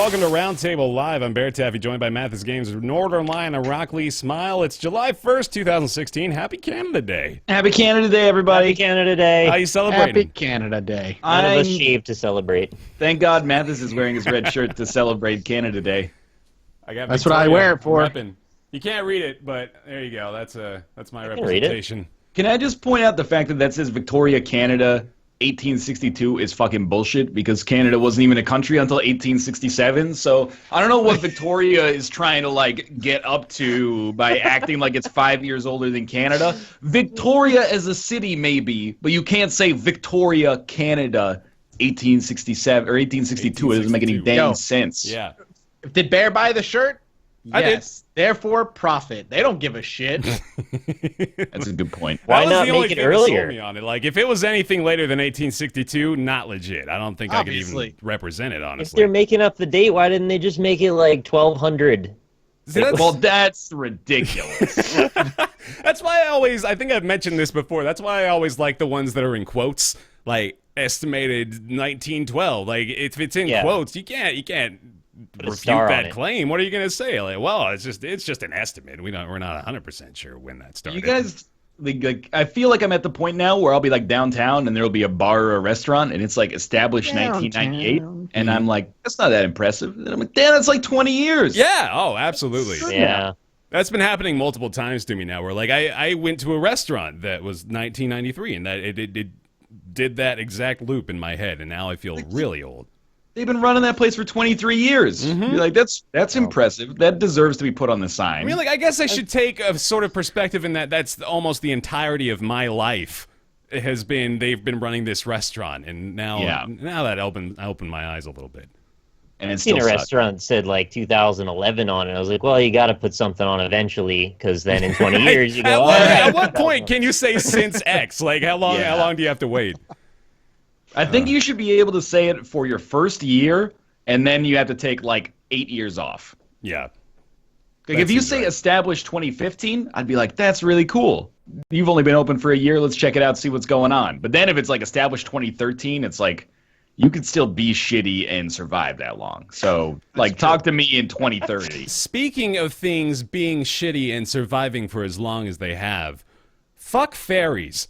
welcome to Roundtable Live. I'm BaerTaffy, joined by Mathas Games, Northern Lion, and Rockley Smile. It's July 1st, 2016. Happy Canada Day. Happy Canada Day, everybody. Happy Canada Day. How you celebrating? Happy Canada Day. None of us shaved to celebrate. Thank God Mathas is wearing his red shirt to celebrate Canada Day. That's what I wear it for. Repping. You can't read it, but there you go. That's my representation. Can I just point out the fact that says Victoria, Canada, 1862 is fucking bullshit because Canada wasn't even a country until 1867. So I don't know what Victoria is trying to like get up to by acting like it's 5 years older than Canada. Victoria as a city maybe, but you can't say Victoria, Canada, 1867 or 1862. It doesn't make any damn sense. Yeah. Did Bear buy the shirt? I did. Yes. Therefore, profit. They don't give a shit. That's a good point. Why That was not the only make it thing that sold earlier? me on it. Like, if it was anything later than 1862, not legit. I don't think I could Obviously. even represent it, If honestly. they're making up the date, why didn't they just make it like 1200? See, that's, Well, that's ridiculous. that's why I think I've mentioned this before. That's why I always like the ones that are in quotes, like estimated 1912. Like, if it's in quotes, you can't Put a refute star on that it. claim. What are you going to say? Like, well, it's just an estimate. We're not 100% sure when that started. You guys, like, I feel like I'm at the point now where I'll be like downtown and there'll be a bar or a restaurant and it's like established 1998, and I'm like, that's not that impressive. And I'm like, damn, that's like 20 years. Yeah. Oh, absolutely. Yeah. That's been happening multiple times to me now. Where like I went to a restaurant that was 1993, and that it did that exact loop in my head, and now I feel really old. They've been running that place for 23 years. You're like, that's impressive. That deserves to be put on the sign. I mean, like, I guess I should take a sort of perspective in that's almost the entirety of my life. It has been they've been running this restaurant, and now that I opened my eyes a little bit. And it's Seen still a sucks. restaurant that said like 2011 on it. I was like, well, you got to put something on eventually, because then in 20 years you go. At what point can you say since X? Like, how long do you have to wait? I think you should be able to say it for your first year, and then you have to take like 8 years off. Yeah. Like if you say established 2015, I'd be like, that's really cool. You've only been open for a year. Let's check it out, see what's going on. But then if it's like established 2013, it's like you could still be shitty and survive that long. So like talk to me in 2030. Speaking of things being shitty and surviving for as long as they have, fuck ferries.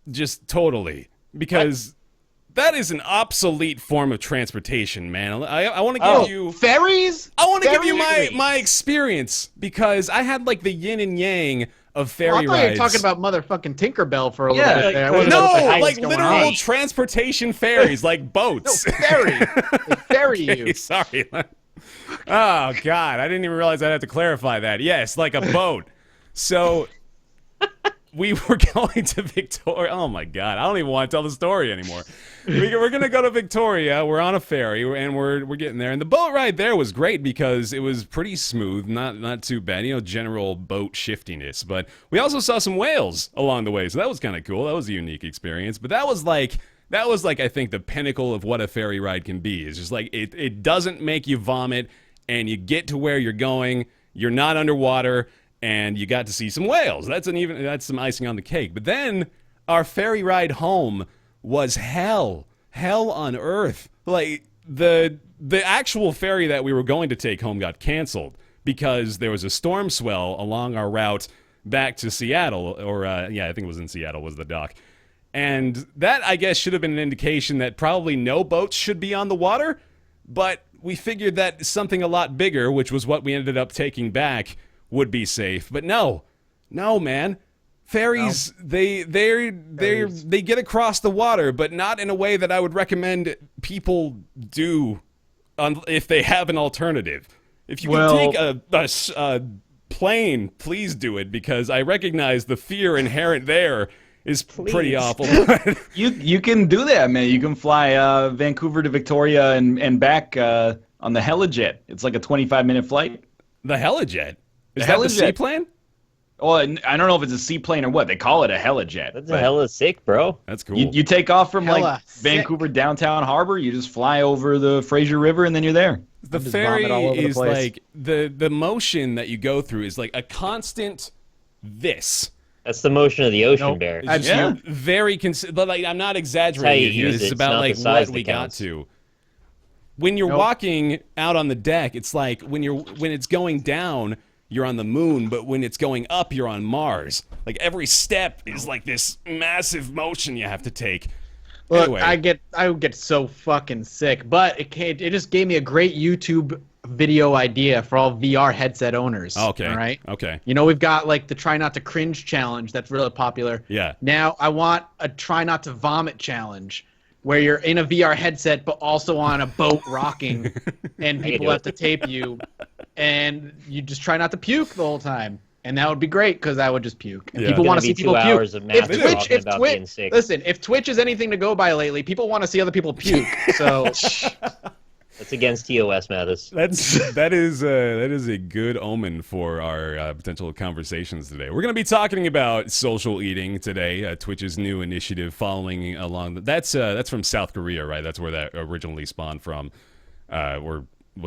Just totally. Because that is an obsolete form of transportation, man. I want to give you Ferries? I want to give you Ferries. my experience, because I had like the yin and yang of ferry I thought you rides. were talking about motherfucking Tinkerbell for a Yeah, little bit there. like, No, What the heck like is going literal on? transportation ferries, like boats. No, ferry. They ferry Okay, you. sorry. Oh, God. I didn't even realize I'd have to clarify that. Yes, like a boat. So we were going to Victoria. Oh, my God. I don't even want to tell the story anymore. We're going to go to Victoria. We're on a ferry, and we're getting there. And the boat ride there was great because it was pretty smooth, not too bad. You know, general boat shiftiness. But we also saw some whales along the way, so that was kind of cool. That was a unique experience. But that was like, I think, the pinnacle of what a ferry ride can be. It's just like, it doesn't make you vomit, and you get to where you're going. You're not underwater, and you got to see some whales. That's some icing on the cake. But then our ferry ride home was hell on earth. Like the actual ferry that we were going to take home got canceled because there was a storm swell along our route back to Seattle, or I think it was in Seattle was the dock. And that, I guess, should have been an indication that probably no boats should be on the water, but we figured that something a lot bigger, which was what we ended up taking back, would be safe. But no, man. Ferries, they get across the water, but not in a way that I would recommend people do if they have an alternative. If you can take a plane, please do it, because I recognize the fear inherent there is pretty awful. You can do that, man. You can fly Vancouver to Victoria and back on the Helijet. It's like a 25-minute flight. The Helijet? Is that the seaplane? Oh, I don't know if it's a seaplane or what. They call it a Helijet. That's a hella sick, bro. That's cool. You take off from like Hella Vancouver downtown harbor. You just fly over the Fraser River and then you're there. The just ferry vomit all over the is place. like the motion that you go through is like a constant this. That's the motion of the ocean, Nope. Bear. It's just Yeah. very but like I'm not How you exaggerating here. use This it. is It's about not like the size what that we got counts. to. when you're Nope. walking out on the deck, it's like when it's going down, you're on the moon, but when it's going up, you're on Mars. Like every step is like this massive motion you have to take. Look, Anyway. I would get so fucking sick, but it just gave me a great YouTube video idea for all VR headset owners. Okay. All right. Okay. You know, we've got like the try not to cringe challenge that's really popular. Yeah. Now I want a try not to vomit challenge where you're in a VR headset but also on a boat rocking and people do have it. to tape you and you just try not to puke the whole time. And that would be great because I would just puke. And Yeah. people It's want gonna to see be people 2 puke. hours of Mathas talking about being sick. Listen, if Twitch is anything to go by lately, people want to see other people puke. So That's against TOS, Mathas. That is a good omen for our potential conversations today. We're going to be talking about social eating today. Twitch's new initiative, following along. That's from South Korea, right? That's where that originally spawned from, or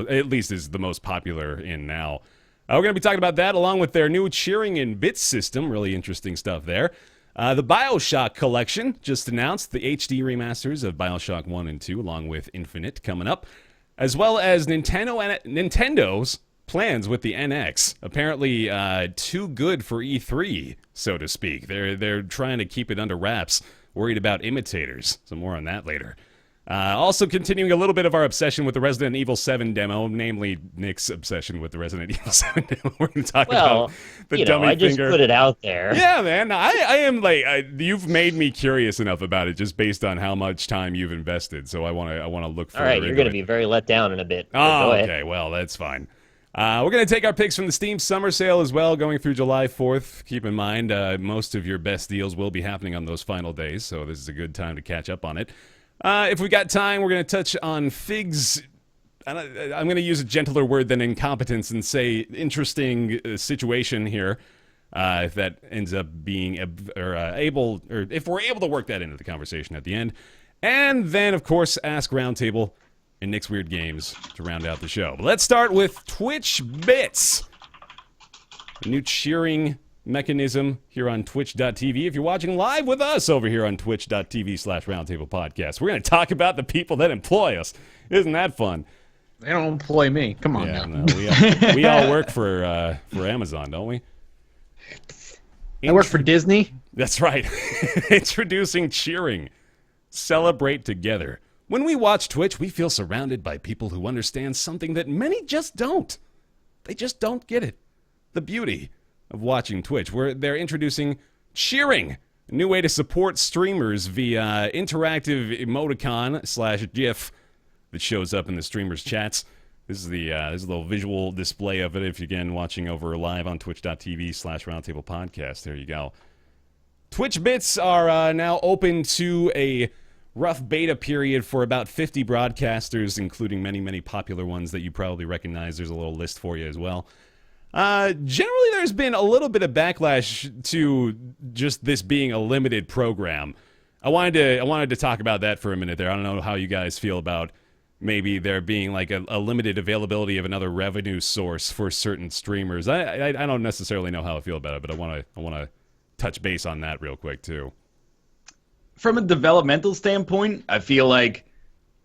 at least is the most popular in now. We're going to be talking about that along with their new cheering in bits system. Really interesting stuff there. The Bioshock collection just announced the HD remasters of Bioshock 1 and 2 along with Infinite coming up, as well as Nintendo's plans with the NX. Apparently too good for E3, so to speak. They're trying to keep it under wraps, worried about imitators. So more on that later. Also continuing a little bit of our obsession with the Resident Evil 7 demo, namely Nick's obsession with the Resident Evil 7 demo. We're going to talk Well, about the dummy I just finger. put it out there. Yeah, man. I am like you've made me curious enough about it just based on how much time you've invested. So I want to look further. All right, you're into going it. to be very let down in a bit. but Oh, go ahead. okay. Well, that's fine. We're going to take our picks from the Steam Summer Sale as well, going through July 4th. Keep in mind, most of your best deals will be happening on those final days, so this is a good time to catch up on it. If we got time, we're going to touch on Fig's. I'm going to use a gentler word than incompetence and say interesting situation here. If that ends up being able, or if we're able to work that into the conversation at the end. And then, of course, Ask Roundtable and Nick's Weird Games to round out the show. But let's start with Twitch Bits. A new cheering mechanism here on twitch.tv. If you're watching live with us over here on twitch.tv/Roundtable Podcast, we're going to talk about the people that employ us. Isn't that fun? they don't employ me. Come on Yeah, now. no, we all work for Amazon, don't we? I work for Disney. That's right. Introducing cheering. Celebrate together. When we watch Twitch, we feel surrounded by people who understand something that many just don't. They just don't get it. The beauty of watching Twitch, where they're introducing cheering, a new way to support streamers via interactive emoticon/GIF that shows up in the streamers' chats. This is a little visual display of it if you're again watching over live on twitch.tv/Roundtable Podcast. There you go. Twitch Bits are now open to a rough beta period for about 50 broadcasters, including many, many popular ones that you probably recognize. There's a little list for you as well. Generally, there's been a little bit of backlash to just this being a limited program. I wanted to talk about that for a minute there. I don't know how you guys feel about maybe there being like a limited availability of another revenue source for certain streamers. I don't necessarily know how I feel about it, but I want to touch base on that real quick too. From a developmental standpoint, I feel like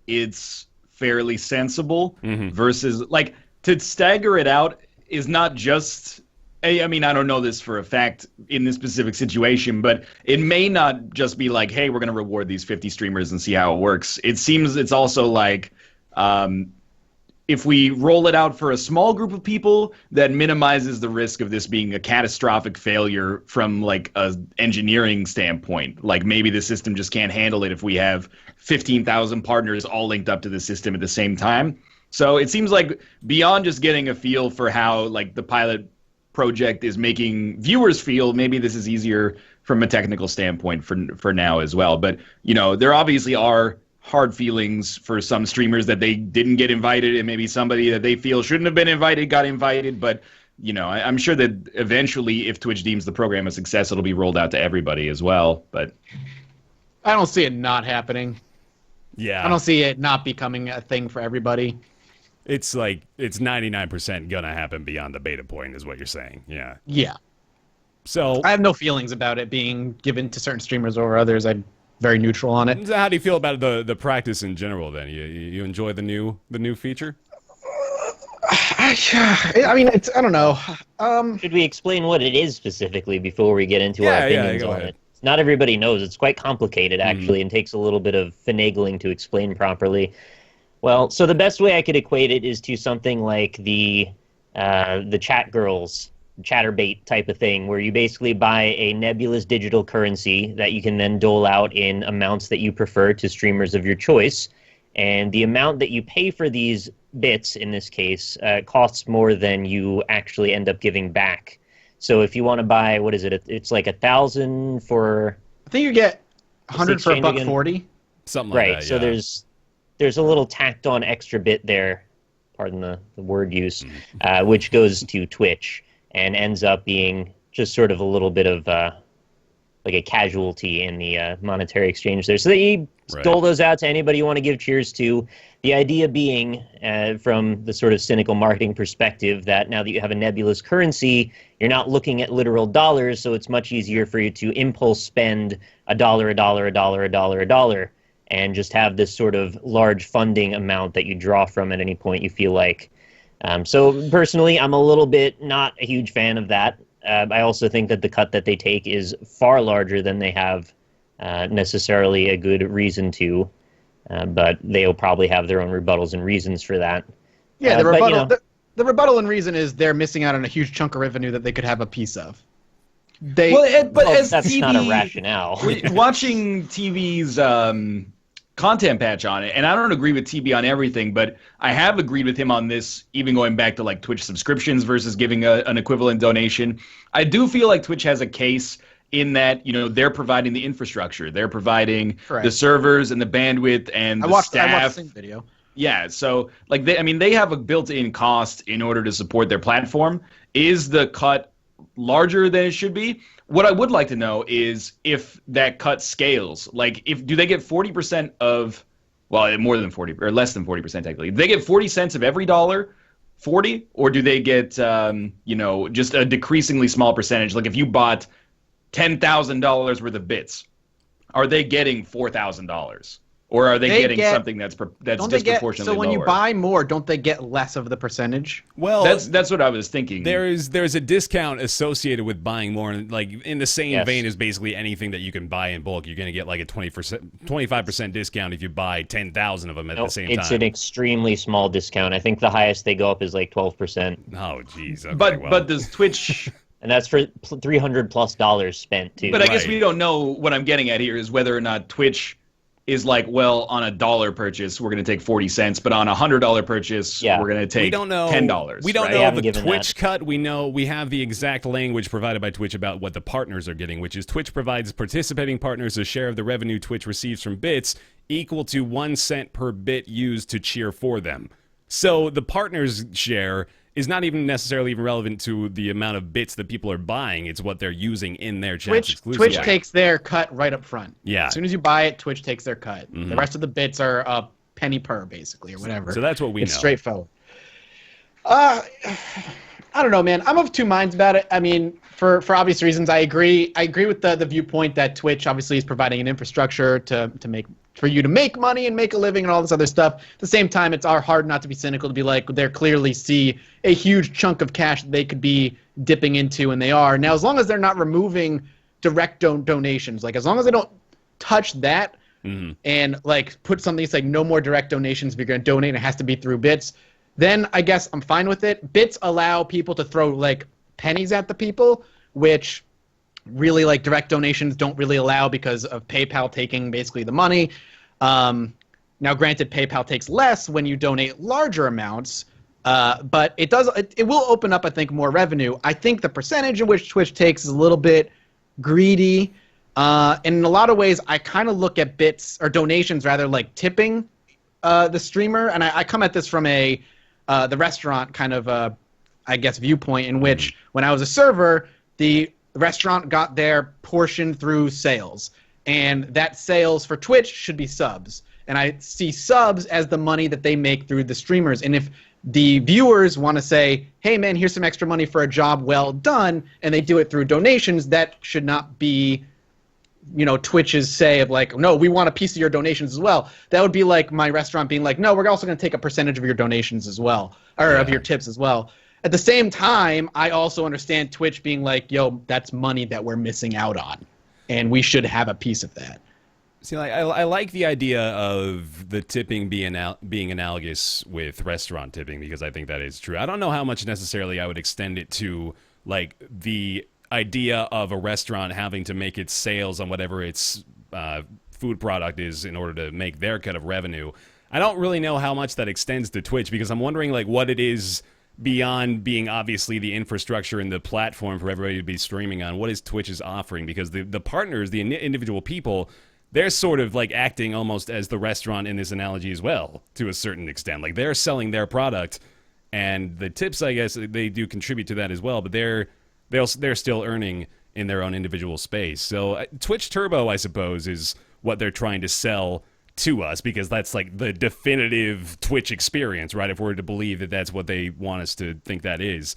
it's fairly sensible versus like to stagger it out is not just. I mean, I don't know this for a fact in this specific situation, but it may not just be like, hey, we're going to reward these 50 streamers and see how it works. It seems it's also like if we roll it out for a small group of people, that minimizes the risk of this being a catastrophic failure from like a engineering standpoint. Like maybe the system just can't handle it if we have 15,000 partners all linked up to the system at the same time. So it seems like beyond just getting a feel for how like the pilot project is making viewers feel, maybe this is easier from a technical standpoint for now as well. But you know, there obviously are hard feelings for some streamers that they didn't get invited, and maybe somebody that they feel shouldn't have been invited got invited. But you know, I'm sure that eventually, if Twitch deems the program a success, it'll be rolled out to everybody as well. But I don't see it not happening. Yeah, I don't see it not becoming a thing for everybody. It's like it's 99% gonna happen beyond the beta point, is what you're saying. Yeah. Yeah. So I have no feelings about it being given to certain streamers over others. I very neutral on it. So how do you feel about the practice in general? Then you enjoy the new feature? I mean, I don't know. Should we explain what it is specifically before we get into our Yeah, opinions go on ahead. it? Not everybody knows. It's quite complicated, actually, and takes a little bit of finagling to explain properly. Well, so the best way I could equate it is to something like the chat girls, chatterbait type of thing, where you basically buy a nebulous digital currency that you can then dole out in amounts that you prefer to streamers of your choice. And the amount that you pay for these bits, in this case, costs more than you actually end up giving back. So if you want to buy, what is it? It's like 1,000 for... I think you get 100 for exchange again? $1.40. Something like Right, that. so Yeah. there's a little tacked on extra bit there, pardon the word use, which goes to Twitch and ends up being just sort of a little bit of like a casualty in the monetary exchange there. So you dole those out to anybody you want to give cheers to. The idea being, from the sort of cynical marketing perspective, that now that you have a nebulous currency, you're not looking at literal dollars, so it's much easier for you to impulse spend $1, $1, $1, $1, $1, $1, and just have this sort of large funding amount that you draw from at any point you feel like. So personally, I'm a little bit not a huge fan of that. I also think that the cut that they take is far larger than they have necessarily a good reason to, but they'll probably have their own rebuttals and reasons for that. Yeah, the but, rebuttal. you know, The rebuttal and reason is they're missing out on a huge chunk of revenue that they could have a piece of. They But as that's TV, not a rationale. watching TV's content patch on it, and I don't agree with TB on everything, but I have agreed with him on this, even going back to like Twitch subscriptions versus giving an equivalent donation. I do feel like Twitch has a case in that, you know, they're providing the infrastructure, they're providing the servers and the bandwidth and the staff. I watched the video. Yeah, so like they have a built-in cost in order to support their platform. Is the cut larger than it should be? What I would like to know is if that cut scales. Like, do they get 40% of, well, more than 40 or less than 40% technically? Do they get 40 cents of every dollar, 40, or do they get you know, just a decreasingly small percentage? Like if you bought $10,000 worth of bits, are they getting $4,000? Or are they getting something that's disproportionately so when lower? you buy more, don't they get less of the percentage? Well, that's what I was thinking. There's a discount associated with buying more, and like in the same vein as basically anything that you can buy in bulk. You're going to get like a 25% discount if you buy 10,000 of them at the same time. It's an extremely small discount. I think the highest they go up is like 12%. Oh, jeez. Okay, but does Twitch? And that's for $300+ spent too. But I guess we don't know. What I'm getting at here is whether or not Twitch is like, well, on a $1 purchase, we're going to take 40 cents, but on a $100 purchase, we're going to take $10. We don't know the Twitch cut. We know we have the exact language provided by Twitch about what the partners are getting, which is Twitch provides participating partners a share of the revenue Twitch receives from bits equal to 1 cent per bit used to cheer for them. So the partners' share is not even necessarily even relevant to the amount of bits that people are buying. It's what they're using in their chats exclusively. Twitch takes their cut right up front. Yeah. As soon as you buy it, Twitch takes their cut. The rest of the bits are a penny per, basically, or whatever. So that's what we know. It's straightforward. I don't know, man. I'm of two minds about it. I mean, for obvious reasons, I agree. I agree with the viewpoint that Twitch obviously is providing an infrastructure to make for you to make money and make a living and all this other stuff. At the same time, it's hard not to be cynical to be like, they clearly see a huge chunk of cash that they could be dipping into, and they are. Now, as long as they're not removing direct donations, like as long as they don't touch that and like put something that's like no more direct donations if you're going to donate, it has to be through bits, then I guess I'm fine with it. Bits allow people to throw like pennies at the people, which really like direct donations don't really allow because of PayPal taking basically the money. Now, granted, PayPal takes less when you donate larger amounts, but it will open up, I think, more revenue. I think the percentage in which Twitch takes is a little bit greedy. And in a lot of ways, I kind of look at bits or donations rather like tipping the streamer. And I come at this from the restaurant kind of, I guess, viewpoint in which when I was a server, the restaurant got their portion through sales. And that sales for Twitch should be subs. And I see subs as the money that they make through the streamers. And if the viewers want to say, hey, man, here's some extra money for a job well done, and they do it through donations, that should not be Twitch's say of like, no, we want a piece of your donations as well. That would be like my restaurant being like, no, we're also going to take a percentage of your donations as well, or of your tips as well. At the same time, I also understand Twitch being like, yo, that's money that we're missing out on, and we should have a piece of that. See, I like the idea of the tipping being analogous with restaurant tipping, because I think that is true. I don't know how much necessarily I would extend it to like the idea of a restaurant having to make its sales on whatever its food product is in order to make their cut of revenue. I don't really know how much that extends to Twitch, because I'm wondering like what it is beyond being obviously the infrastructure and the platform for everybody to be streaming on. What is Twitch's offering? Because the partners, the individual people, they're sort of like acting almost as the restaurant in this analogy as well, to a certain extent. Like they're selling their product, and the tips, I guess, they do contribute to that as well. But they're still earning in their own individual space. So Twitch Turbo, I suppose, is what they're trying to sell to us, because that's like the definitive Twitch experience, right? If we're to believe that that's what they want us to think that is.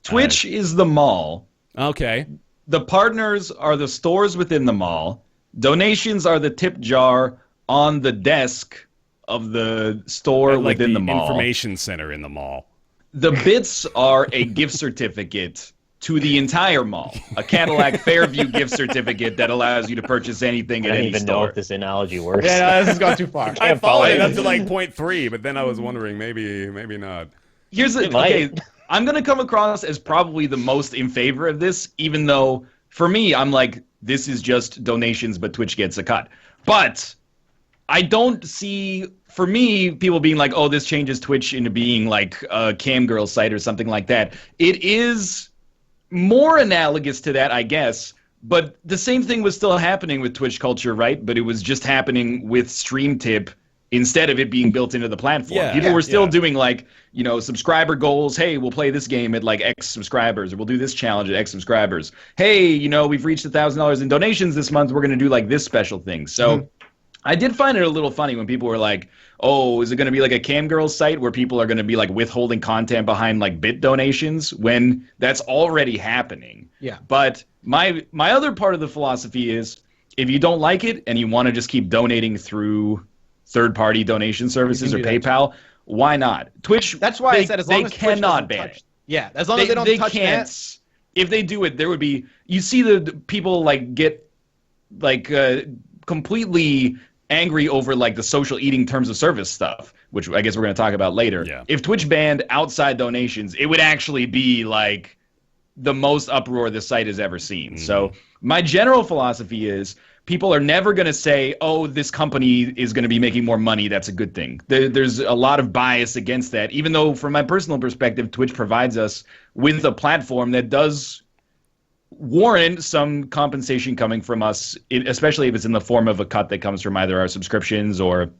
Twitch is the mall. Okay. The partners are the stores within the mall. Donations are the tip jar on the desk of the store like within the mall. Information center in the mall. The bits are a gift certificate to the entire mall. A Cadillac Fairview gift certificate that allows you to purchase anything at any store. I don't even know if this analogy works. Yeah, no, this has gone too far. I followed it up to like 0.3, but then I was wondering maybe not. Okay, I'm going to come across as probably the most in favor of this, even though for me, I'm like, this is just donations, but Twitch gets a cut. But I don't see, for me, people being like, oh, this changes Twitch into being like a cam girl site or something like that. It is more analogous to that, I guess. But the same thing was still happening with Twitch culture, right? But it was just happening with Stream Tip instead of it being built into the platform. People were still doing like, subscriber goals. Hey, we'll play this game at like X subscribers, or we'll do this challenge at X subscribers. Hey, we've reached $1,000 in donations this month. We're going to do like this special thing. So I did find it a little funny when people were like, oh, is it going to be like a cam girl site where people are going to be like withholding content behind like bit donations, when that's already happening. Yeah. But my other part of the philosophy is, if you don't like it and you want to just keep donating through third-party donation services or PayPal, why not? Twitch. That's why I said as long as Twitch cannot ban it. Yeah, as long as they don't touch can't. that. If they do it, there would be. You see the people like get like completely angry over like the social eating terms of service stuff, which I guess we're going to talk about later. Yeah. If Twitch banned outside donations, it would actually be like the most uproar the site has ever seen. So my general philosophy is, people are never going to say, oh, this company is going to be making more money. That's a good thing. There's a lot of bias against that, even though from my personal perspective, Twitch provides us with a platform that does warrant some compensation coming from us, especially if it's in the form of a cut that comes from either our subscriptions or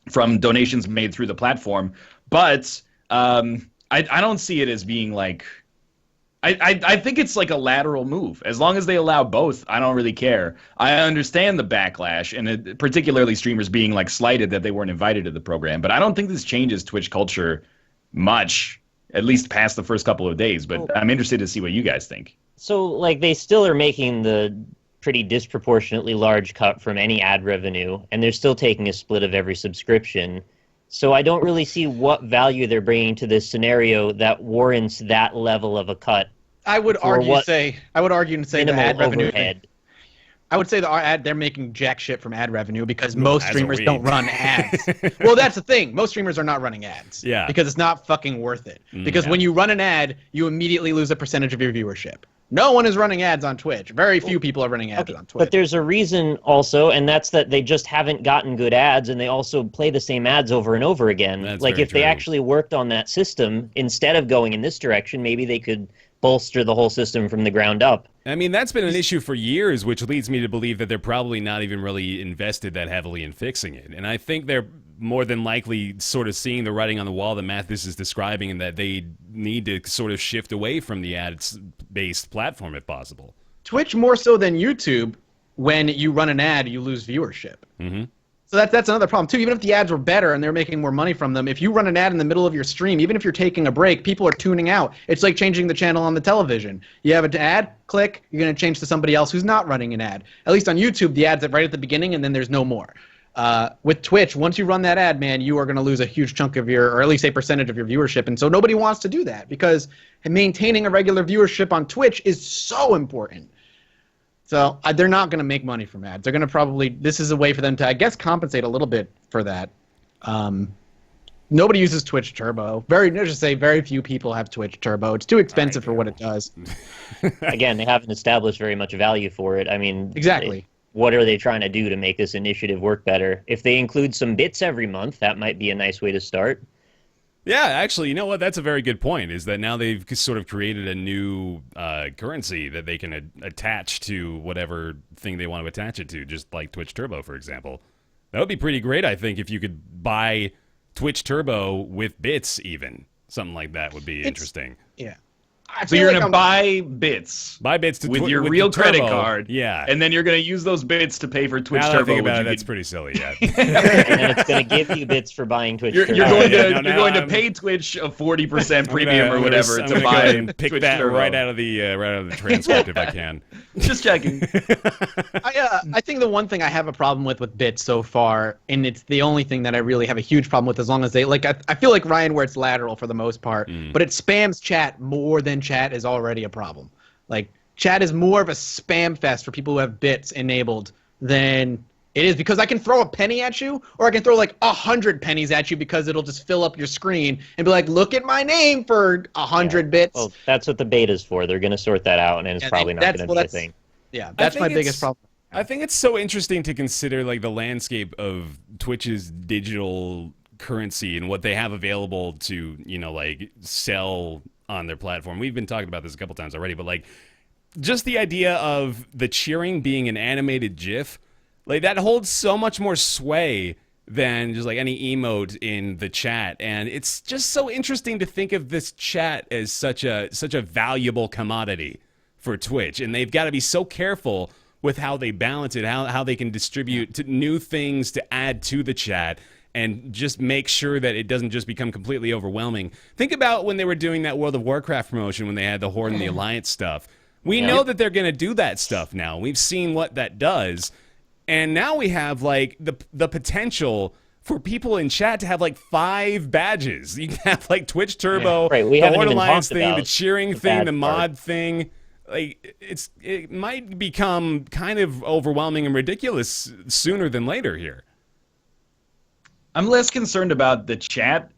from donations made through the platform. But I don't see it as being like... I think it's like a lateral move. As long as they allow both, I don't really care. I understand the backlash, and particularly streamers being like slighted that they weren't invited to the program. But I don't think this changes Twitch culture much, at least past the first couple of days. But I'm interested to see what you guys think. So, like, they still are making the pretty disproportionately large cut from any ad revenue, and they're still taking a split of every subscription. So I don't really see what value they're bringing to this scenario that warrants that level of a cut. I would argue and say the ad revenue. Overhead. I would say they're making jack shit from ad revenue, because most streamers don't run ads. Well, that's the thing. Most streamers are not running ads. Yeah. Because it's not fucking worth it. Because when you run an ad, you immediately lose a percentage of your viewership. No one is running ads on Twitch. Very few people are running ads on Twitch. But there's a reason also, and that's that they just haven't gotten good ads, and they also play the same ads over and over again. That's like, very if they true. actually worked on that system, instead of going in this direction, maybe they could bolster the whole system from the ground up. I mean, that's been an issue for years, which leads me to believe that they're probably not even really invested that heavily in fixing it. And I think they're more than likely sort of seeing the writing on the wall that Mathas is describing, and that they need to sort of shift away from the ads-based platform if possible. Twitch more so than YouTube, when you run an ad, you lose viewership. Mm-hmm. It's So that's another problem too. Even if the ads were better and they're making more money from them, if you run an ad in the middle of your stream, even if you're taking a break, people are tuning out. It's like changing the channel on the television. You have an ad, click, you're going to change to somebody else who's not running an ad. At least on YouTube, the ad's right at the beginning and then there's no more. With Twitch, once you run that ad, man, you are going to lose a huge chunk of or at least a percentage of your viewership. And so nobody wants to do that because maintaining a regular viewership on Twitch is so important. So they're not going to make money from ads. They're going to probably, this is a way for them to, I guess, compensate a little bit for that. Nobody uses Twitch Turbo. Very few people have Twitch Turbo. It's too expensive for what it does. Again, they haven't established very much value for it. I mean, exactly. What are they trying to do to make this initiative work better? If they include some bits every month, that might be a nice way to start. Yeah, actually, you know what? That's a very good point, is that now they've sort of created a new currency that they can attach to whatever thing they want to attach it to, just like Twitch Turbo, for example. That would be pretty great, I think, if you could buy Twitch Turbo with bits even. Something like that would be interesting. Yeah. So you're going to buy bits. Buy bits to with your real credit card. Yeah. And then you're going to use those bits to pay for Twitch now Turbo. That I think about it, that's pretty silly, yeah. And then it's going to give you bits for buying Twitch Turbo. You're going to pay Twitch a 40% premium or whatever to buy and pick Twitch that Turbo. right out of the transcript if I can. Just checking. I think the one thing I have a problem with bits so far, and it's the only thing that I really have a huge problem with, as long as they I feel like Ryan, where it's lateral for the most part, but it spams chat more than chat is already a problem. Like, chat is more of a spam fest for people who have bits enabled than it is, because I can throw a penny at you, or I can throw like 100 pennies at you, because it'll just fill up your screen and be like, look at my name for 100 bits. Well, that's what the beta's for. They're going to sort that out, and it's probably not going to be a thing. Yeah, that's my biggest problem. I think it's so interesting to consider like the landscape of Twitch's digital currency and what they have available to, like sell on their platform. We've been talking about this a couple times already, but like just the idea of the cheering being an animated GIF, like that holds so much more sway than just like any emote in the chat. And it's just so interesting to think of this chat as such a valuable commodity for Twitch. And they've got to be so careful with how they balance it, how they can distribute new things to add to the chat, and just make sure that it doesn't just become completely overwhelming. Think about when they were doing that World of Warcraft promotion, when they had the Horde and the Alliance stuff. We know that they're going to do that stuff now. We've seen what that does. And now we have like the potential for people in chat to have like 5 badges. You can have like Twitch Turbo, We the haven't Horde even Alliance talked thing, about the cheering thing, the mod part. thing. Like it might become kind of overwhelming and ridiculous sooner than later here. I'm less concerned about the chat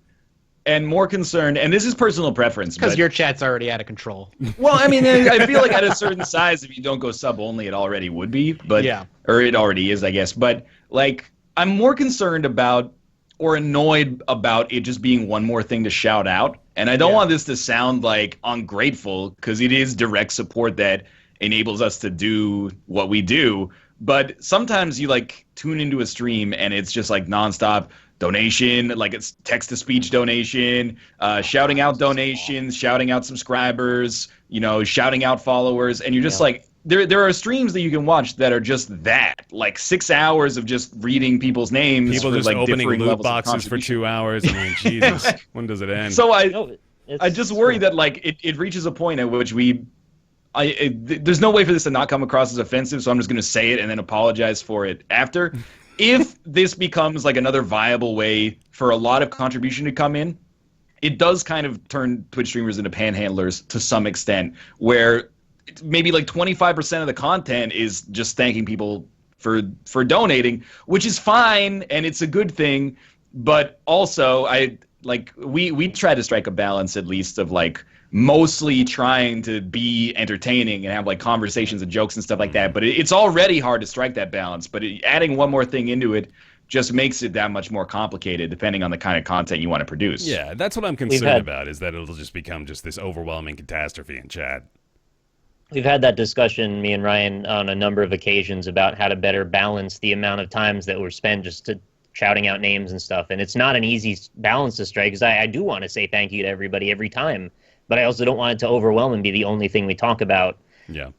and more concerned, and this is personal preference. Because your chat's already out of control. Well, I mean, I feel like at a certain size, if you don't go sub only, it already would be. But yeah. Or it already is, I guess. But like, I'm more concerned about or annoyed about it just being one more thing to shout out. And I don't want this to sound like ungrateful, because it is direct support that enables us to do what we do. But sometimes you like tune into a stream and it's just like nonstop donation, like it's text-to-speech donation, shouting out donations, shouting out subscribers, shouting out followers, and you're just like, there are streams that you can watch that are just that, like 6 hours of just reading people's names. People for just like opening differing loot levels of boxes for 2 hours. I mean, Jesus, when does it end? So I just worry that like it reaches a point at which there's no way for this to not come across as offensive, so I'm just going to say it and then apologize for it after. If this becomes like another viable way for a lot of contribution to come in, it does kind of turn Twitch streamers into panhandlers to some extent, where maybe like 25% of the content is just thanking people for donating, which is fine and it's a good thing. But also, we try to strike a balance, at least, of like mostly trying to be entertaining and have like conversations and jokes and stuff like that. But it's already hard to strike that balance. But adding one more thing into it just makes it that much more complicated, depending on the kind of content you want to produce. Yeah, that's what I'm concerned about, is that it'll just become just this overwhelming catastrophe in chat. We've had that discussion, me and Ryan, on a number of occasions about how to better balance the amount of times that we're spent just to shouting out names and stuff. And it's not an easy balance to strike, because I do want to say thank you to everybody every time, but I also don't want it to overwhelm and be the only thing we talk about. Yeah.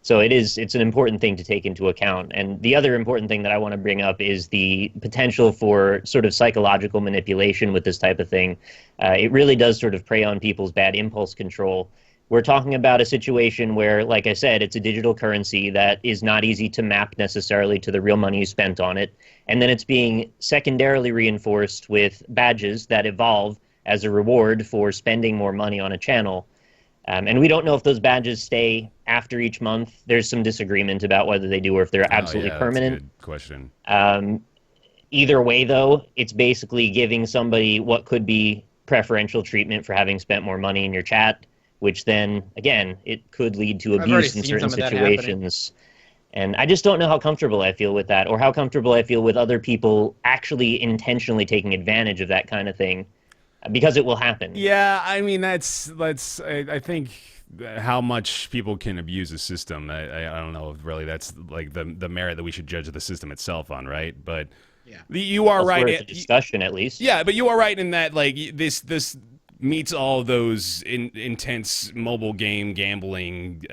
So it's an important thing to take into account. And the other important thing that I want to bring up is the potential for sort of psychological manipulation with this type of thing. It really does sort of prey on people's bad impulse control. We're talking about a situation where, like I said, it's a digital currency that is not easy to map necessarily to the real money you spent on it. And then it's being secondarily reinforced with badges that evolve as a reward for spending more money on a channel. And we don't know if those badges stay after each month. There's some disagreement about whether they do or if they're absolutely permanent. That's a good question. Either way, though, it's basically giving somebody what could be preferential treatment for having spent more money in your chat, which then, again, it could lead to abuse in certain situations. And I just don't know how comfortable I feel with that, or how comfortable I feel with other people actually intentionally taking advantage of that kind of thing, because it will happen. Yeah, I mean, I think how much people can abuse a system, I don't know if really that's like the merit that we should judge the system itself on, right? But Yeah. You are right. It's a discussion, at least. Yeah, but you are right in that, like, this meets all those intense mobile game gambling.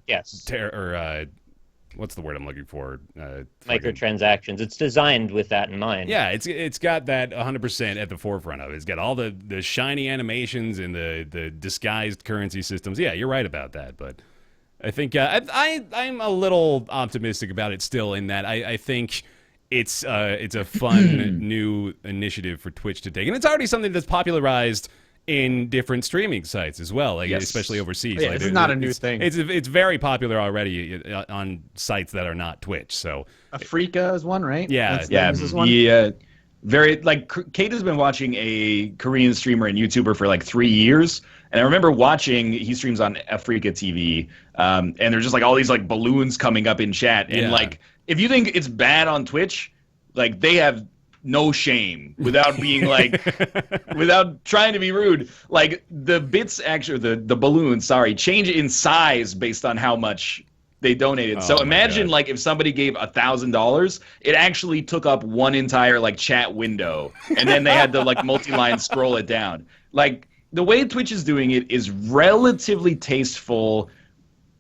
Yes. What's the word I'm looking for? Microtransactions. It's designed with that in mind. Yeah, it's got that 100% at the forefront of it. It's got all the shiny animations and the disguised currency systems. Yeah, you're right about that. But I think I'm a little optimistic about it still, in that I think it's a fun new initiative for Twitch to take, and it's already something that's popularized in different streaming sites as well, like especially overseas. Yeah, like, this is not a new thing. It's very popular already on sites that are not Twitch. So Africa is one, right? Yeah, Is one? Very, like, Kate has been watching a Korean streamer and YouTuber for like 3 years, and I remember watching, he streams on Africa TV, and there's just like all these like balloons coming up in chat, and like, if you think it's bad on Twitch, like, they have no shame, without being like, without trying to be rude. Like, the bits, actually, the balloons, change in size based on how much they donated. So imagine, like, if somebody gave $1,000, it actually took up one entire, like, chat window, and then they had to, like, multi-line scroll it down. Like, the way Twitch is doing it is relatively tasteful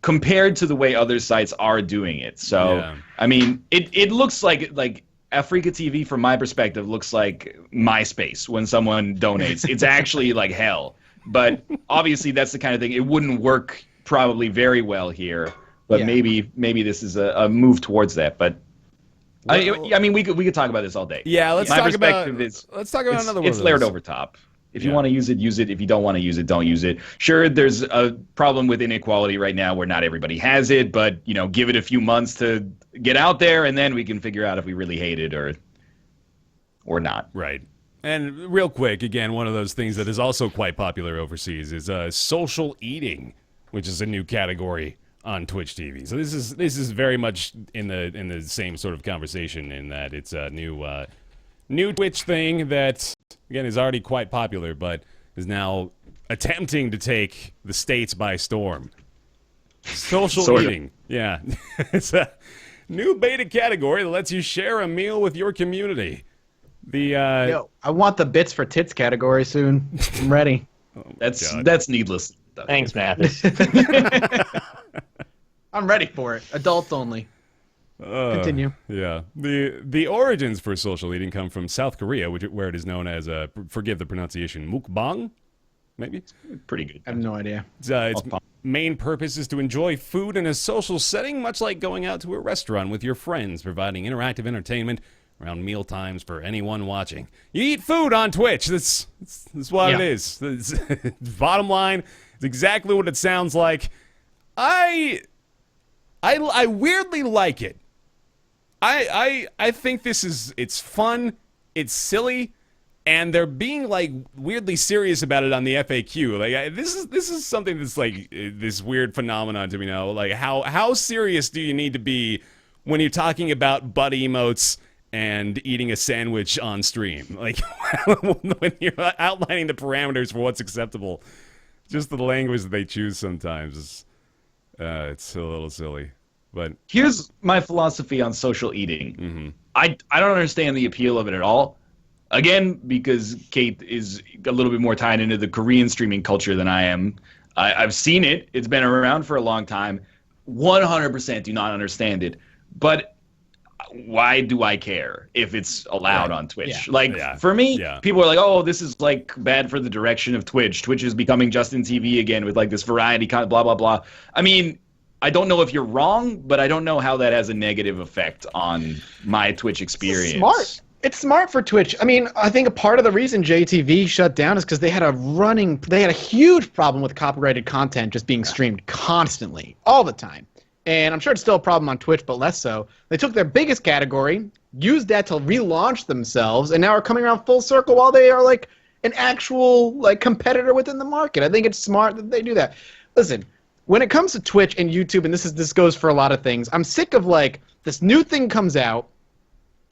compared to the way other sites are doing it. So, I mean, it looks like Africa TV, from my perspective, looks like MySpace when someone donates. It's actually like hell. But obviously, that's the kind of thing, it wouldn't work probably very well here. But maybe this is a move towards that. But I mean, we could talk about this all day. Yeah, let's talk about another one. It's layered over top. If you want to use it, use it. If you don't want to use it, don't use it. Sure, there's a problem with inequality right now where not everybody has it, but, you know, give it a few months to get out there, and then we can figure out if we really hate it or not. Right. And real quick, again, one of those things that is also quite popular overseas is social eating, which is a new category on Twitch TV. So this is very much in the same sort of conversation, in that it's a new Twitch thing that, again, is already quite popular, but is now attempting to take the States by storm. Social eating. Yeah. It's a new beta category that lets you share a meal with your community. Yo, I want the bits for tits category soon. I'm ready. That's needless. Thanks, Mathas. I'm ready for it. Adults only. Continue. Yeah. The origins for social eating come from South Korea, where it is known as, forgive the pronunciation, mukbang, maybe? It's pretty good. I have no idea. Its main purpose is to enjoy food in a social setting, much like going out to a restaurant with your friends, providing interactive entertainment around meal times for anyone watching. You eat food on Twitch. That's what it is. Bottom line, it's exactly what it sounds like. I weirdly like it. I think it's fun, it's silly, and they're being, like, weirdly serious about it on the FAQ. Like, this is something that's like this weird phenomenon to me now. Like, how serious do you need to be when you're talking about butt emotes and eating a sandwich on stream? Like, when you're outlining the parameters for what's acceptable, just the language that they choose sometimes it's a little silly. But here's my philosophy on social eating. Mm-hmm. I don't understand the appeal of it at all. Again, because Kate is a little bit more tied into the Korean streaming culture than I am. I've seen it. It's been around for a long time. 100% do not understand it. But why do I care if it's allowed on Twitch? For me, people are like, oh, this is like bad for the direction of Twitch. Twitch is becoming Justin TV again with like this variety kind of blah, blah, blah. I mean, I don't know if you're wrong, but I don't know how that has a negative effect on my Twitch experience. It's smart for Twitch. I mean, I think a part of the reason JTV shut down is because they had a huge problem with copyrighted content just being streamed constantly, all the time. And I'm sure it's still a problem on Twitch, but less so. They took their biggest category, used that to relaunch themselves, and now are coming around full circle while they are like an actual like competitor within the market. I think it's smart that they do that. Listen, when it comes to Twitch and YouTube, and this goes for a lot of things, I'm sick of like this new thing comes out,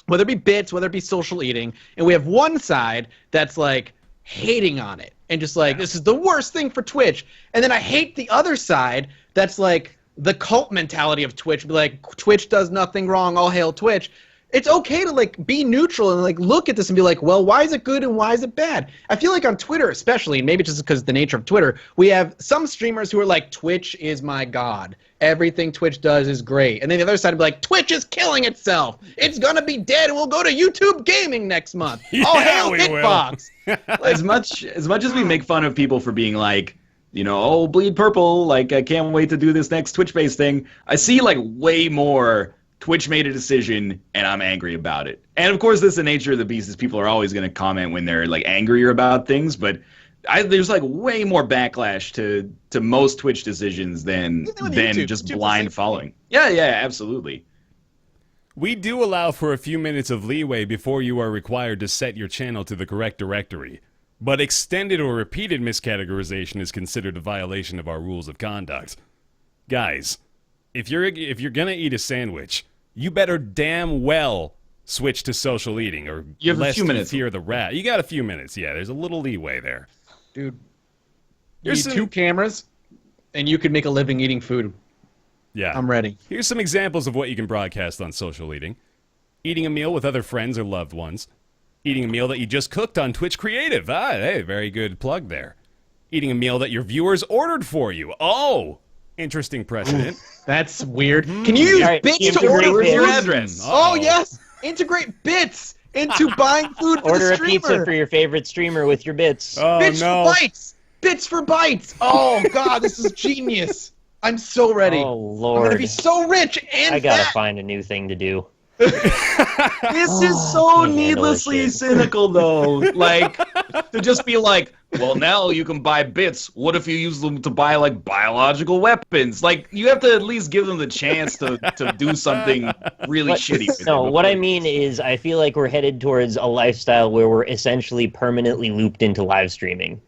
whether it be bits, whether it be social eating, and we have one side that's like hating on it and just like, this is the worst thing for Twitch. And then I hate the other side that's like the cult mentality of Twitch, be like, Twitch does nothing wrong, all hail Twitch. It's okay to like be neutral and like look at this and be like, well, why is it good and why is it bad? I feel like on Twitter especially, and maybe just because of the nature of Twitter, we have some streamers who are like, Twitch is my god. Everything Twitch does is great. And then the other side would be like, Twitch is killing itself. It's gonna be dead and we'll go to YouTube Gaming next month. All hail Hitbox. As much as we make fun of people for being like, you know, oh, bleed purple, like I can't wait to do this next Twitch-based thing, I see like way more Twitch made a decision, and I'm angry about it. And of course, this is the nature of the beast, is people are always going to comment when they're like angrier about things. But there's like way more backlash to most Twitch decisions than just blind following. Yeah, absolutely. We do allow for a few minutes of leeway before you are required to set your channel to the correct directory. But extended or repeated miscategorization is considered a violation of our rules of conduct. Guys, if you're gonna eat a sandwich, you better damn well switch to social eating, or you have lest a few minutes. fear the rat. You got a few minutes, yeah. There's a little leeway there. Dude, you need 2 cameras, and you could make a living eating food. Yeah. I'm ready. Here's some examples of what you can broadcast on social eating. Eating a meal with other friends or loved ones. Eating a meal that you just cooked on Twitch Creative. Ah, hey, very good plug there. Eating a meal that your viewers ordered for you. Oh, interesting precedent. That's weird. Can you use bits to order Where's your food? address? Oh, yes. Integrate bits into buying food for Order the a streamer. pizza for your favorite streamer with your bits. Oh, Bits no. for bites. Bits for bites. Oh, God, this is genius. I'm so ready. Oh, I'm Lord. going to be so rich and I gotta fat. find a new thing to do. This is so Can't handle this needlessly shit. cynical, though. Like, to just be like, well, now you can buy bits. What if you use them to buy, like, biological weapons? Like, you have to at least give them the chance to do something really shitty with No, it what I before- mean is I feel like we're headed towards a lifestyle where we're essentially permanently looped into live streaming.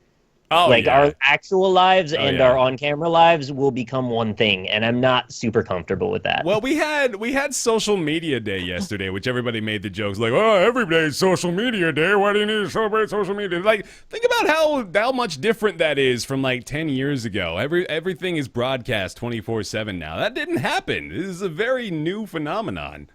Oh, Like, yeah. our actual lives and yeah. our on-camera lives will become one thing, and I'm not super comfortable with that. Well, we had social media day yesterday, which everybody made the jokes like, "Oh, every day is social media day. Why do you need to celebrate social media?" Like, think about how much different that is from like 10 years ago. Everything is broadcast 24/7 now. That didn't happen. This is a very new phenomenon.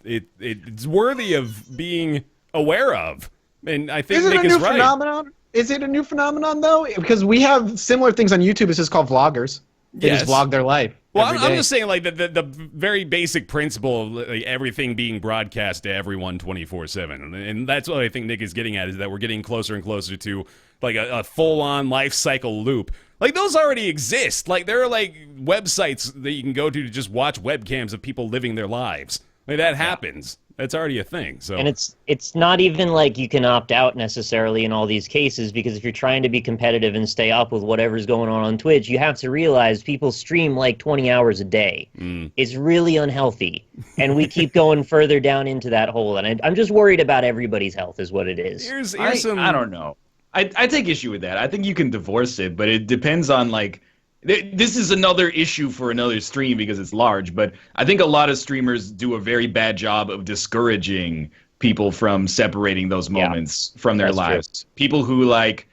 It's worthy of being aware of, and I think Is it Nick a is new right. phenomenon? Is it a new phenomenon, though? Because we have similar things on YouTube. It's just called vloggers. They Yes. just vlog their life. Well, every I'm day. just saying, like, the very basic principle of like, everything being broadcast to everyone 24/7. And that's what I think Nick is getting at, is that we're getting closer and closer to, like, a full-on life cycle loop. Like, those already exist. Like, there are, like, websites that you can go to just watch webcams of people living their lives. Like, that happens. That's already a thing. So. And it's not even like you can opt out necessarily in all these cases, because if you're trying to be competitive and stay up with whatever's going on Twitch, you have to realize people stream like 20 hours a day. It's really unhealthy, and we keep going further down into that hole. And I'm just worried about everybody's health, is what it is. Here's I some. don't know. I take issue with that. I think you can divorce it, but it depends on, like, this is another issue for another stream because it's large, but I think a lot of streamers do a very bad job of discouraging people from separating those moments from their That's lives. People who, like,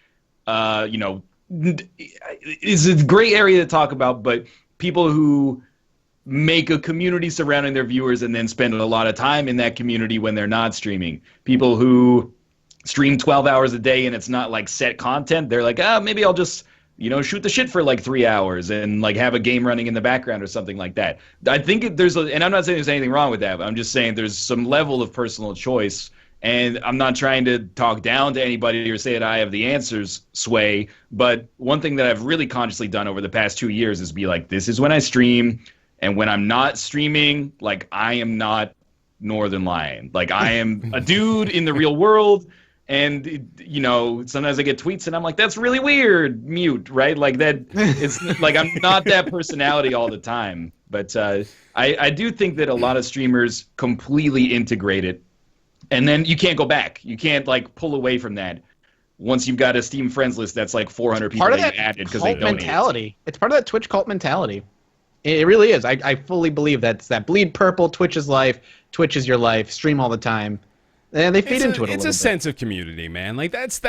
you know, it's a great area to talk about, but people who make a community surrounding their viewers and then spend a lot of time in that community when they're not streaming. People who stream 12 hours a day and it's not like set content. They're like, maybe I'll just shoot the shit for like 3 hours and like have a game running in the background or something like that. I think and I'm not saying there's anything wrong with that, but I'm just saying there's some level of personal choice. And I'm not trying to talk down to anybody or say that I have the answers, Sway. But one thing that I've really consciously done over the past 2 years is be like, this is when I stream. And when I'm not streaming, like, I am not Northern Lion. Like, I am a dude in the real world. And, sometimes I get tweets and I'm like, that's really weird. Mute, right? Like that. It's like I'm not that personality all the time. But I do think that a lot of streamers completely integrate it. And then you can't go back. You can't like pull away from that. Once you've got a Steam friends list that's like 400 people that you added because they donated. Mentality. It's part of that Twitch cult mentality. It really is. I fully believe that's that bleed purple. Twitch is life. Twitch is your life. Stream all the time. And they feed into it a little bit. It's a sense of community, man. Like that's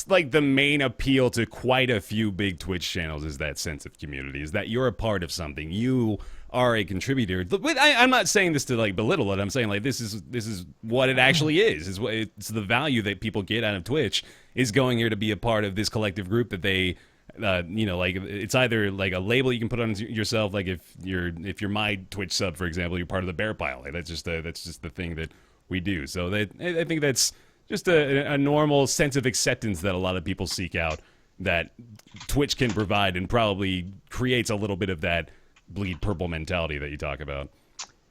like the main appeal to quite a few big Twitch channels is that sense of community. Is that you're a part of something. You are a contributor. I'm not saying this to like belittle it. I'm saying like this is what it actually is. It's the value that people get out of Twitch is going here to be a part of this collective group that they. Like it's either like a label you can put on yourself. Like if you're my Twitch sub, for example, you're part of the Bear Pile. Like that's just the thing that we do. So I think that's just a normal sense of acceptance that a lot of people seek out that Twitch can provide and probably creates a little bit of that bleed purple mentality that you talk about.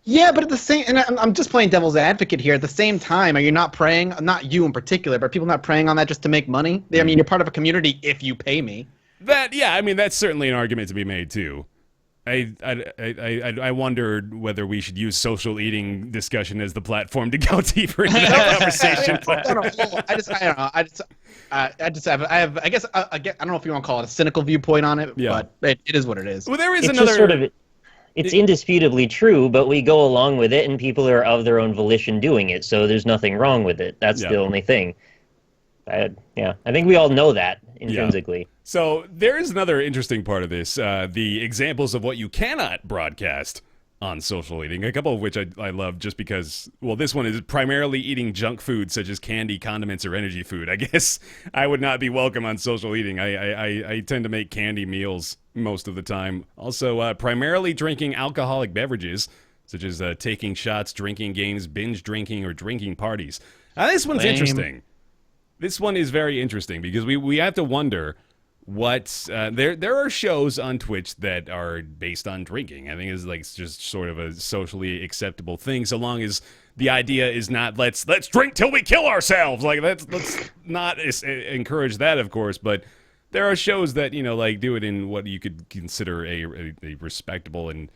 Yeah, but at the same, and I'm just playing devil's advocate here. At the same time, are you not preying? Not you in particular, but people not preying on that just to make money? I mean, you're part of a community if you pay me. That's certainly an argument to be made too. I wondered whether we should use social eating discussion as the platform to go deeper into that conversation. I guess I don't know if you want to call it a cynical viewpoint on it, but it is what it is. Well, there is it's another. Just sort of, it's indisputably true, but we go along with it, and people are of their own volition doing it, so there's nothing wrong with it. That's the only thing. I think we all know that intrinsically. Yeah. So there is another interesting part of this, the examples of what you cannot broadcast on social eating, a couple of which I love just because, well, this one is primarily eating junk food such as candy, condiments, or energy food. I guess I would not be welcome on social eating. I tend to make candy meals most of the time. Also, primarily drinking alcoholic beverages, such as taking shots, drinking games, binge drinking, or drinking parties. Now, this one's interesting. This one is very interesting because we have to wonder what there are shows on Twitch that are based on drinking. I think it's like just sort of a socially acceptable thing, so long as the idea is not let's drink till we kill ourselves. Like let's not encourage that, of course. But there are shows that like do it in what you could consider a respectable and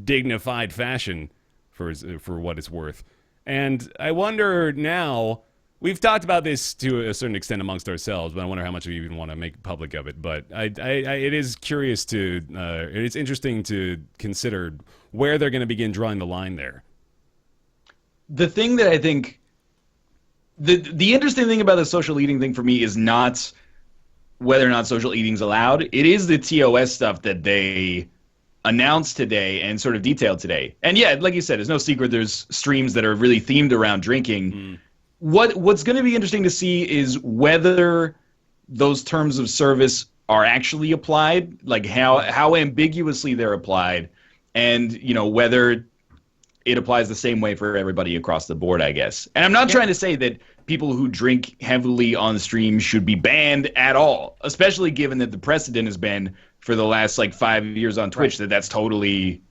dignified fashion for what it's worth. And I wonder now. We've talked about this to a certain extent amongst ourselves, but I wonder how much we even want to make public of it. But it is curious it's interesting to consider where they're going to begin drawing the line there. The thing that I think, the interesting thing about the social eating thing for me is not whether or not social eating is allowed. It is the TOS stuff that they announced today and sort of detailed today. And yeah, like you said, it's no secret there's streams that are really themed around drinking. What's going to be interesting to see is whether those terms of service are actually applied, like how ambiguously they're applied, and whether it applies the same way for everybody across the board, I guess. And I'm not trying to say that people who drink heavily on stream should be banned at all, especially given that the precedent has been for the last like 5 years on Twitch that's totally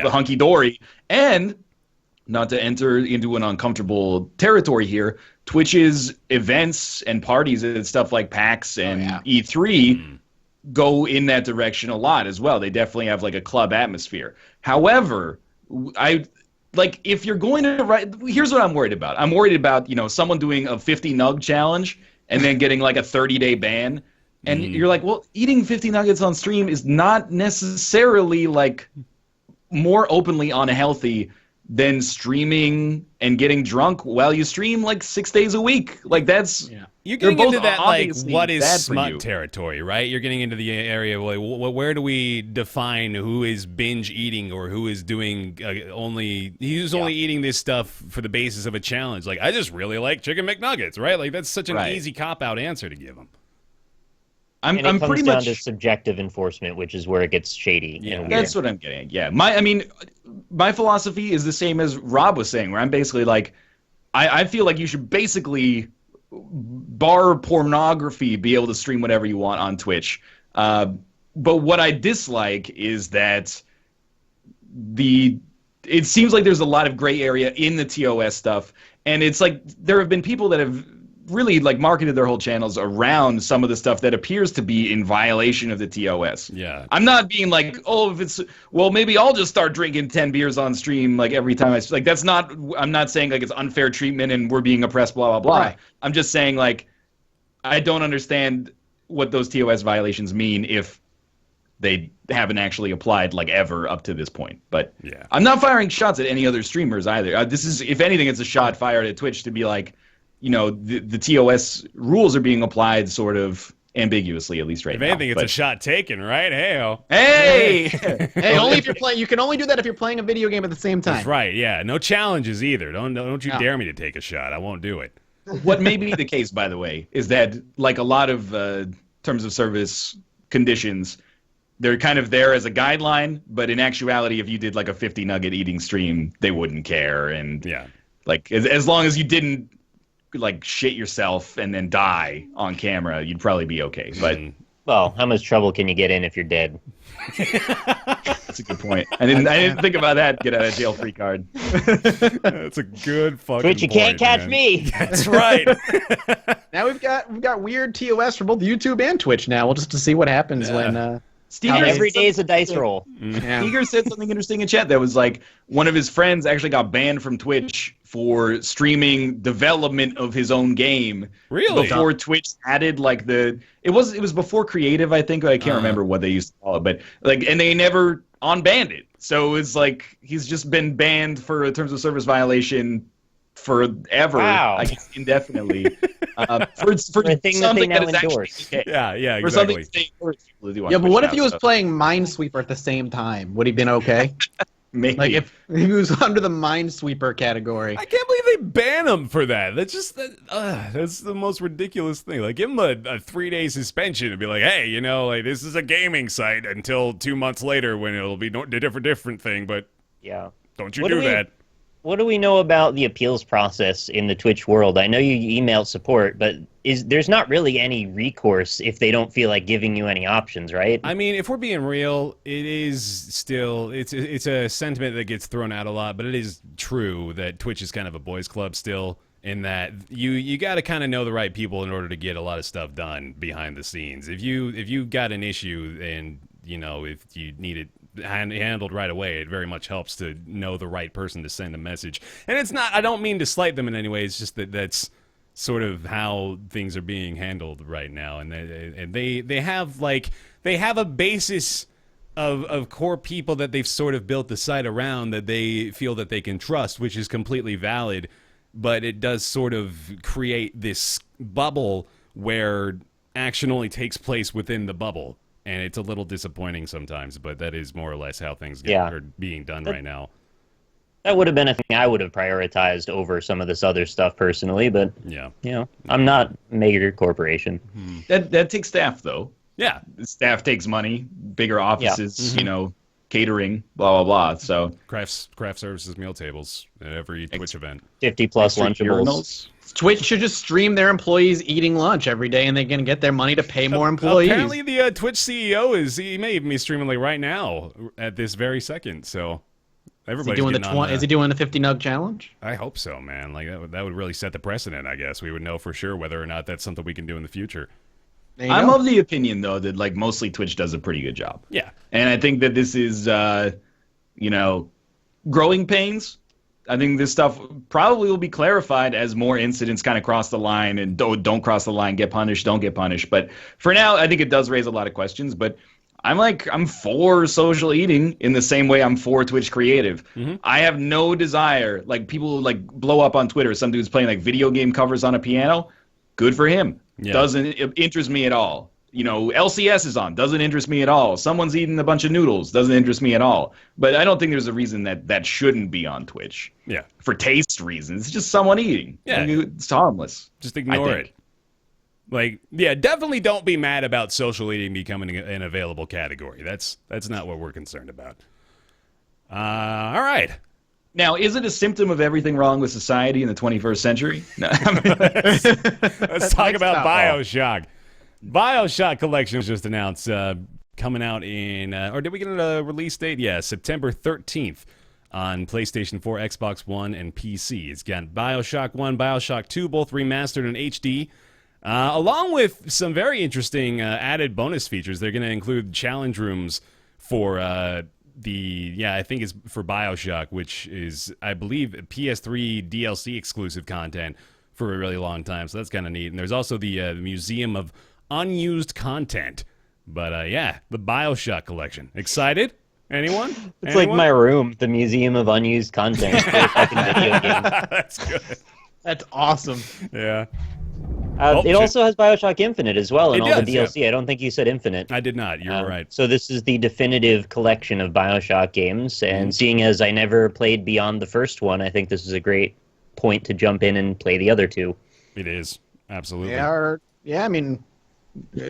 hunky dory. And not to enter into an uncomfortable territory here, Twitch's events and parties and stuff like PAX and E3 go in that direction a lot as well. They definitely have like a club atmosphere. However, if you're going to here's what I'm worried about. I'm worried about, someone doing a 50 nug challenge and then getting like a 30-day ban. And you're like, well, eating 50 nuggets on stream is not necessarily like more openly unhealthy than streaming and getting drunk while you stream like 6 days a week. Like that's you're getting into that like what is smut territory, right? You're getting into the area where do we define who is binge eating or who is doing only eating this stuff for the basis of a challenge. Like I just really like chicken McNuggets, right? Like that's such an easy cop out answer to give them. And it I'm comes pretty down much to subjective enforcement, which is where it gets shady. Yeah. And That's what I'm getting. Yeah, my philosophy is the same as Rob was saying, where I'm basically like, I feel like you should basically bar pornography, be able to stream whatever you want on Twitch. But what I dislike is that it seems like there's a lot of gray area in the TOS stuff, and it's like there have been people that have really like marketed their whole channels around some of the stuff that appears to be in violation of the TOS. Yeah. I'm not being like, oh, if it's, well, maybe I'll just start drinking 10 beers on stream like every time like that's not, I'm not saying like it's unfair treatment and we're being oppressed, blah, blah, blah. Right. I'm just saying like, I don't understand what those TOS violations mean if they haven't actually applied like ever up to this point. But Yeah. I'm not firing shots at any other streamers either. This is, if anything, it's a shot fired at Twitch to be like, you know, the TOS rules are being applied sort of ambiguously, at least right now. If anything, it's a shot taken, right? Hey-o. Hey! Hey, only if you're playing. You can only do that if you're playing a video game at the same time. That's right, yeah. No challenges either. Don't you No. dare me to take a shot. I won't do it. What may be the case, by the way, is that like a lot of terms of service conditions, they're kind of there as a guideline, but in actuality, if you did like a 50 nugget eating stream, they wouldn't care. And Yeah. like as long as you didn't like shit yourself and then die on camera, you'd probably be okay. But well, how much trouble can you get in if you're dead? that's a good point. I didn't think about that. Get out of jail free card. That's a good fucking Twitch, you point, can't catch man. me. That's right. Now we've got weird TOS for both YouTube and Twitch. Now we'll just to see what happens when. Steger Every day is a dice roll. Yeah. Steger said something interesting in chat that was like one of his friends actually got banned from Twitch for streaming development of his own game. Really? Before Twitch added like it was before creative, I think. I can't remember what they used to call it, but like, and they never unbanned it. So it's like he's just been banned for a terms of service violation forever. Wow. I guess indefinitely. For a thing that something they now is actually endorse. okay. Yeah, For something exactly. that they encourage people to do on Yeah, but Twitch what if now, he was so playing Minesweeper at the same time? Would he been okay? maybe. Like if he was under the Minesweeper category. I can't believe they ban him for that. That's the most ridiculous thing. Like, give him a 3-day suspension and be like, hey, you know, like this is a gaming site until 2 months later when it'll be a different thing. But Yeah. don't you What do do we- that. What do we know about the appeals process in the Twitch world? I know you emailed support, but there's not really any recourse if they don't feel like giving you any options, right? I mean, if we're being real, it is still it's a sentiment that gets thrown out a lot, but it is true that Twitch is kind of a boys' club still. In that you got to kind of know the right people in order to get a lot of stuff done behind the scenes. If you got an issue and you know if you need it handled right away, it very much helps to know the right person to send a message. And it's not, I don't mean to slight them in any way, it's just that's sort of how things are being handled right now. And they have a basis of core people that they've sort of built the site around that they feel that they can trust, which is completely valid. But it does sort of create this bubble where action only takes place within the bubble. And it's a little disappointing sometimes, but that is more or less how things are being done right now. That would have been a thing I would have prioritized over some of this other stuff personally, but Yeah. you know, I'm not a major corporation. That takes staff though. Yeah. Staff takes money, bigger offices, you know, catering, blah blah blah. So Craft services meal tables at every Twitch event. 50 plus extra Lunchables. urinals. Twitch should just stream their employees eating lunch every day, and they're gonna get their money to pay more employees. Apparently, the Twitch CEO he may even be streaming like right now at this very second. So everybody's Is he doing getting on Is he doing the 50 nug challenge? I hope so, man. Like that would really set the precedent. I guess we would know for sure whether or not that's something we can do in the future. There you I'm go. of the opinion though that like mostly Twitch does a pretty good job. Yeah. And I think that this is you know, growing pains. I think this stuff probably will be clarified as more incidents kind of cross the line and don't cross the line, get punished, don't get punished. But for now, I think it does raise a lot of questions. But I'm for social eating in the same way I'm for Twitch creative. I have no desire, like people like blow up on Twitter. Some dude's playing like video game covers on a piano. Good for him. Yeah. Doesn't interest me at all. You know, LCS is on, doesn't interest me at all. Someone's eating a bunch of noodles, doesn't interest me at all. But I don't think there's a reason that shouldn't be on Twitch. Yeah. For taste reasons. It's just someone eating. Yeah. Like, it's harmless. Just ignore think. it. Like, yeah, definitely don't be mad about social eating becoming an available category. That's not what we're concerned about. All right. Now, is it a symptom of everything wrong with society in the 21st century? No, Let's talk about not Bioshock. Bioshock Collection was just announced, coming out in, or did we get a release date? Yeah, September 13th on PlayStation 4, Xbox One, and PC. It's got Bioshock 1, Bioshock 2, both remastered in HD. Along with some very interesting added bonus features. They're going to include challenge rooms for I think it's for Bioshock, which is, I believe, PS3 DLC exclusive content for a really long time. So that's kind of neat. And there's also the Museum of Unused Content. But the Bioshock collection. Excited? Anyone? It's like my room, the Museum of Unused Content. It's a fucking video game. That's good. That's awesome. Yeah. It also has Bioshock Infinite as well, and all does, the DLC. Yeah. I don't think you said Infinite. I did not. You're right. So this is the definitive collection of Bioshock games, and seeing as I never played beyond the first one, I think this is a great point to jump in and play the other two. It is. Absolutely. Yeah, I mean,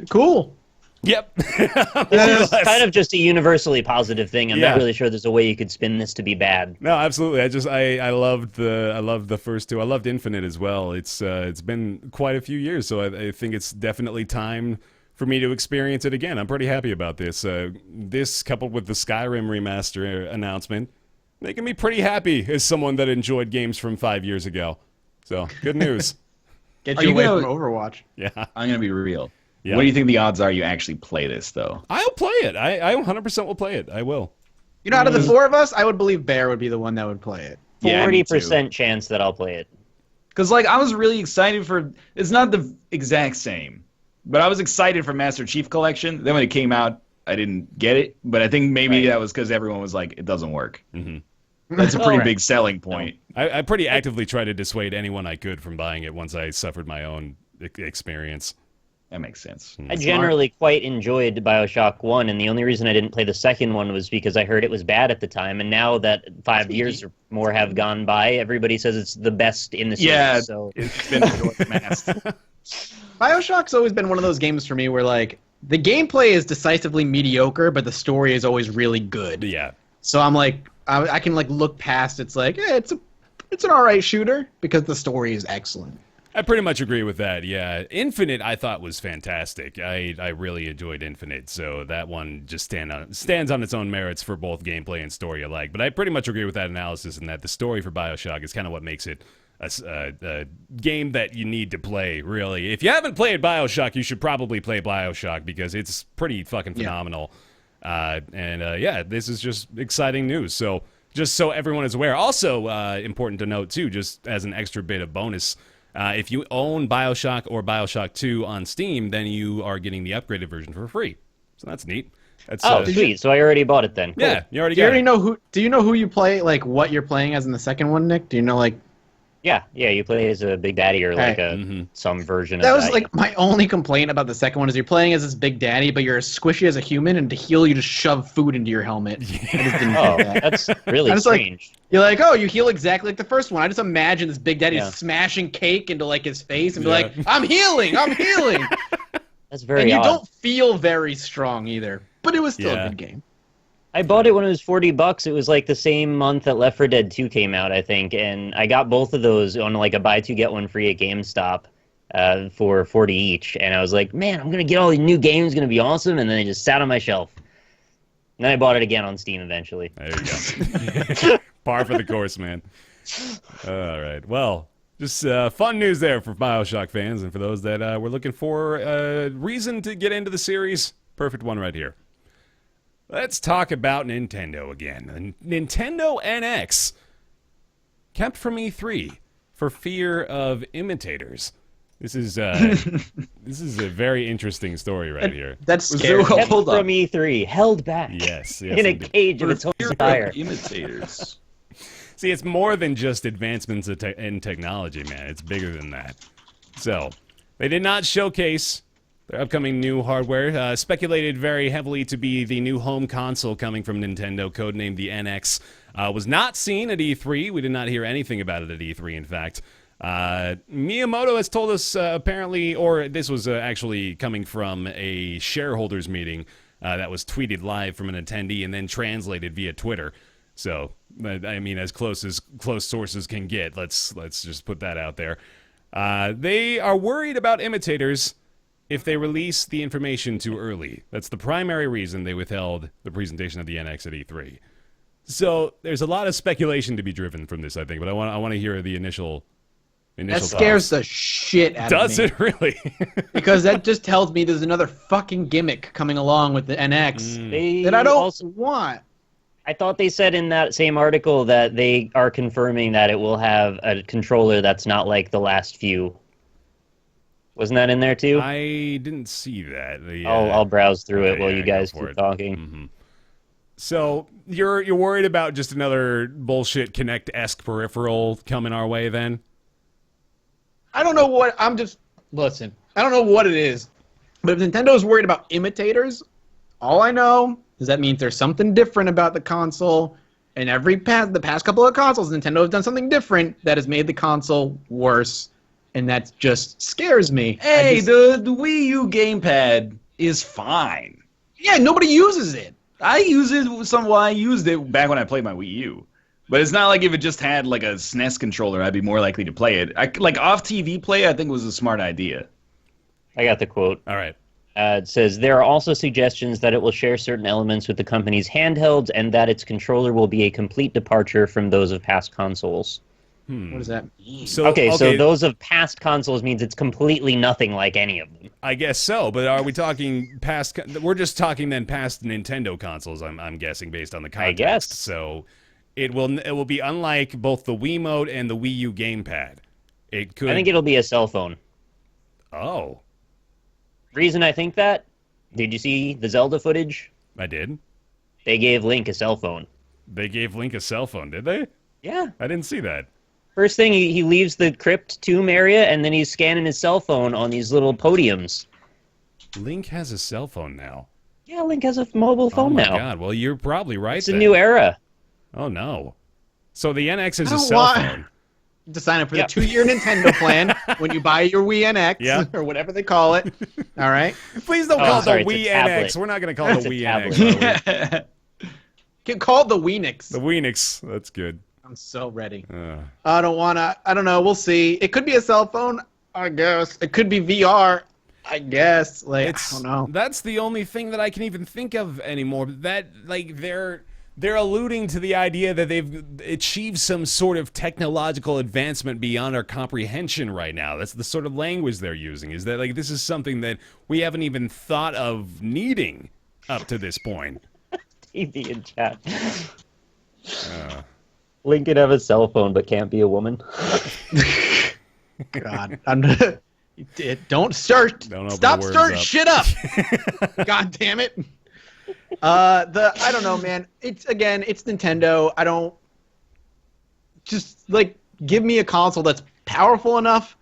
cool. Yep. This is kind of just a universally positive thing. I'm Yeah. not really sure there's a way you could spin this to be bad. No, absolutely. I loved the first two. I loved Infinite as well. It's been quite a few years, so I think it's definitely time for me to experience it again. I'm pretty happy about this. This coupled with the Skyrim remaster announcement, making me pretty happy as someone that enjoyed games from 5 years ago. So good news. Get Are you you away gonna- from Overwatch. Yeah. I'm going to be real. Yeah. What do you think the odds are you actually play this, though? I'll play it. I 100% will play it. I will. You know, out of the four of us, I would believe Bear would be the one that would play it. Yeah, me too. 40% chance that I'll play it. Because, like, I was really excited for... It's not the exact same. But I was excited for Master Chief Collection. Then when it came out, I didn't get it. But I think maybe that was because everyone was like, it doesn't work. Mm-hmm. That's a pretty Alright. big selling point. I pretty actively tried to dissuade anyone I could from buying it once I suffered my own experience. That makes sense. I generally quite enjoyed Bioshock 1, and the only reason I didn't play the second one was because I heard it was bad at the time, and now that 5 years or more have gone by, everybody says it's the best in the series. Yeah, So. it's been amassed. Bioshock's always been one of those games for me where, like, the gameplay is decisively mediocre, but the story is always really good. Yeah. So I'm like, I can, like, look past it's like, it's an alright shooter because the story is excellent. I pretty much agree with that, yeah. Infinite, I thought, was fantastic. I really enjoyed Infinite, so that one just stands on its own merits for both gameplay and story alike. But I pretty much agree with that analysis in that the story for Bioshock is kind of what makes it a game that you need to play, really. If you haven't played Bioshock, you should probably play Bioshock because it's pretty fucking phenomenal. This is just exciting news. So just so everyone is aware. Also important to note, too, just as an extra bit of bonus, if you own Bioshock or Bioshock 2 on Steam, then you are getting the upgraded version for free. So that's neat. That's, Sweet. So I already bought it then. Cool. Yeah, you already Do you got already it. know who? Do you know who you play? Like what you're playing as in the second one, Nick? Do you know like? Yeah, you play as a Big Daddy or like some version of That that. was like my only complaint about the second one is you're playing as this Big Daddy, but you're as squishy as a human, and to heal you just shove food into your helmet. I just didn't Oh, like that. that's really I just, like, strange. You're like, oh, you heal exactly like the first one. I just imagine this Big Daddy Yeah. smashing cake into like his face and be Yeah. like, I'm healing. That's very And you odd. don't feel very strong either, but it was still Yeah. a good game. I bought it when it was $40. It was like the same month that Left 4 Dead 2 came out, I think, and I got both of those on like a buy two get one free at GameStop for $40 each. And I was like, man, I'm gonna get all these new games, it's gonna be awesome. And then it just sat on my shelf. And then I bought it again on Steam eventually. There you go. Par for the course, man. All right. Well, just fun news there for Bioshock fans and for those that were looking for a reason to get into the series. Perfect one right here. Let's talk about Nintendo again. Nintendo NX kept from E3 for fear of imitators. This is this is a very interesting story right here. That's Was scary. there- Kept hold on. from E3, held back Yes, in a indeed. cage of its own fire. Imitators. See, it's more than just advancements in technology, man. It's bigger than that. So, they did not showcase their upcoming new hardware. Speculated very heavily to be the new home console coming from Nintendo, codenamed the NX. Was not seen at E3. We did not hear anything about it at E3, in fact. Miyamoto has told us apparently, or this was actually coming from a shareholders meeting that was tweeted live from an attendee and then translated via Twitter. So, I mean, as close sources can get. Let's just put that out there. They are worried about imitators if they release the information too early. That's the primary reason they withheld the presentation of the NX at E3. So there's a lot of speculation to be driven from this, I think. But I want to hear the initial that scares thoughts. the shit out Does of me. it really? Because that just tells me there's another fucking gimmick coming along with the NX that I don't want. I thought they said in that same article that they are confirming that it will have a controller that's not like the last few. Wasn't that in there too? I didn't see that. I'll browse through it while yeah, you guys go for keep it. talking. Mm-hmm. So you're worried about just another bullshit Kinect-esque peripheral coming our way then? I don't know what listen. I don't know what it is, but if Nintendo's worried about imitators, all I know is that means there's something different about the console. And the past couple of consoles, Nintendo has done something different that has made the console worse, and that just scares me. Hey, the Wii U gamepad is fine. Yeah, nobody uses it. I use it. I used it back when I played my Wii U. But it's not like if it just had like a SNES controller, I'd be more likely to play it. Like off TV play, I think was a smart idea. I got the quote. All right. It says, there are also suggestions that it will share certain elements with the company's handhelds and that its controller will be a complete departure from those of past consoles. What does that mean? So those of past consoles means it's completely nothing like any of them. I guess so, but are we talking past? We're just talking then past Nintendo consoles. I'm guessing based on the context. I guess So. It will be unlike both the Wiimote and the Wii U gamepad. It could. I think it'll be a cell phone. Oh. Reason I think that? Did you see the Zelda footage? I did. They gave Link a cell phone. They gave Link a cell phone, did they? Yeah. I didn't see that. First thing, he leaves the crypt tomb area, and then he's scanning his cell phone on these little podiums. Link has a cell phone now. Yeah, Link has a mobile phone now. Oh my god! Well, you're probably right. It's a new era. Oh no! So the NX is a cell phone. To sign up for the 2-year Nintendo plan when you buy your Wii NX or whatever they call it. All right. Please don't call it the Wii NX. We're not going to call it the Wii NX. Can call it the Weenix. The Weenix. That's good. I'm so ready. I don't want to. I don't know. We'll see. It could be a cell phone, I guess. It could be VR, I guess. I don't know. That's the only thing that I can even think of anymore. That they're alluding to the idea that they've achieved some sort of technological advancement beyond our comprehension right now. That's the sort of language they're using. Is that this is something that we haven't even thought of needing up to this point. TV in chat. Link can have a cell phone but can't be a woman. God, don't start. Stop starting shit up. God damn it. I don't know, man. It's Nintendo. I don't just give me a console that's powerful enough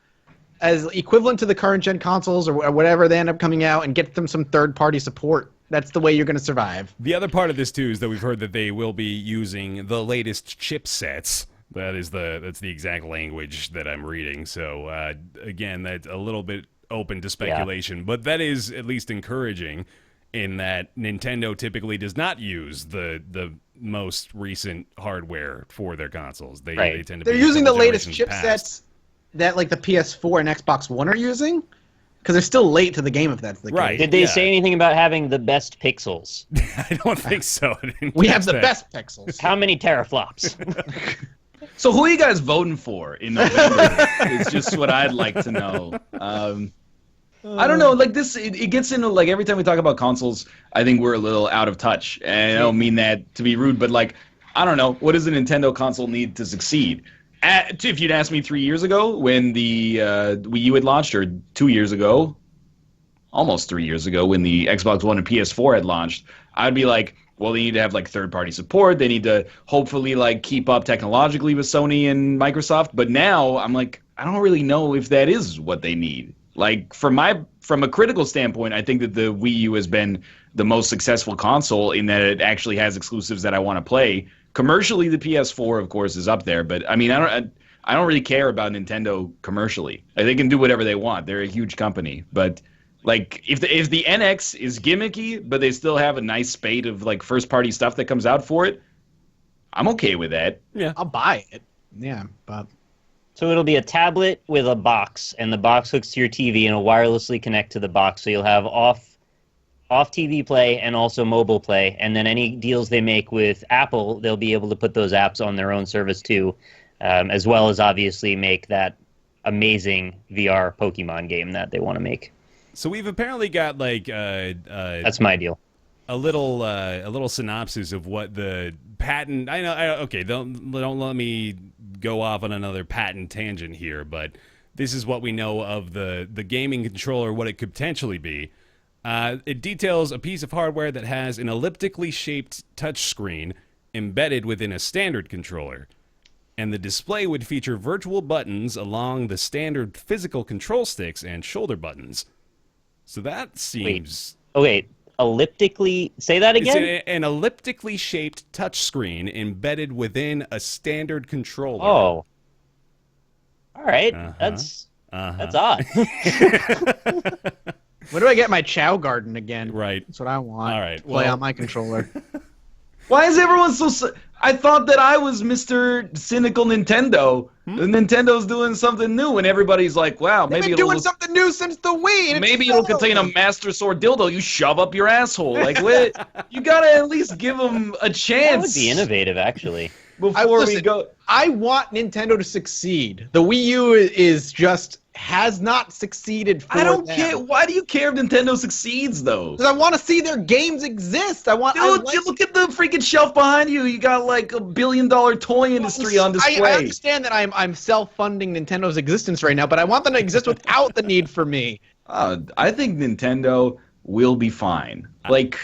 as equivalent to the current gen consoles or whatever they end up coming out, and get them some third-party support. That's the way you're going to survive. The other part of this too is that we've heard that they will be using the latest chipsets. That's the exact language that I'm reading. So again, that's a little bit open to speculation, but that is at least encouraging in that Nintendo typically does not use the most recent hardware for their consoles. They tend to They're be using the latest chipsets past. that the PS4 and Xbox One are using. Because they're still late to the game, if that's the case. Did they say anything about having the best pixels? I don't think so. We have the best pixels. How many teraflops? So who are you guys voting for in November? Is just what I'd like to know. I don't know. It gets into every time we talk about consoles, I think we're a little out of touch. And I don't mean that to be rude, but I don't know. What does a Nintendo console need to succeed? If you'd asked me 3 years ago when the Wii U had launched, or 2 years ago, almost 3 years ago when the Xbox One and PS4 had launched, I'd be like, well, they need to have third-party support. They need to hopefully keep up technologically with Sony and Microsoft. But now I'm I don't really know if that is what they need. From a critical standpoint, I think that the Wii U has been the most successful console in that it actually has exclusives that I want to play. Commercially, the PS4, of course, is up there, but I mean, I don't really care about Nintendo commercially. Like, they can do whatever they want. They're a huge company, but like if the NX is gimmicky, but they still have a nice spate of like first party stuff that comes out for it, I'm okay with that. Yeah. I'll buy it. Yeah, but So it'll be a tablet with a box, and the box hooks to your TV and will wirelessly connect to the box, so you'll have off TV play and also mobile play, and then any deals they make with Apple, they'll be able to put those apps on their own service too, as well as obviously make that amazing VR Pokemon game that they want to make. So we've apparently got like That's my deal. a little synopsis of what the patent. Okay, don't let me go off on another patent tangent here, but this is what we know of the gaming controller, what it could potentially be. It details a piece of hardware that has an elliptically shaped touchscreen embedded within a standard controller, and the display would feature virtual buttons along the standard physical control sticks and shoulder buttons. So that seems... Wait, elliptically... Say that again? It's an elliptically shaped touchscreen embedded within a standard controller. Oh. All right. That's odd. when do I get my Chow Garden again? Right. That's what I want. All right, To play well- on my controller. Why is everyone so... I thought that I was Mr. Cynical Nintendo. Nintendo's doing something new, and everybody's like, wow, They've maybe been it'll doing something new since the Wii. And maybe it's it'll so- contain a Master Sword dildo you shove up your asshole. Like, what? You gotta at least give them a That chance. would be innovative, actually. Before we Listen, go... I want Nintendo to succeed. The Wii U is just has not succeeded for I don't them. care. Why do you care if Nintendo succeeds, though? Because I want to see their games exist. I Dude, like- look at the freaking shelf behind you. You got like $1 billion toy industry on display. I understand that I'm self-funding Nintendo's existence right now, but I want them to exist without the need for me. I think Nintendo will be fine. Like,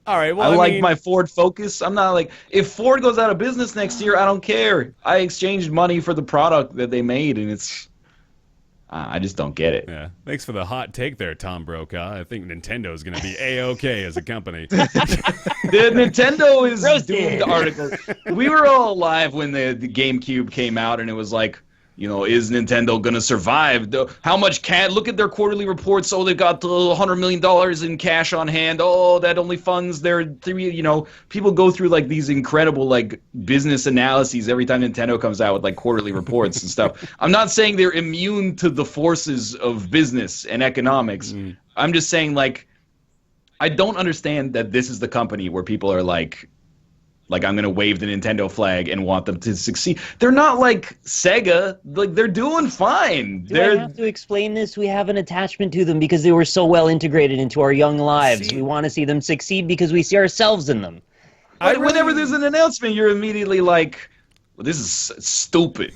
All right, well, I like mean, my Ford Focus. I'm not like, if Ford goes out of business next year, I don't care. I exchanged money for the product that they made, and it's... I just don't get it. Yeah, thanks for the hot take there, Tom Brokaw. I think Nintendo's going to be A-OK as a company. The Nintendo is Roasted. doomed article. We were all alive when the GameCube came out, and it was like, you know, is Nintendo going to survive? How much cash? Look at their quarterly reports. Oh, they've got $100 million in cash on hand. Oh, that only funds their three, you know, people go through like these incredible like business analyses every time Nintendo comes out with like quarterly reports and stuff. I'm not saying they're immune to the forces of business and economics. I'm just saying like, I don't understand that this is the company where people are like I'm gonna wave the Nintendo flag and want them to succeed. They're not like Sega. Like they're doing fine. Do I have to explain this? We have an attachment to them because they were so well integrated into our young lives. See- We want to see them succeed because we see ourselves in them. Whenever there's an announcement, you're immediately like, well, this is stupid.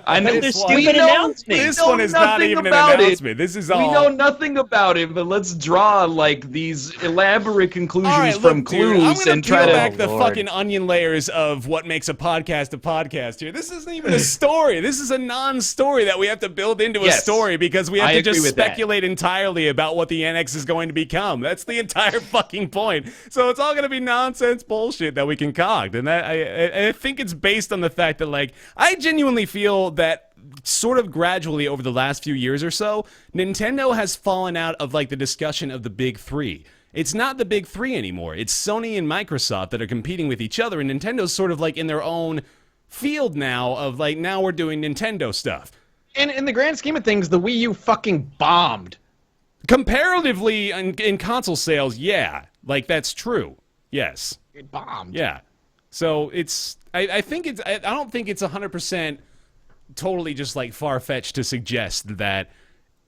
I know They're one- stupid announcements. This know one is not nothing even an about it. announcement. This is all... We know nothing about it, but let's draw like these elaborate conclusions All right, from look, dude, I'm clues gonna and peel try back to. the Lord. fucking onion layers of what makes a podcast here. This isn't even a story. This is a non-story that we have to build into a Yes. story because we have I to agree just with that. speculate entirely about what the NX is going to become. That's the entire fucking point. So it's all going to be nonsense bullshit that we concoct, and that I think it's based on the fact that like I genuinely feel that sort of gradually over the last few years or so, Nintendo has fallen out of like the discussion of the big three. It's not the big three anymore. It's Sony and Microsoft that are competing with each other, and Nintendo's sort of like in their own field now of like, now we're doing Nintendo stuff. And in the grand scheme of things, the Wii U fucking bombed. Comparatively in console sales, yeah, like that's true. Yes. It bombed. Yeah. So it's, I think it's, I don't think it's 100% totally just like far-fetched to suggest that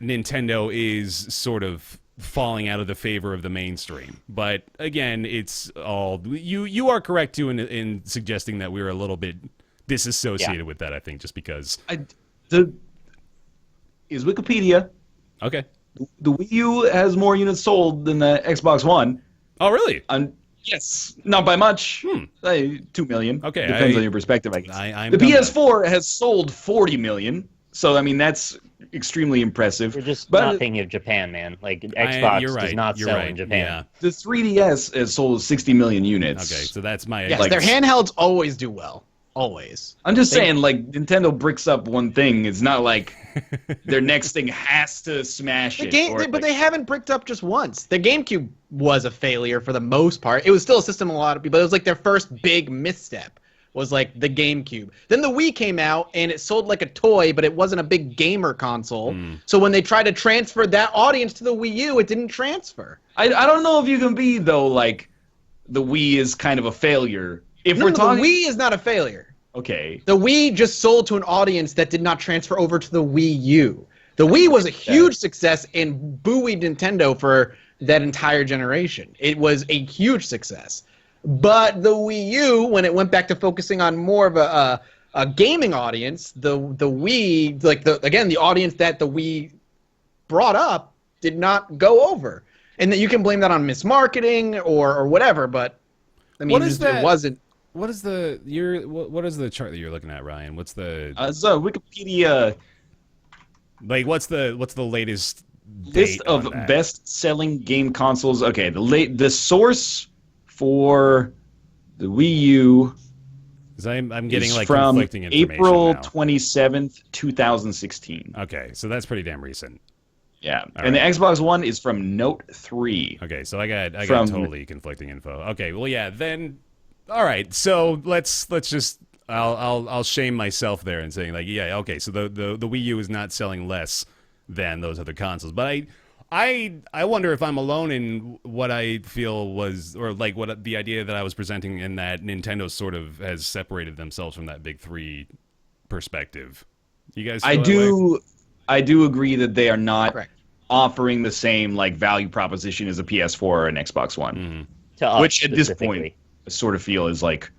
Nintendo is sort of falling out of the favor of the mainstream. But again, it's all, you are correct too in suggesting that we're a little bit disassociated with that, I think, just because. Is Wikipedia. Okay. The Wii U has more units sold than the Xbox One. Oh, really? Yes, not by much. 2 million. Okay, Depends on your perspective, I guess. I'm the done with PS4 has sold 40 million. So, I mean, that's extremely impressive. We're just But not thinking of Japan, man. Like Xbox you're right. does not You're sell right. in Japan. the 3DS has sold 60 million units. Okay, so that's my... Yes, Like- their handhelds always do well. always. I'm just saying, like, Nintendo bricks up one thing. It's not like their next thing has to smash it. But they haven't bricked up just once. The GameCube was a failure for the most part. It was still a system a lot of people. It was like their first big misstep. Was like the GameCube. Then the Wii came out and it sold like a toy, but it wasn't a big gamer console. So when they tried to transfer that audience to the Wii U, it didn't transfer. I don't know if you can be, though, like, the Wii is kind of a failure. If we're talking... the Wii is not a failure. Okay. The Wii just sold to an audience that did not transfer over to the Wii U. The Wii was a huge success and buoyed Nintendo for that entire generation. It was a huge success. But the Wii U, when it went back to focusing on more of a gaming audience, the Wii, like the audience that the Wii brought up, did not go over, and that you can blame that on mismarketing or whatever. But I mean, it wasn't. What is the chart that you're looking at, Ryan? What's the so Wikipedia? Like, what's the latest list of best-selling game consoles? Okay, the source for the Wii U I'm getting like from conflicting information April now. 27th, 2016. Okay, so that's pretty damn recent. Yeah, and the Xbox One is from Note 3. Okay, so I got totally conflicting info. Okay, well, yeah, then all right. So let's just I'll shame myself there and saying like, yeah, okay, so the Wii U is not selling less than those other consoles, but I wonder if I'm alone in what I feel was, or like what the idea that I was presenting in that Nintendo sort of has separated themselves from that big three perspective. You guys feel I do agree that they are not offering the same like value proposition as a PS4 or an Xbox One. Mm-hmm. To us, which at this point I sort of feel is like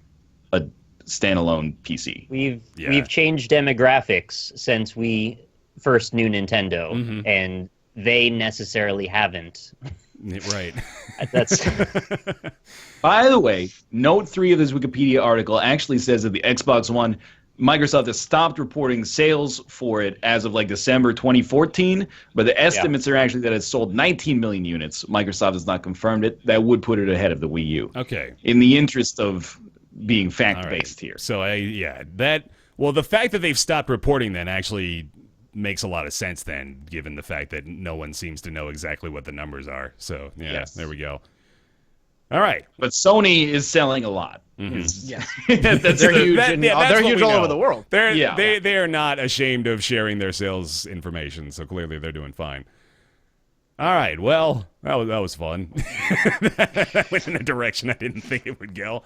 a standalone PC. We've changed demographics since we first knew Nintendo, and they necessarily haven't. Right. That's. By the way, Note 3 of this Wikipedia article actually says that the Xbox One, Microsoft has stopped reporting sales for it as of like December 2014, but the estimates are actually that it's sold 19 million units. Microsoft has not confirmed it. That would put it ahead of the Wii U. Okay. In the interest of being fact-based here. So the fact that they've stopped reporting then actually makes a lot of sense then, given the fact that no one seems to know exactly what the numbers are. So, there we go. All right. But Sony is selling a lot. Yeah. They're huge. They're huge all over the world. They are not ashamed of sharing their sales information, so clearly they're doing fine. All right. Well, that was fun. That went in a direction I didn't think it would go.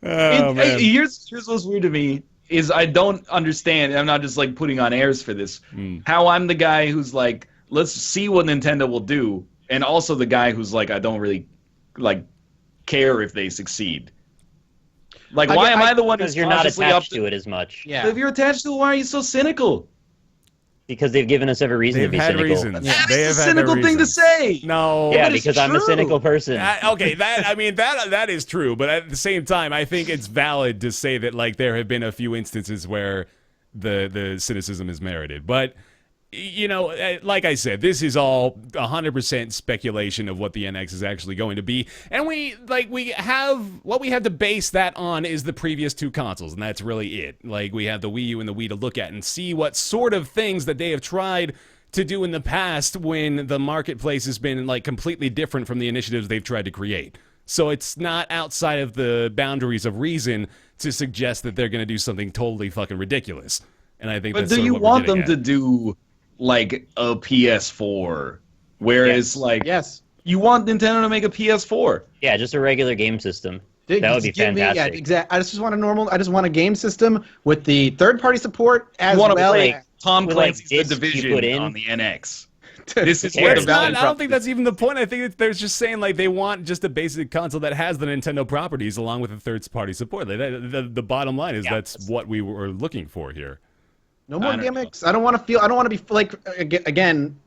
Man. Here's what's weird to me is I don't understand. I'm not just like putting on airs for this. How I'm the guy who's like, let's see what Nintendo will do, and also the guy who's like, I don't really like care if they succeed. Like, why am I the one who's because you're not attached to it as much? Yeah. If you're attached to it, why are you so cynical? Because they've given us every reason to be cynical. Reasons. Yeah. They have That's a had cynical their thing to reasons. say. No. Yeah, because I'm a cynical person. Okay, that is true, but at the same time, I think it's valid to say that like there have been a few instances where the cynicism is merited. But like I said, this is all 100% speculation of what the NX is actually going to be, and we have to base that on is the previous two consoles, and that's really it. Like, we have the Wii U and the Wii to look at and see what sort of things that they have tried to do in the past when the marketplace has been like completely different from the initiatives they've tried to create. So it's not outside of the boundaries of reason to suggest that they're going to do something totally fucking ridiculous. And I think But that's do sort of you what we're want them getting to do like a PS4? Whereas you want Nintendo to make a PS4. Yeah, just a regular game system. That would be fantastic. Exactly. I just want a game system with the third-party support as want to well. play Tom with, Clancy's like, The discs you put Division in. on the NX. This is Who where the cares? value I don't think that's even the point. I think they're just saying like they want just a basic console that has the Nintendo properties along with the third-party support. Like, the bottom line is that's what we were looking for here. No more gimmicks. I don't want to be like, again,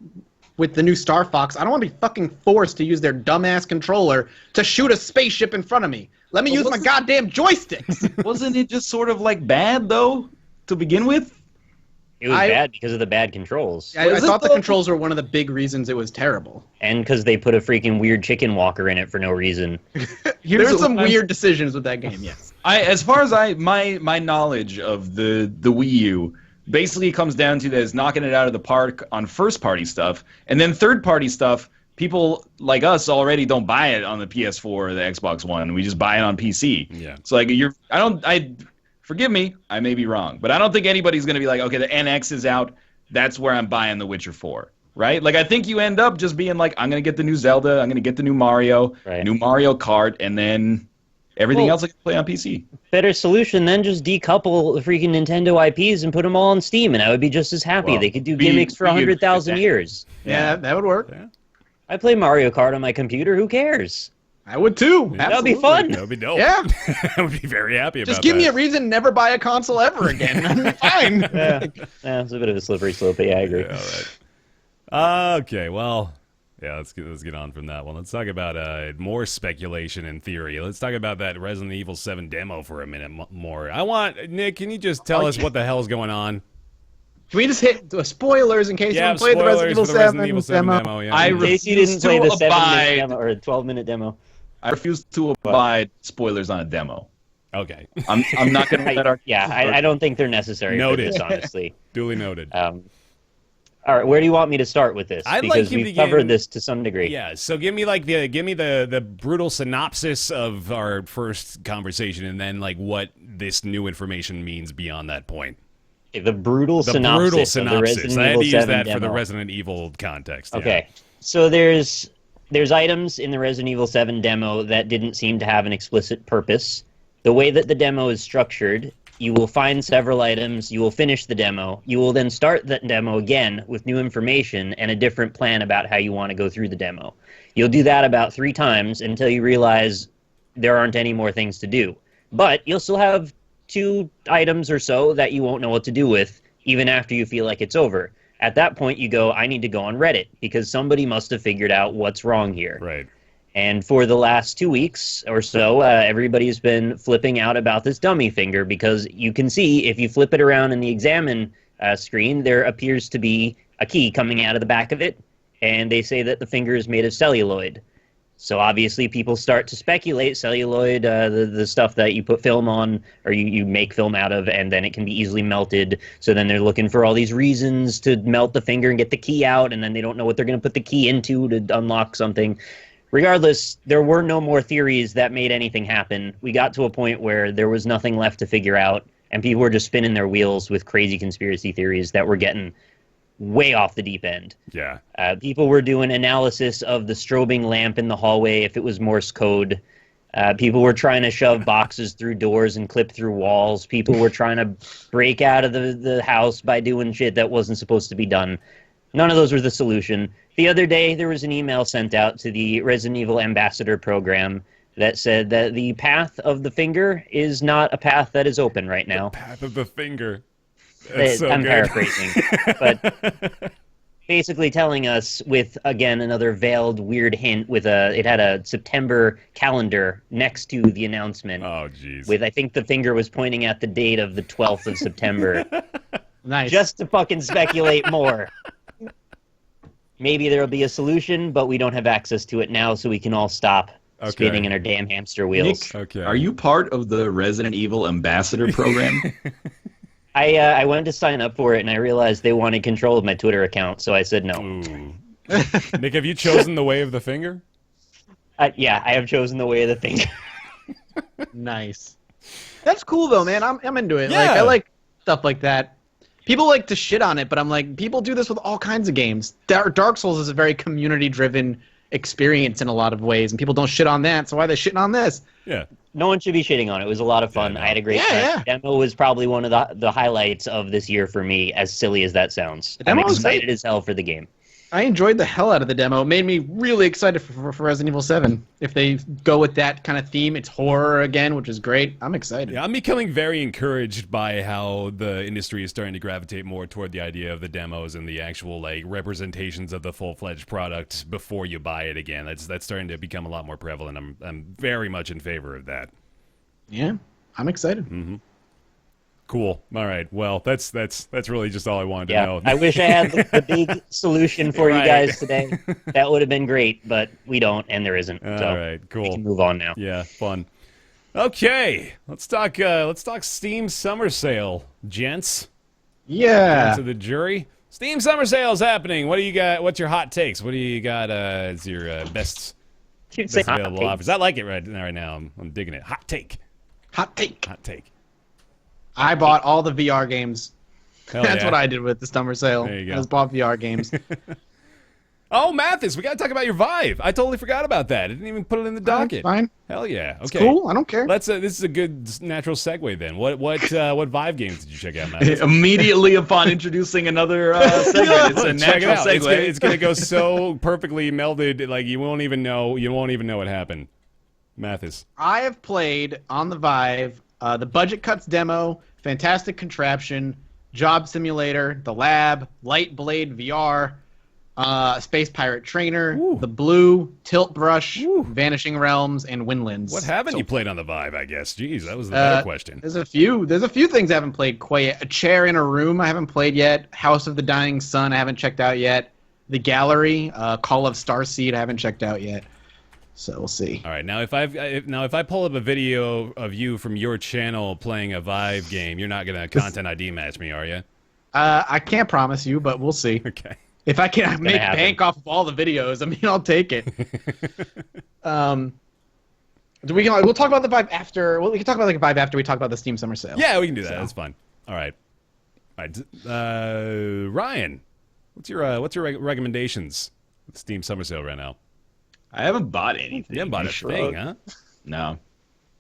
with the new Star Fox, I don't want to be fucking forced to use their dumbass controller to shoot a spaceship in front of me. Let me use my goddamn joysticks. Wasn't it just sort of like bad though to begin with? It was bad because of the bad controls. I thought the controls were one of the big reasons it was terrible. And because they put a freaking weird chicken walker in it for no reason. There's some weird decisions with that game, yes. As far as my knowledge of the Wii U basically comes down to that it's knocking it out of the park on first party stuff, and then third party stuff. People like us already don't buy it on the PS4 or the Xbox One. We just buy it on PC. Yeah. So like forgive me, I may be wrong, but I don't think anybody's going to be like, okay, the NX is out, that's where I'm buying The Witcher 4, right? Like, I think you end up just being like, I'm going to get the new Zelda, I'm going to get the new Mario, new Mario Kart, and then everything else I can play on PC. Better solution than just decouple the freaking Nintendo IPs and put them all on Steam, and I would be just as happy. They could do gimmicks for 100,000 years. Yeah, that would work. Yeah. I play Mario Kart on my computer, who cares? I would too. That would be fun. That would be dope. Yeah. I would be very happy about that. Just give me a reason to never buy a console ever again. I'm fine. Yeah, it's a bit of a slippery slope, but yeah, I agree. Yeah, all right. Okay, well, yeah, let's get on from that one. Let's talk about more speculation and theory. Let's talk about that Resident Evil 7 demo for a minute more. Nick, can you just tell us what the hell's going on? Can we just hit the spoilers in case you haven't played the spoilers Resident Evil 7 demo? Yeah. I In case you didn't play the 7-minute demo or 12-minute demo. I refuse to abide spoilers on a demo. Okay. I'm not going to let our... I don't think they're necessary Noted. for this, honestly. Duly noted. All right, where do you want me to start with this? I'd because like you we've to covered this to some degree. Yeah, so give me the brutal synopsis of our first conversation, and then like what this new information means beyond that point. The brutal synopsis of the Resident I had Evil to use 7 that demo. for the Resident Evil context. Yeah. Okay, so there's items in the Resident Evil 7 demo that didn't seem to have an explicit purpose. The way that the demo is structured, you will find several items, you will finish the demo, you will then start that demo again with new information and a different plan about how you want to go through the demo. You'll do that about 3 times until you realize there aren't any more things to do. But you'll still have 2 items or so that you won't know what to do with, even after you feel like it's over. At that point, you go, I need to go on Reddit, because somebody must have figured out what's wrong here. Right. And for the last 2 weeks or so, everybody's been flipping out about this dummy finger, because you can see, if you flip it around in the examine screen, there appears to be a key coming out of the back of it, and they say that the finger is made of celluloid. So obviously people start to speculate celluloid, the stuff that you put film on, or you make film out of, and then it can be easily melted. So then they're looking for all these reasons to melt the finger and get the key out, and then they don't know what they're going to put the key into to unlock something. Regardless, there were no more theories that made anything happen. We got to a point where there was nothing left to figure out, and people were just spinning their wheels with crazy conspiracy theories that were getting way off the deep end. Yeah. People were doing analysis of the strobing lamp in the hallway if it was Morse code. People were trying to shove boxes through doors and clip through walls. People were trying to break out of the house by doing shit that wasn't supposed to be done. None of those were the solution. The other day, there was an email sent out to the Resident Evil Ambassador program that said that the path of the finger is not a path that is open right now. The path of the finger. That's so I'm good. paraphrasing, but basically telling us with, again, another veiled weird hint with it had a September calendar next to the announcement. Oh, jeez. With, I think the finger was pointing at the date of the 12th of September. Nice. Just to fucking speculate more. Maybe there'll be a solution, but we don't have access to it now, so we can all stop spinning in our damn hamster wheels. Nick, Okay. are you part of the Resident Evil Ambassador program? I went to sign up for it, and I realized they wanted control of my Twitter account, so I said no. Ooh. Nick, have you chosen the way of the finger? Yeah, I have chosen the way of the finger. Nice. That's cool though, man. I'm into it. Yeah. Like I like stuff like that. People like to shit on it, but I'm like, people do this with all kinds of games. Dark Souls is a very community-driven experience in a lot of ways, and people don't shit on that. So why are they shitting on this? Yeah. No one should be shitting on it. It was a lot of fun. Yeah, no. I had a great time. Yeah. Demo was probably one of the highlights of this year for me, as silly as that sounds. The demo I'm was excited great. as hell for the game. I enjoyed the hell out of the demo. It made me really excited for Resident Evil 7. If they go with that kind of theme, it's horror again, which is great. I'm excited. Yeah, I'm becoming very encouraged by how the industry is starting to gravitate more toward the idea of the demos and the actual like representations of the full-fledged product before you buy it again. That's starting to become a lot more prevalent. I'm very much in favor of that. Yeah, I'm excited. Mm-hmm. Cool. All right. Well, that's really just all I wanted to Yeah, know. I wish I had the big solution for you Right. guys today. That would have been great, but we don't, and there isn't. So All right. Cool. we can move on now. Yeah. Fun. Okay. Let's talk. Steam Summer Sale, gents. Yeah. To the jury. Steam Summer Sale is happening. What do you got? What's your hot takes? What do you got? Is your best Say hot available takes. offers? I like it right now. I'm digging it. Hot take. Hot take. Hot take. I bought all the VR games. Hell That's yeah. what I did with the summer sale. There you go. I just bought VR games. Oh, Mathas, we got to talk about your Vive. I totally forgot about that. I didn't even put it in the docket. Fine. Hell yeah. Okay. It's cool. I don't care. This is a good natural segue then. What Vive games did you check out, Mathas? Immediately upon introducing another segment, it's a Check it natural out. segue. It's gonna go so perfectly melded, like you won't even know what happened. Mathas. I have played on the Vive the Budget Cuts demo, Fantastic Contraption, Job Simulator, The Lab, Light Blade VR, Space Pirate Trainer, Ooh. The Blue, Tilt Brush, Ooh. Vanishing Realms, and Windlands. What haven't you played on the Vive, I guess? Jeez, that was the better question. There's a few things I haven't played quite yet. A Chair in a Room I haven't played yet. House of the Dying Sun I haven't checked out yet. The Gallery, Call of Starseed I haven't checked out yet. So we'll see. All right, now if I pull up a video of you from your channel playing a Vive game, you're not gonna content ID match me, are you? I can't promise you, but we'll see. Okay. If I can make happen. bank off of all the videos, I mean, I'll take it. We'll talk about the Vive after. Well, we can talk about the Vive after we talk about the Steam Summer Sale. Yeah, we can do that. So. That's fine. All right. Ryan, what's your recommendations? With Steam Summer Sale right now. I haven't bought anything. You haven't bought a thing, huh? No.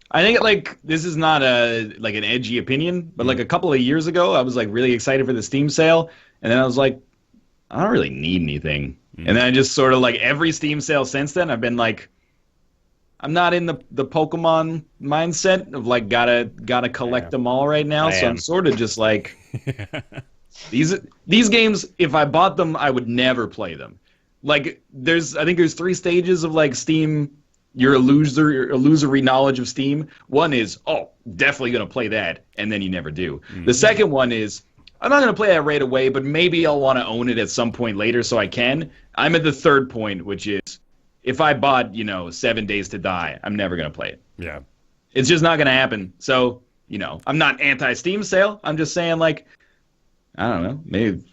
I think like this is not an edgy opinion, but like a couple of years ago, I was like really excited for the Steam sale, and then I was like, I don't really need anything. And then I just sort of like every Steam sale since then, I've been like, I'm not in the Pokemon mindset of like gotta collect them all right now. So I'm sort of just like these games. If I bought them, I would never play them. Like I think there's 3 stages of like Steam. Your illusory knowledge of Steam. One is, definitely gonna play that, and then you never do. The second one is, I'm not gonna play that right away, but maybe I'll want to own it at some point later, so I can. I'm at the third point, which is, if I bought 7 Days to Die, I'm never gonna play it. Yeah. It's just not gonna happen. So I'm not anti-Steam sale. I'm just saying like, I don't know, maybe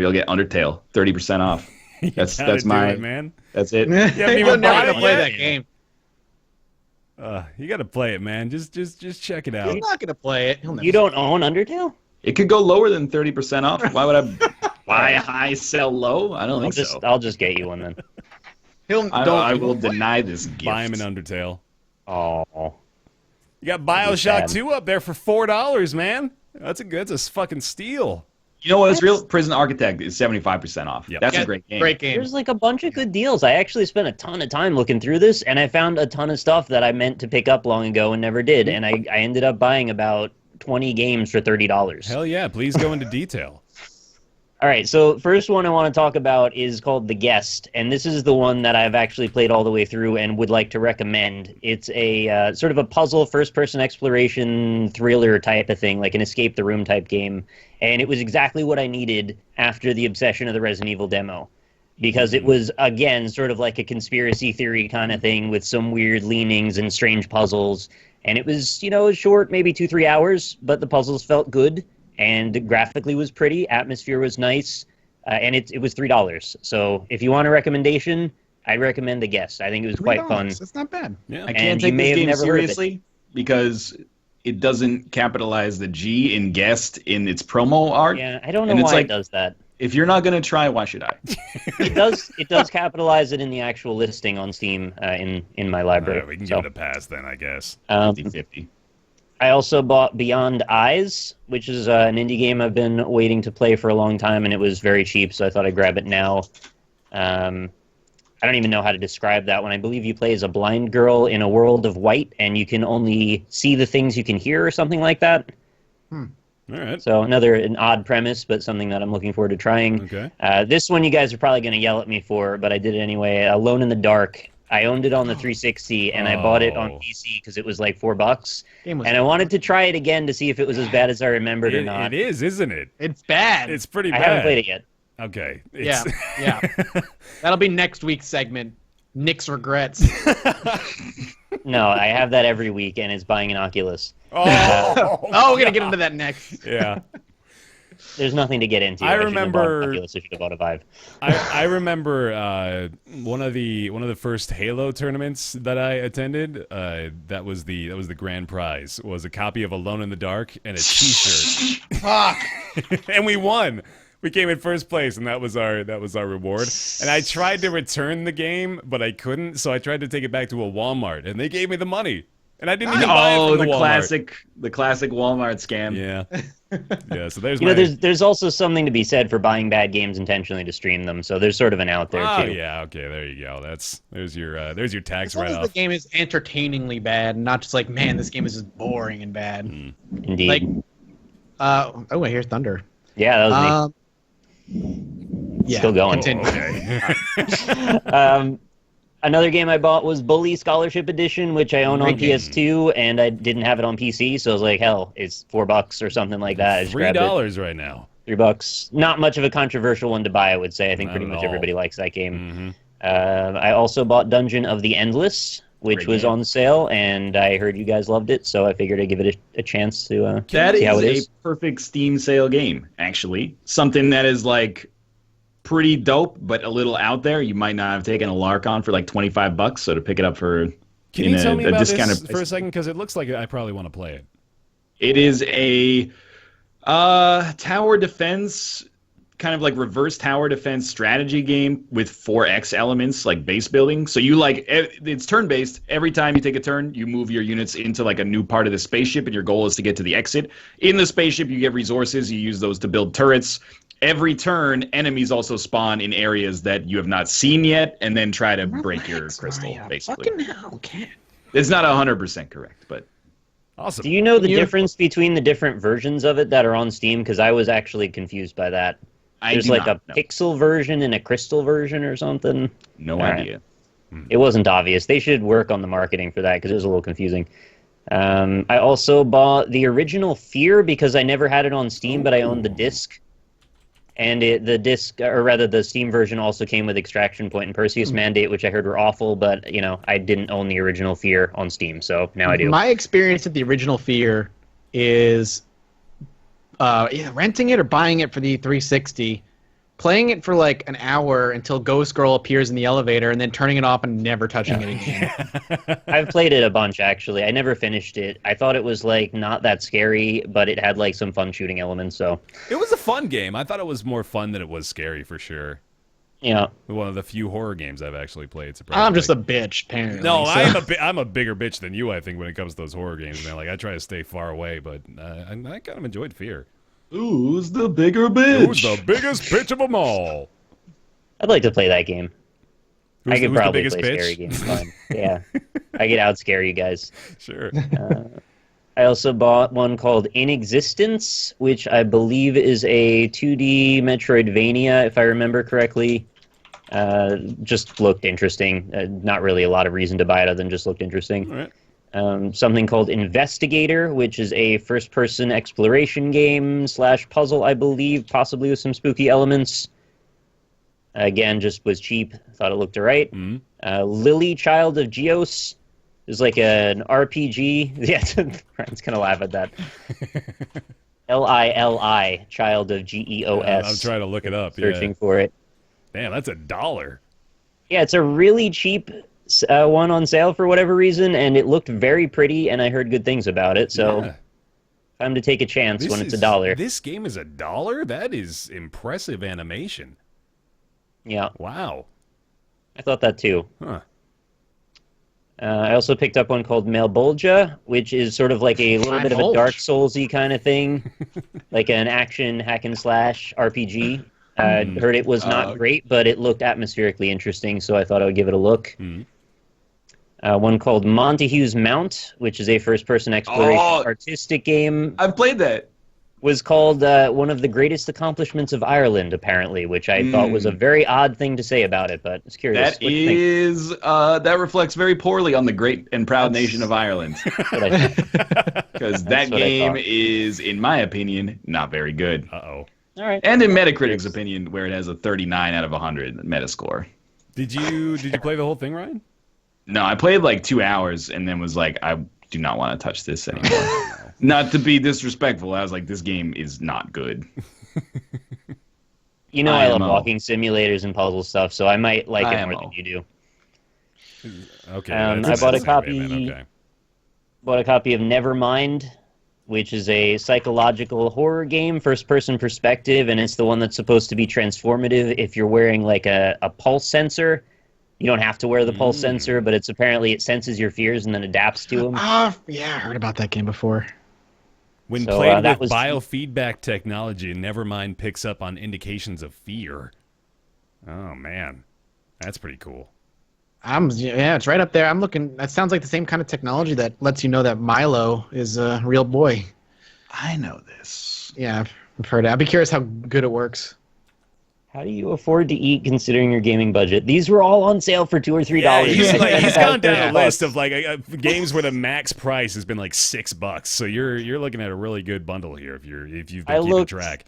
I'll get Undertale 30% off. That's my man. That's it. You haven't He'll even never bought gonna it play yet? that game. You got to play it, man. Just check it out. He's not gonna play it. He'll never. You don't own Undertale? It could go lower than 30% off. Why would I buy high, sell low? I don't think so. I'll just get you one then. I will deny this gift. Buy him an Undertale. Oh, You got That'd be Bioshock sad. 2 up there for $4, man. That's a fucking steal. You know what? It's real. Prison Architect is 75% off. Yep. That's Yeah, a great game. Great game. there's like a bunch of good deals. I actually spent a ton of time looking through this, and I found a ton of stuff that I meant to pick up long ago and never did. And I ended up buying about 20 games for $30. Hell yeah, please go into detail. All right, so first one I want to talk about is called The Guest, and this is the one that I've actually played all the way through and would like to recommend. It's a sort of a puzzle, first-person exploration, thriller type of thing, like an escape the room type game, and it was exactly what I needed after the obsession of the Resident Evil demo, because it was, again, sort of like a conspiracy theory kind of thing with some weird leanings and strange puzzles, and it was, short, maybe 2-3 hours, but the puzzles felt good. And graphically was pretty, atmosphere was nice, and it was $3. So if you want a recommendation, I'd recommend The Guest. I think it was quite fun. That's not bad. Yeah. I can't And you take may this have game never heard of it. seriously because it doesn't capitalize the G in guest in its promo art. Yeah, I don't know And it's why like- it does that. If you're not going to try, why should I? It does capitalize it in the actual listing on Steam in my All library. right, we can So, give it a pass then, I guess. 50-50. I also bought Beyond Eyes, which is an indie game I've been waiting to play for a long time, and it was very cheap, so I thought I'd grab it now. I don't even know how to describe that one. I believe you play as a blind girl in a world of white, and you can only see the things you can hear or something like that. All right. So an odd premise, but something that I'm looking forward to trying. Okay. This one you guys are probably going to yell at me for, but I did it anyway. Alone in the Dark. I owned it on the 360, and I bought it on Oh. PC because it was like $4. Game was And I wanted to try it again to see if it was as bad as I remembered or It, not. it is, isn't it? It's bad. It's pretty I bad. haven't played it yet. Okay. Yeah, It's- yeah. That'll be next week's segment. Nick's regrets. No, I have that every week, and it's buying an Oculus. Oh, Oh, we're gonna get into that next. yeah. There's nothing to get into. I shouldn't have bought an remember- Oculus. I should have bought a Vive. I remember one of the first Halo tournaments that I attended. That was the grand prize, was a copy of Alone in the Dark and a T-shirt, Fuck. and we won. We came in first place, and that was our reward. And I tried to return the game, but I couldn't. So I tried to take it back to a Walmart, and they gave me the money, and I didn't even buy it Oh, from the Walmart. classic Walmart scam. Yeah, yeah. So there's You know, my. there's also something to be said for buying bad games intentionally to stream them. So there's sort of an out there Oh too. yeah, okay, there you go. There's your tax As long as the write-off. game is entertainingly bad, and not just like, man, this game is just boring and bad. Indeed. Like, oh, I hear thunder. Yeah, that was me. Yeah, Still going. continue. Okay. Another game I bought was Bully Scholarship Edition, which I own on Great game. PS2, and I didn't have it on PC, so I was like, hell, it's $4 or something like that. I just grabbed it. $3 right now. $3. Not much of a controversial one to buy, I would say. I think Not pretty at much all. everybody likes that game. Mm-hmm. I also bought Dungeon of the Endless, which Great was game. on sale, and I heard you guys loved it, so I figured I'd give it a chance to That see how it is is. a perfect Steam sale game, actually. Something that is like pretty dope, but a little out there. You might not have taken a lark on for like $25, so to pick it up for Can in you a, tell me a about discounted this for price. a second? Because it looks like I probably want to play it. It is a tower defense, kind of like reverse tower defense strategy game with 4X elements, like base building. So you it's turn-based. Every time you take a turn, you move your units into like a new part of the spaceship, and your goal is to get to the exit. In the spaceship, you get resources. You use those to build turrets. Every turn, enemies also spawn in areas that you have not seen yet, and then try to break your crystal, basically. Fucking hell, cat. It's not 100% correct, but Awesome. Do you know the You- difference between the different versions of it that are on Steam? Because I was actually confused by that. There's like a pixel version and a crystal version or something. no All right. idea. It wasn't obvious. They should work on the marketing for that because it was a little confusing. I also bought the original Fear because I never had it on Steam, but I owned the disc. And the disc, or rather the Steam version, also came with Extraction Point and Perseus Mandate, which I heard were awful, but, I didn't own the original Fear on Steam, so now I do. My experience with the original Fear is renting it or buying it for the 360, playing it for like an hour until Ghost Girl appears in the elevator, and then turning it off and never touching it again. I've played it a bunch, actually. I never finished it. I thought it was, not that scary, but it had, some fun shooting elements, so, It was a fun game. I thought it was more fun than it was scary, for sure. yeah. One of the few horror games I've actually played. Surprisingly. I'm just a bitch, apparently. No, so- I'm a bigger bitch than you, I think, when it comes to those horror games, man. Like, I try to stay far away, but I kind of enjoyed Fear. Who's the bigger bitch? Who's the biggest bitch of them all? I'd like to play that game. I could who's probably the play biggest scary bitch? games fine. Yeah. I could outscare you guys. Sure. I also bought one called In Existence, which I believe is a 2D Metroidvania, if I remember correctly. Just looked interesting. Not really a lot of reason to buy it other than just looked interesting. All right. Something called Investigator, which is a first-person exploration game / puzzle, I believe, possibly with some spooky elements. Again, just was cheap. Thought it looked alright. Lily, Child of Geos is like an RPG. Yeah, Ryan's gonna laugh at that. Lili, Child of Geos. I'm trying to look it up. Searching Yeah. for it. Damn, that's $1. Yeah, it's a really cheap one on sale for whatever reason, and it looked very pretty, and I heard good things about it. So, Yeah. time to take a chance when it's is- $1. This game is $1? That is impressive animation. Yeah, Wow. I thought that too. Huh. I also picked up one called Malbolgia, which is sort of like a little bit of a Malbolge. Dark Souls-y kind of thing, like an action hack and slash RPG. I heard it was not great, but it looked atmospherically interesting, so I thought I would give it a look. One called Montague's Mount, which is a first-person exploration artistic game. I've played that. was called one of the greatest accomplishments of Ireland, apparently, which I thought was a very odd thing to say about it, but I was curious. That reflects very poorly on the great and proud nation of Ireland. Because that game is, in my opinion, not very good. Uh-oh. All right. And in Metacritic's opinion, where it has a 39 out of 100 Metascore. Did you play the whole thing, Ryan? No, I played like 2 hours and then was like, I do not want to touch this anymore. Not to be disrespectful, I was like, this game is not good. You know, I love walking simulators and puzzle stuff, so I might like it more than you do. Okay. I bought a copy. Okay. Bought a copy of Nevermind, which is a psychological horror game, first-person perspective, and it's the one that's supposed to be transformative if you're wearing like a pulse sensor. You don't have to wear the pulse sensor, but it senses your fears and then adapts to them. Yeah, I heard about that game before. When played with biofeedback technology, Nevermind picks up on indications of fear. Oh, man. That's pretty cool. Yeah, it's right up there. I'm looking. That sounds like the same kind of technology that lets you know that Milo is a real boy. I know this. Yeah, I've heard it. I'd be curious how good it works. How do you afford to eat considering your gaming budget? These were all on sale for $2 or $3. Yeah, he's gone down a list of like games where the max price has been like $6. So you're looking at a really good bundle here if you've been keeping track.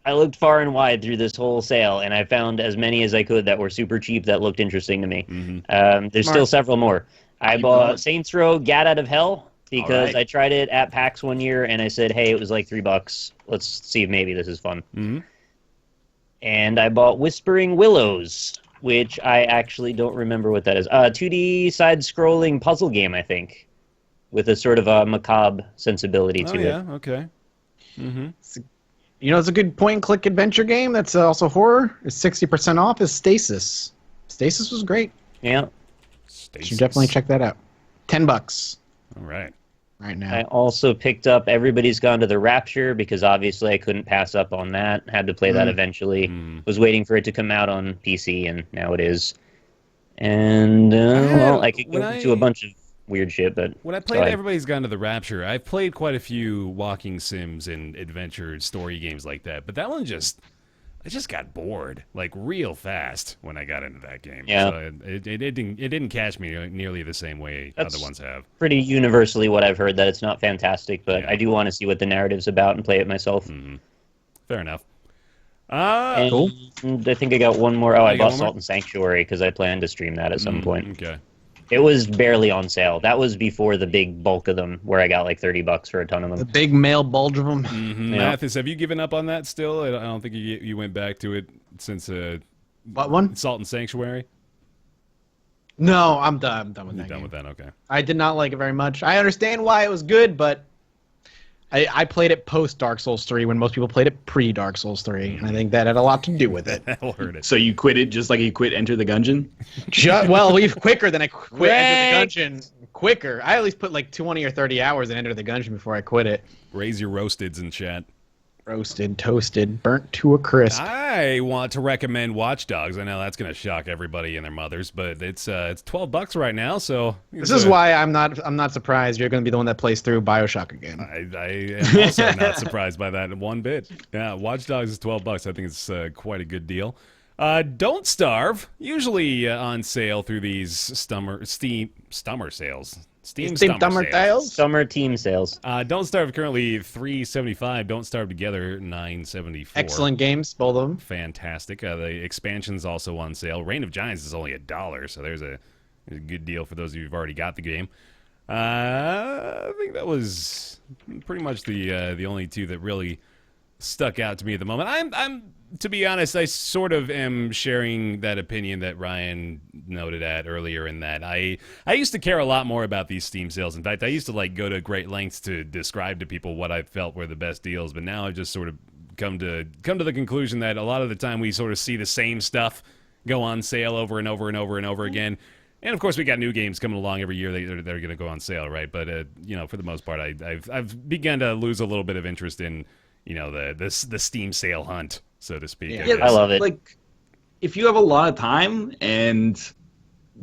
I looked far and wide through this whole sale, and I found as many as I could that were super cheap that looked interesting to me. Mm-hmm. There's still several more. I bought Saints Row: Gat Out of Hell because I tried it at PAX one year, and I said, "Hey, it was like $3. Let's see if maybe this is fun." Mm-hmm. And I bought Whispering Willows, which I actually don't remember what that is. 2D side-scrolling puzzle game, I think, with a sort of a macabre sensibility to it. Yeah, okay. Mm-hmm. You know, it's a good point-and-click adventure game that's also horror. It's 60% off. Is Stasis. Stasis was great. Yeah. You should definitely check that out. $10. All right. Right now. I also picked up Everybody's Gone to the Rapture because obviously I couldn't pass up on that. Had to play that eventually. Was waiting for it to come out on PC, and now it is. And, I could go into a bunch of weird shit, but when I played Everybody's Gone to the Rapture, I've played quite a few walking sims and adventure story games like that, but that one I just got bored like real fast when I got into that game. Yeah, so it didn't catch me nearly the same way other ones have. Pretty universally what I've heard, that it's not fantastic, but I do want to see what the narrative's about and play it myself. Mm-hmm. Fair enough. Cool. I think I got one more. I bought Salt and Sanctuary because I plan to stream that at some point. Okay. It was barely on sale. That was before the big bulk of them, where I got like $30 for a ton of them. The big male bulge of them. Mm-hmm. Yeah. Mathas, have you given up on that still? I don't think you went back to it since what one? Salt and Sanctuary? No, I'm done. I'm done with that. Done with that, okay. I did not like it very much. I understand why it was good, but I played it post Dark Souls 3 when most people played it pre Dark Souls 3, and I think that had a lot to do with it. That'll hurt it. So you quit it just like you quit Enter the Gungeon? Well, quicker than I quit Enter the Gungeon. Quicker. I at least put like 20 or 30 hours in Enter the Gungeon before I quit it. Raise your roasteds in chat. Roasted, toasted, burnt to a crisp. I want to recommend Watch Dogs. I know that's going to shock everybody and their mothers, but it's $12 right now. So this is why I'm not surprised you're going to be the one that plays through Bioshock again. I am also not surprised by that one bit. Yeah, Watch Dogs is $12. I think it's quite a good deal. Don't Starve, usually on sale through these Steam Stummer sales. Summer team sales. Don't Starve currently $3.75. Don't Starve Together $9.74. Excellent games, both of them. Fantastic. The expansion's also on sale. Reign of Giants is only $1, so there's a good deal for those of you who've already got the game. I think that was pretty much the only two that really stuck out to me at the moment. I'm to be honest, I sort of am sharing that opinion that Ryan noted at earlier in that I used to care a lot more about these Steam sales. In fact, I used to like go to great lengths to describe to people what I felt were the best deals, but now I've just sort of come to the conclusion that a lot of the time we sort of see the same stuff go on sale over and over and over and over again. And of course, we got new games coming along every year that are going to go on sale, right? But for the most part, I've begun to lose a little bit of interest in the Steam sale hunt, so to speak. Yeah, I love it. Like, if you have a lot of time and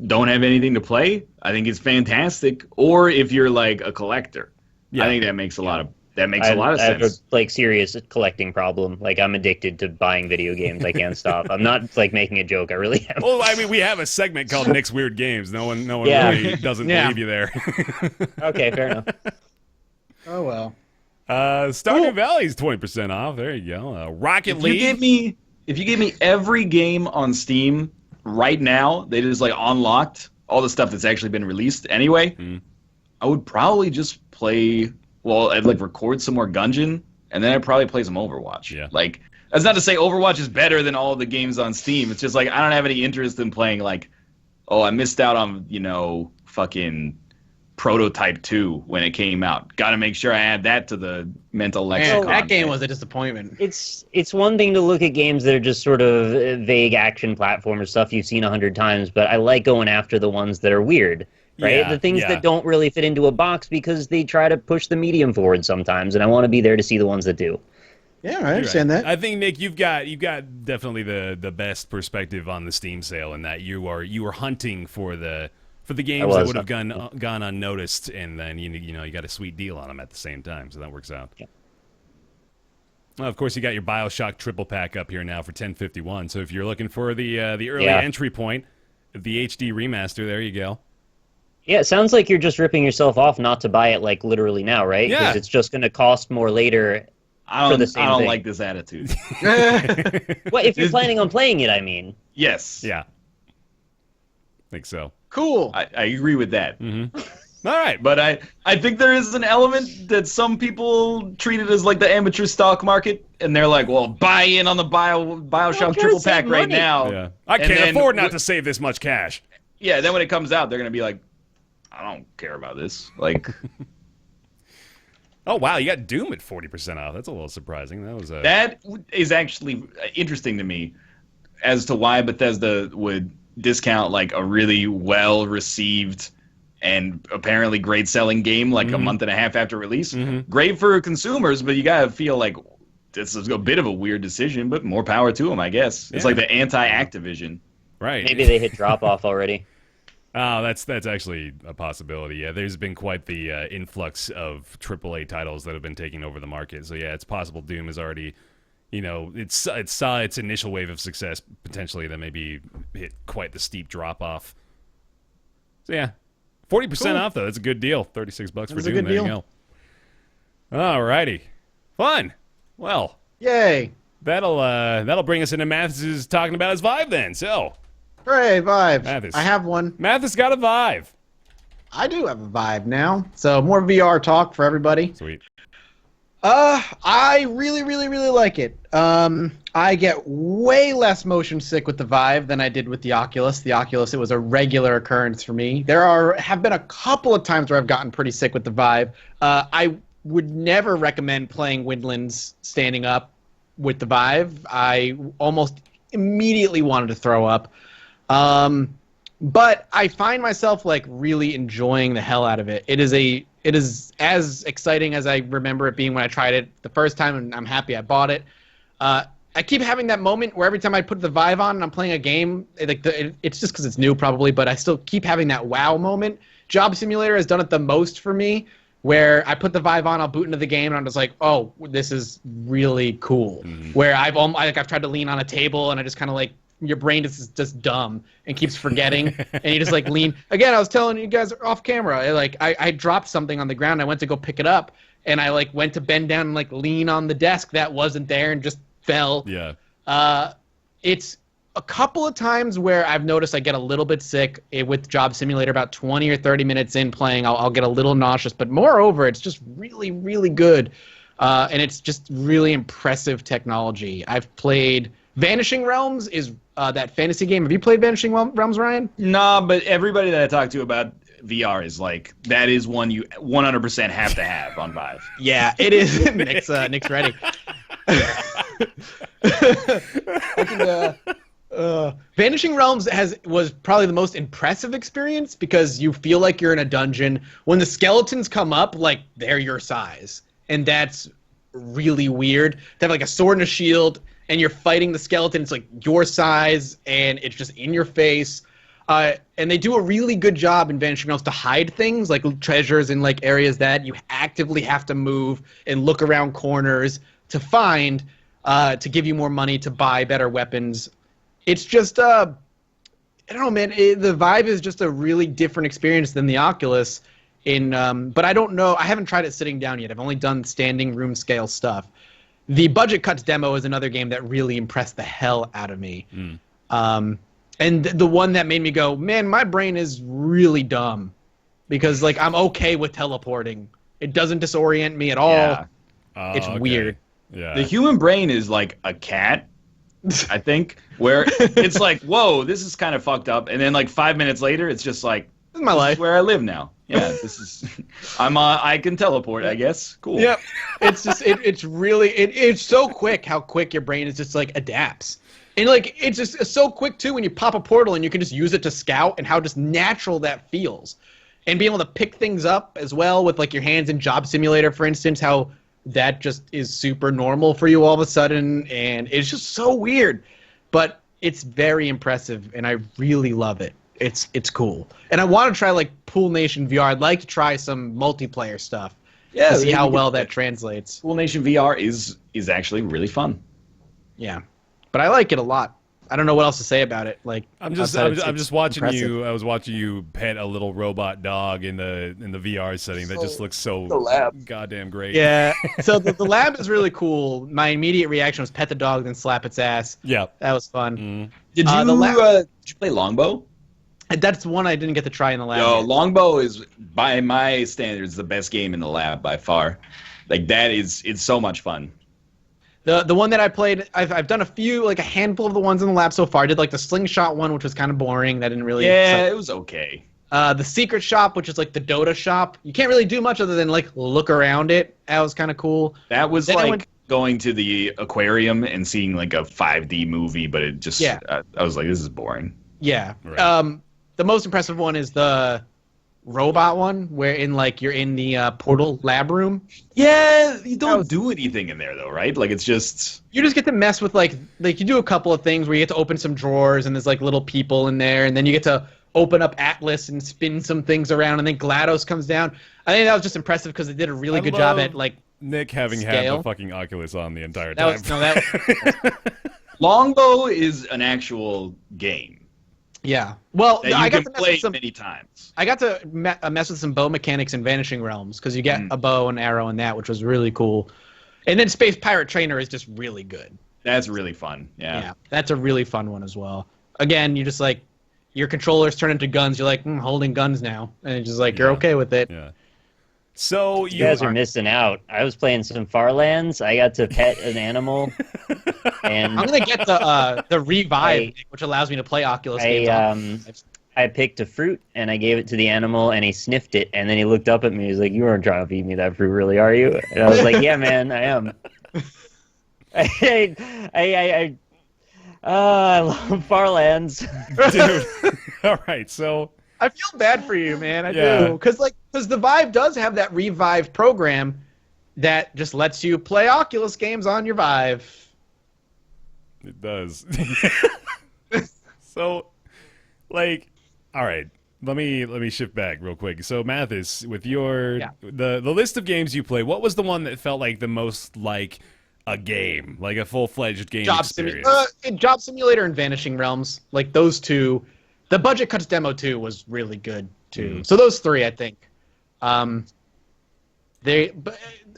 don't have anything to play, I think it's fantastic. Or if you're like a collector, I think that makes a lot of That makes a lot of I have a sense. serious collecting problem. Like I'm addicted to buying video games. I can't stop. I'm not making a joke. I really am. Well, I mean, we have a segment called Nick's Weird Games. No one Yeah. really doesn't Yeah. believe you there. Okay, fair enough. Oh well. Stardew Valley's 20% off. There you go. Rocket League. If you gave me every game on Steam right now, they just like unlocked all the stuff that's actually been released anyway, I would probably just play. Well, I'd like record some more Gungeon, and then I'd probably play some Overwatch. Yeah. Like that's not to say Overwatch is better than all the games on Steam. It's just like I don't have any interest in playing like, oh, I missed out on fucking Prototype 2 when it came out. Got to make sure I add that to the mental lexicon. Man, that game was a disappointment. It's one thing to look at games that are just sort of vague action platformer stuff you've seen 100 times, but I like going after the ones that are weird. Right? Yeah, the things yeah. that don't really fit into a box because they try to push the medium forward sometimes, and I want to be there to see the ones that do. Yeah, I understand Right. that. I think Nick, you've got definitely the best perspective on the Steam sale in that you were hunting for the games that would have gone unnoticed, and then you got a sweet deal on them at the same time, so that works out. Yeah. Well, of course, you got your Bioshock triple pack up here now for $10.51. So if you're looking for the early Yeah. entry point, the HD remaster, there you go. Yeah, it sounds like you're just ripping yourself off not to buy it like literally now, right? Yeah. Because it's just going to cost more later. I for the don't, same I don't thing. like this attitude. Well, if you're planning on playing it, I mean. Yes. Yeah, think so. Cool. I agree with that. All right, But I think there is an element that some people treat it as like the amateur stock market, and they're like, well, buy in on the Bioshock gotta triple save pack right money. now. yeah, I And can't then afford not to save this much cash. Yeah, then when it comes out, they're going to be like, I don't care about this. Like, Oh wow, you got Doom at 40% off. That's a little surprising. That was a that is actually interesting to me as to why Bethesda would discount like a really well received and apparently great selling game like a month and a half after release. Great for consumers, but you gotta feel like this is a bit of a weird decision, but more power to them, I guess. It's Yeah. like the anti-Activision. right. Maybe they hit drop off already. Oh, that's actually a possibility. Yeah, there's been quite the influx of AAA titles that have been taking over the market. So yeah, it's possible Doom is already, it saw its initial wave of success potentially, then maybe hit quite the steep drop off. So yeah, 40% off though. That's a good deal. $36 for That's a Doom. good There you deal. go. All righty, fun. Well, Yay. that'll bring us into Mathas's talking about his Vive then. So Hooray, Vive. Mathas. I have one. Mathas got a Vive. I do have a Vive now. So more VR talk for everybody. Sweet. I really, really, really like it. I get way less motion sick with the Vive than I did with the Oculus. The Oculus, it was a regular occurrence for me. Have been a couple of times where I've gotten pretty sick with the Vive. I would never recommend playing Windlands standing up with the Vive. I almost immediately wanted to throw up. But I find myself like really enjoying the hell out of it. It is as exciting as I remember it being when I tried it the first time, and I'm happy I bought it. I keep having that moment where every time I put the Vive on and I'm playing a game, it's just because it's new probably, but I still keep having that wow moment. Job Simulator has done it the most for me, where I put the Vive on, I'll boot into the game, and I'm just like, oh, this is really cool. Where I've tried to lean on a table, and I just kind of like, your brain is just dumb and keeps forgetting, and you just like lean. Again, I was telling you guys off camera, I dropped something on the ground. I went to go pick it up, and I like went to bend down and like lean on the desk that wasn't there and just fell. Yeah. It's a couple of times where I've noticed I get a little bit sick with Job Simulator. About 20 or 30 minutes in playing, I'll get a little nauseous. But moreover, it's just really, really good, and it's just really impressive technology. I've played Vanishing Realms is that fantasy game. Have you played Vanishing Realms, Ryan? Nah, but everybody that I talk to about VR is like, that is one you 100% have to have on Vive. Yeah, it is. Nick's ready. Vanishing Realms was probably the most impressive experience because you feel like you're in a dungeon. When the skeletons come up, like they're your size, and that's really weird. They have like a sword and a shield, and you're fighting the skeleton. It's like your size, and it's just in your face. And they do a really good job in Vanishing Realms to hide things, like treasures in like areas that you actively have to move and look around corners to find, to give you more money to buy better weapons. It's just, I don't know, man. The Vive is just a really different experience than the Oculus. But I don't know. I haven't tried it sitting down yet. I've only done standing room scale stuff. The Budget Cuts demo is another game that really impressed the hell out of me. And the one that made me go, man, my brain is really dumb, because like I'm okay with teleporting. It doesn't disorient me at all. Yeah. It's weird. Yeah. The human brain is like a cat, I think, where it's like, whoa, this is kind of fucked up, and then like 5 minutes later, it's just like, This is my life. This is where I live now. Yeah, this is. I can teleport, I guess. Cool. Yep. It's just it's so quick how quick your brain is just like adapts. And like it's just so quick too when you pop a portal and you can just use it to scout, and how just natural that feels. And being able to pick things up as well with like your hands in Job Simulator, for instance, how that just is super normal for you all of a sudden, and it's just so weird. But it's very impressive and I really love it. It's cool. And I want to try like Pool Nation VR. I'd like to try some multiplayer stuff. Yeah, to see how well that translates. Pool Nation VR is actually really fun. Yeah. But I like it a lot. I don't know what else to say about it. Like I'm just watching impressive. you. I was watching you pet a little robot dog in the VR setting that just looks so goddamn great. Yeah. So the lab is really cool. My immediate reaction was pet the dog, then slap its ass. Yeah. That was fun. Did you did you play Longbow? That's one I didn't get to try in the lab. Yo, yet. Longbow is by my standards the best game in the lab by far. Like it's so much fun. The one that I played, I've done a handful of the ones in the lab so far. I did like the slingshot one, which was kind of boring. That didn't really. Yeah, it was okay. The secret shop, which is like the Dota shop, you can't really do much other than like look around it. That was kind of cool. That was then going to the aquarium and seeing like a 5D movie, but it just I was like, this is boring. Yeah. Right. The most impressive one is the robot one, where you're in the portal lab room. Yeah, you don't do anything in there though, right? Like it's just you just get to mess with like you do a couple of things where you get to open some drawers and there's like little people in there, and then you get to open up Atlas and spin some things around, and then GLaDOS comes down. I think that was just impressive because they did a really good job at like Nick having scale. had the fucking Oculus on the entire time. Longbow is an actual game. Yeah. Well, that you can play many times. I got to mess with some bow mechanics in Vanishing Realms, because you get a bow and arrow in that, which was really cool. And then Space Pirate Trainer is just really good. That's really fun. Yeah. That's a really fun one as well. Again, you just like your controllers turn into guns. You're like, holding guns now, and it's just like you're okay with it. Yeah. So you guys are missing out. I was playing some Farlands. I got to pet an animal, and I'm gonna get the Revive, which allows me to play Oculus games. I picked a fruit and I gave it to the animal, and he sniffed it, and then he looked up at me. He was like, "You aren't trying to feed me that fruit, really, are you?" And I was like, "Yeah, man, I am." I love Farlands, dude. All right, so. I feel bad for you, man. I do. Because the Vive does have that Revive program that just lets you play Oculus games on your Vive. It does. So, all right. Let me shift back real quick. So, Mathas, with your the list of games you play, what was the one that felt like the most like a game, like a full-fledged game experience? Job Simulator and Vanishing Realms, like those two. The Budget Cuts demo too was really good too. So those three, I think.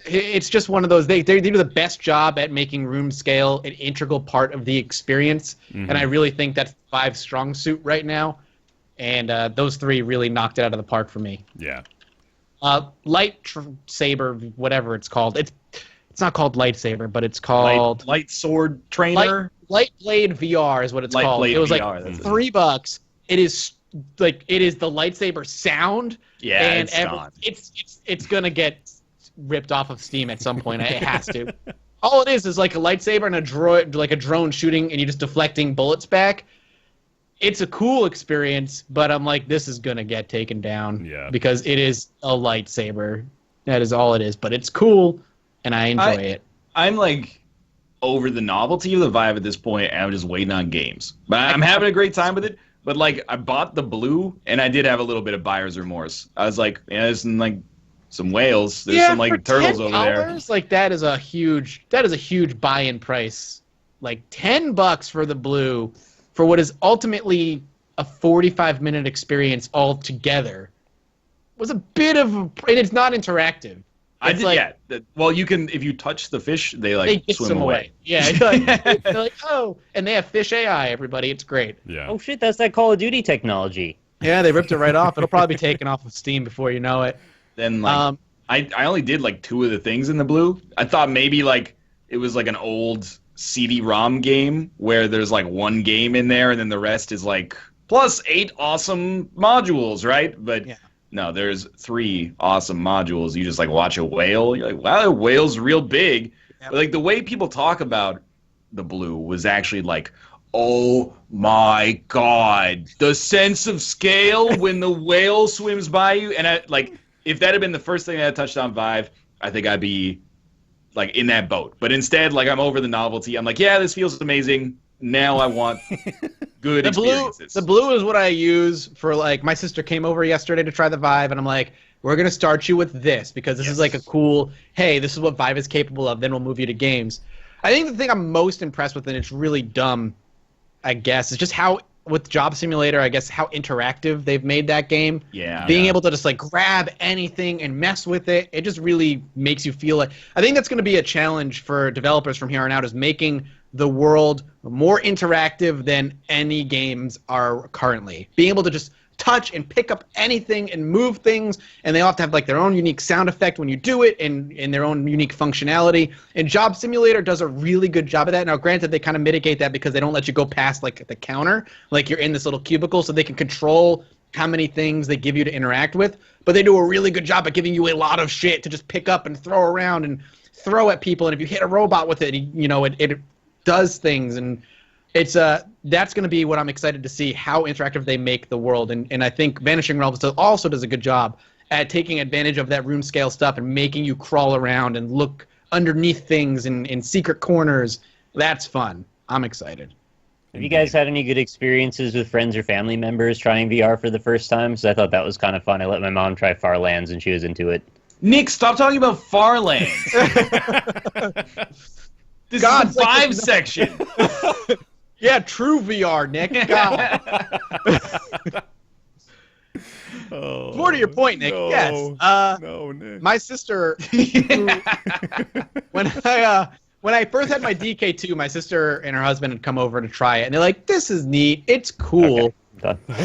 It's just one of those. They do the best job at making room scale an integral part of the experience, and I really think that's Vive's strong suit right now. And those three really knocked it out of the park for me. Yeah. Saber, whatever it's called. It's not called Lightsaber, but it's called Light Sword Trainer. Light Blade VR is what it's called. It was VR, like $3. It is the lightsaber sound. Yeah, and it's gonna get ripped off of Steam at some point. It has to. All it is like a lightsaber and a droid, like a drone shooting, and you're just deflecting bullets back. It's a cool experience, but I'm like, this is gonna get taken down. Yeah. Because it is a lightsaber. That is all it is, but it's cool, and I enjoy it. I'm like over the novelty of the Vive at this point, and I'm just waiting on games. But I'm having a great time with it. But like, I bought the blue, and I did have a little bit of buyer's remorse. I was like, yeah, there's some whales. There's some for turtles over there. $10, like that is a huge buy-in price. Like $10 for the blue, for what is ultimately a 45-minute experience altogether, was a bit of and it's not interactive. Well, you can, if you touch the fish, they get swim away. Yeah, they're like, oh, and they have fish AI. Everybody, it's great. Yeah. Oh shit, that's that Call of Duty technology. Yeah, they ripped it right off. It'll probably be taken off of Steam before you know it. Then I only did like 2 of the things in the blue. I thought maybe like it was like an old CD-ROM game where there's like 1 game in there and then the rest is like plus 8 awesome modules, right? But Yeah. no, there's 3 awesome modules. You just like watch a whale. You're like, wow, the whale's real big. Yep. But like the way people talk about the blue was actually like, oh my god, the sense of scale when the whale swims by you. And if that had been the first thing I had touched on Vive, I think I'd be like in that boat. But instead, like I'm over the novelty. I'm like, yeah, this feels amazing. Now I want good experiences. The blue is what I use for like my sister came over yesterday to try the Vive, and I'm like, we're gonna start you with this because this is like a cool. Hey, this is what Vive is capable of. Then we'll move you to games. I think the thing I'm most impressed with, and it's really dumb, I guess, is just how with Job Simulator, I guess how interactive they've made that game. Yeah. Being able to just like grab anything and mess with it, it just really makes you feel like. I think that's going to be a challenge for developers from here on out, is making the world more interactive than any games are currently. Being able to just touch and pick up anything and move things, and they all have to have like their own unique sound effect when you do it, and their own unique functionality. And Job Simulator does a really good job of that. Now, granted, they kind of mitigate that because they don't let you go past like the counter, like you're in this little cubicle, so they can control how many things they give you to interact with. But they do a really good job at giving you a lot of shit to just pick up and throw around and throw at people. And if you hit a robot with it, it does things, and it's that's going to be what I'm excited to see, how interactive they make the world. And I think Vanishing Realms also does a good job at taking advantage of that room scale stuff and making you crawl around and look underneath things in secret corners. That's fun. I'm excited. Have you guys had any good experiences with friends or family members trying VR for the first time? Because I thought that was kind of fun. I let my mom try Farlands and she was into it. Nick, stop talking about Farlands. This is the Vive section. Yeah, true VR, Nick. God. More to your point, Nick. No, Yes. no, Nick. My sister, when I first had my DK2, my sister and her husband had come over to try it, and they're like, "This is neat. It's cool." Done. But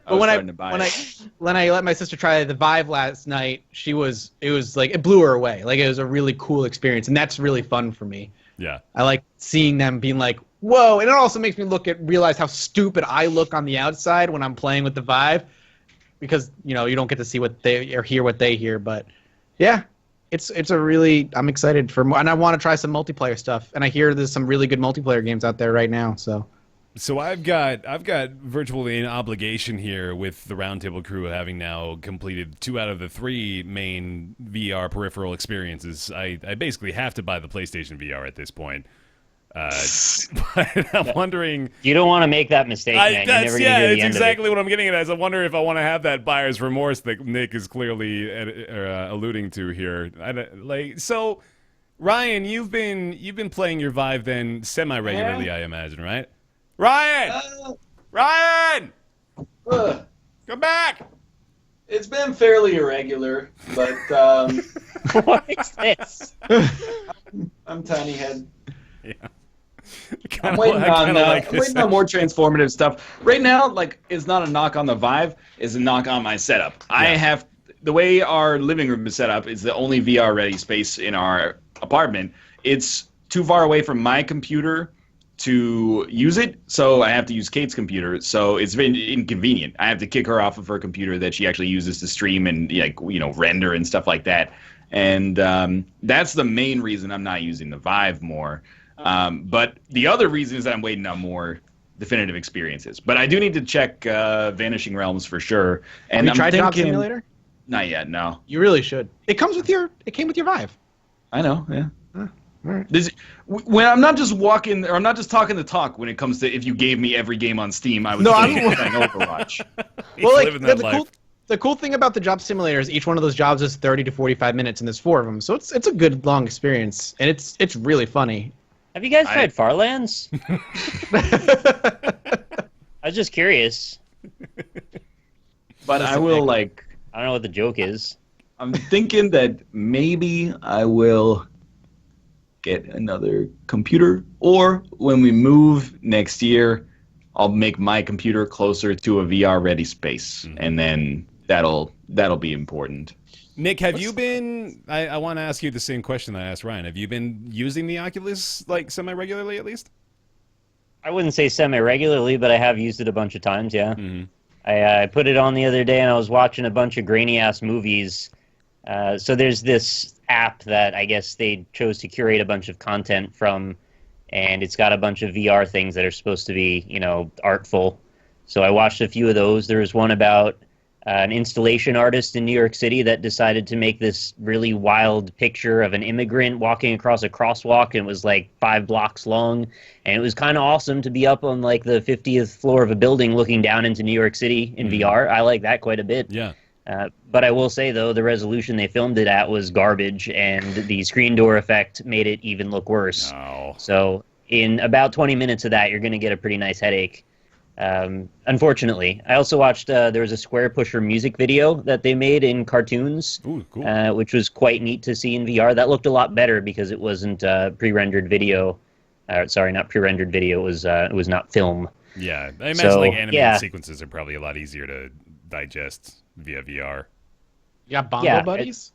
when I let my sister try the Vive last night, it was like it blew her away. Like it was a really cool experience, and that's really fun for me. Yeah. I like seeing them being like, whoa, and it also makes me realize how stupid I look on the outside when I'm playing with the Vive, because you don't get to see what they or hear what they hear. But yeah, it's a really, I'm excited for more, and I want to try some multiplayer stuff. And I hear there's some really good multiplayer games out there right now. So I've got virtually an obligation here with the Roundtable crew, having now completed 2 out of the 3 main VR peripheral experiences. I basically have to buy the PlayStation VR at this point. But I'm wondering. You don't want to make that mistake, man. You're never going to get the end exactly of it. what I'm getting at. As I wonder if I want to have that buyer's remorse that Nick is clearly alluding to here. So, Ryan, you've been playing your Vive then semi-regularly, I imagine, right? Ryan! Ryan! Come back! It's been fairly irregular, but What is this? I'm tiny head. Yeah. I'm waiting on more transformative stuff. Right now, it's not a knock on the Vive, it's a knock on my setup. Yeah. The way our living room is set up is the only VR-ready space in our apartment. It's too far away from my computer to use it, so I have to use Kate's computer. So it's been inconvenient. I have to kick her off of her computer that she actually uses to stream and render and stuff like that. And that's the main reason I'm not using the Vive more. But the other reason is that I'm waiting on more definitive experiences. But I do need to check Vanishing Realms for sure. And Have you tried Job Simulator? Not yet. No. You really should. It came with your Vive. I know. Yeah. When I'm not just walking, or I'm not just talking the talk when it comes to if you gave me every game on Steam, I would I'm playing Overwatch. Well, like living that the life. cool thing about the job simulator is each one of those jobs is 30 to 45 minutes, and there's 4 of them, so it's a good long experience, and it's really funny. Have you guys tried Farlands? I was just curious. But I will I don't know what the joke is. I'm thinking that maybe I will get another computer, or when we move next year, I'll make my computer closer to a VR-ready space, and then that'll be important. Nick, have you been? I want to ask you the same question that I asked Ryan. Have you been using the Oculus like semi-regularly at least? I wouldn't say semi-regularly, but I have used it a bunch of times, yeah. Mm-hmm. I put it on the other day, and I was watching a bunch of grainy-ass movies. So there's this app that I guess they chose to curate a bunch of content from, and it's got a bunch of VR things that are supposed to be, artful. So I watched a few of those. There was one about an installation artist in New York City that decided to make this really wild picture of an immigrant walking across a crosswalk, and it was like 5 blocks long, and it was kind of awesome to be up on like the 50th floor of a building looking down into New York City in VR. I like that quite a bit. Yeah. But I will say, though, the resolution they filmed it at was garbage, and the screen door effect made it even look worse. Oh. So in about 20 minutes of that, you're going to get a pretty nice headache. Unfortunately, I also watched, there was a Square Pusher music video that they made in cartoons, Ooh, cool. which was quite neat to see in VR. That looked a lot better because it wasn't pre-rendered video. Sorry, not pre-rendered video. It was not film. Yeah, I imagine like animated yeah. sequences are probably a lot easier to digest via VR. You got Bongo Yeah, Buddies?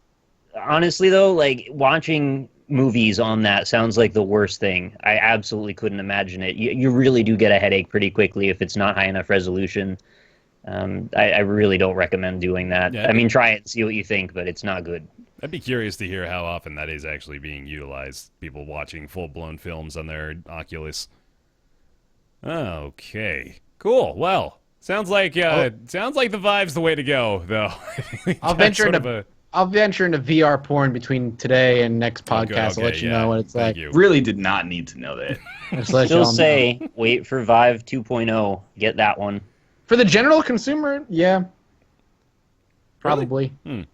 Honestly, though, like watching movies on that sounds like the worst thing. I absolutely couldn't imagine it. You really do get a headache pretty quickly if it's not high enough resolution. I really don't recommend doing that. Yeah, I mean, try it and see what you think, but it's not good. I'd be curious to hear how often that is actually being utilized. People watching full-blown films on their Oculus. Okay, cool. Well, sounds like the Vive's the way to go, though. I'll venture into VR porn between today and next podcast. I'll let you know what it's like. Really did not need to know that. Still say, wait for Vive 2.0. Get that one. For the general consumer, yeah. Probably. Really?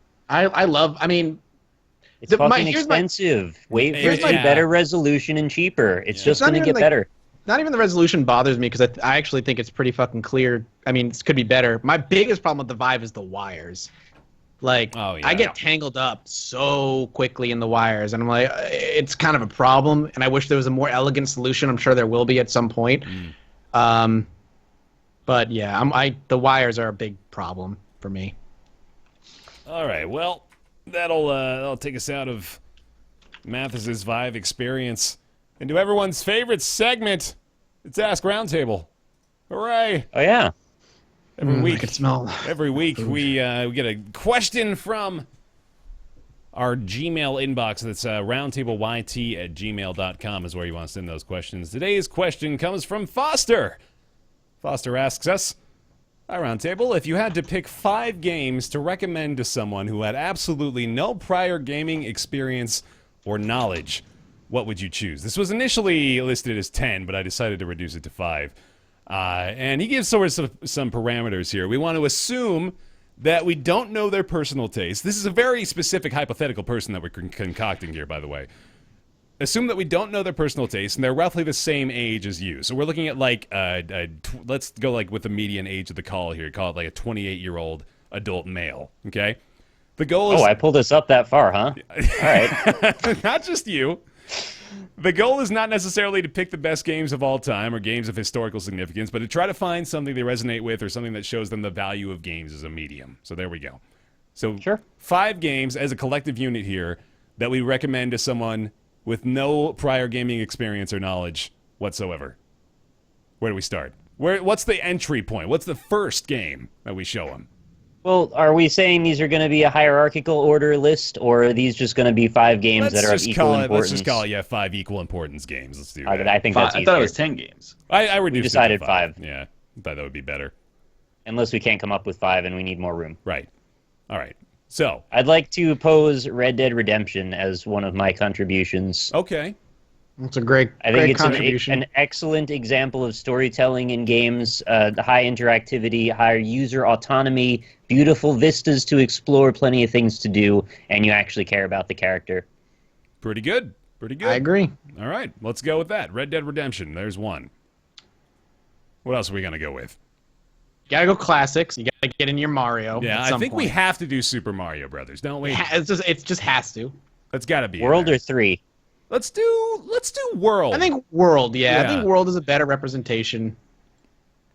It's fucking expensive. Wait for it to be better resolution and cheaper. It's just going to get better. Not even the resolution bothers me because I actually think it's pretty fucking clear. I mean, it could be better. My biggest problem with the Vive is the wires. Like, I get tangled up so quickly in the wires, and I'm like, it's kind of a problem, and I wish there was a more elegant solution. I'm sure there will be at some point. But yeah, the wires are a big problem for me. All right, well, that'll take us out of Mathas's Vive experience into everyone's favorite segment. It's Ask Roundtable. Hooray! Oh yeah. Every week, I can smell. Every week we get a question from our Gmail inbox. That's roundtableyt@gmail.com is where you want to send those questions. Today's question comes from Foster. Foster asks us, "Hi Roundtable, if you had to pick 5 games to recommend to someone who had absolutely no prior gaming experience or knowledge, what would you choose?" This was initially listed as 10, but I decided to reduce it to 5. And he gives sort of some parameters here. We want to assume that we don't know their personal taste. This is a very specific hypothetical person that we're concocting here, by the way. Assume that we don't know their personal taste, and they're roughly the same age as you. So we're looking at like, let's go like with the median age of the call here. Call it like a 28-year-old adult male, okay? The goal is... Oh, I pulled this up that far, huh? All right. Not just you. The goal is not necessarily to pick the best games of all time or games of historical significance, but to try to find something they resonate with or something that shows them the value of games as a medium. So there we go. So sure. 5 games as a collective unit here that we recommend to someone with no prior gaming experience or knowledge whatsoever. Where do we start? What's the entry point? What's the first game that we show them? Well, are we saying these are going to be a hierarchical order list, or are these just going to be 5 games that are of equal importance? Let's just call it, 5 equal importance games. Let's do that. I think that's easier. I thought it was 10 games. I reduced decided it to 5. Yeah, I thought that would be better. Unless we can't come up with 5 and we need more room. Right. All right. So, I'd like to pose Red Dead Redemption as one of my contributions. okay. It's a great, I think great it's contribution. an excellent example of storytelling in games, the high interactivity, higher user autonomy, beautiful vistas to explore, plenty of things to do, and you actually care about the character. Pretty good. Pretty good. I agree. All right, let's go with that. Red Dead Redemption. There's one. What else are we going to go with? You gotta go classics. You gotta get in your Mario. Yeah, at I some think we point. have to do Super Mario Brothers, don't we? It just has to. That's got to be in World there. or 3? Let's do World. I think World. Yeah, Yeah. I think World is a better representation.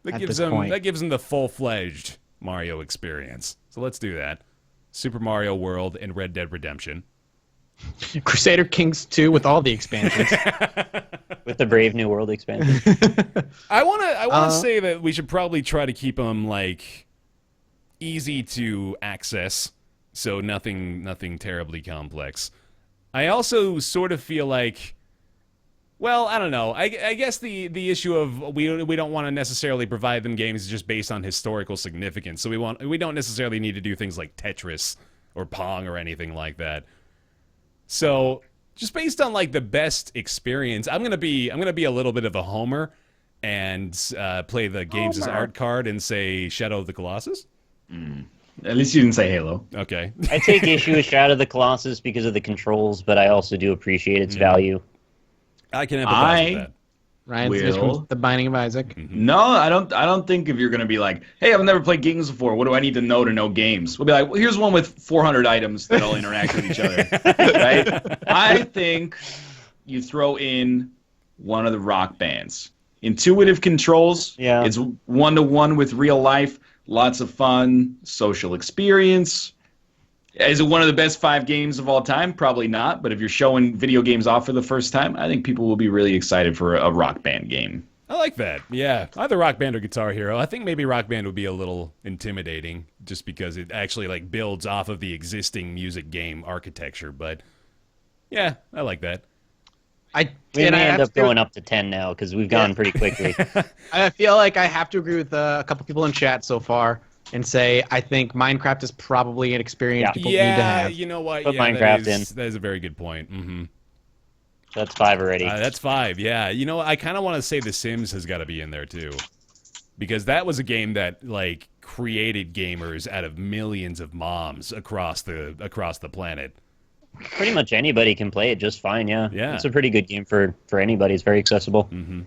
that at gives this point. that gives them the full-fledged Mario experience. So let's do that. Super Mario World and Red Dead Redemption. Crusader Kings 2 with all the expansions. With the Brave New World expansion. I want to say that we should probably try to keep them like easy to access, so nothing terribly complex. I also sort of feel like, well, I don't know. I guess the issue of we don't want to necessarily provide them games just based on historical significance. So we don't necessarily need to do things like Tetris or Pong or anything like that. So just based on like the best experience, I'm gonna be a little bit of a homer and play the games as art card and say Shadow of the Colossus. At least you didn't say Halo. Okay. I take issue with Shadow of the Colossus because of the controls, but I also do appreciate its value. I can empathize with that. Ryan Will. Smith from The Binding of Isaac. No, I don't think if you're gonna be like, hey, I've never played games before. What do I need to know games? We'll be like, well, here's one with 400 items that all interact with each other. Right? I think you throw in one of the Rock Bands. Intuitive controls. Yeah. It's 1-to-1 with real life. Lots of fun, social experience. Is it one of the best 5 games of all time? Probably not. But if you're showing video games off for the first time, I think people will be really excited for a Rock Band game. I like that. Yeah. Either Rock Band or Guitar Hero. I think maybe Rock Band would be a little intimidating just because it actually like builds off of the existing music game architecture. But yeah, I like that. We may end up going up to 10 now because we've gone pretty quickly. I feel like I have to agree with a couple people in chat so far and say I think Minecraft is probably an experience people need to have. You know what? Put yeah, Minecraft that is a very good point. Mm-hmm. That's 5 already. That's 5. Yeah. You know, I kind of want to say The Sims has got to be in there too, because that was a game that like created gamers out of millions of moms across the planet. Pretty much anybody can play it just fine, yeah. Yeah. It's a pretty good game for anybody. It's very accessible. Mm-hmm.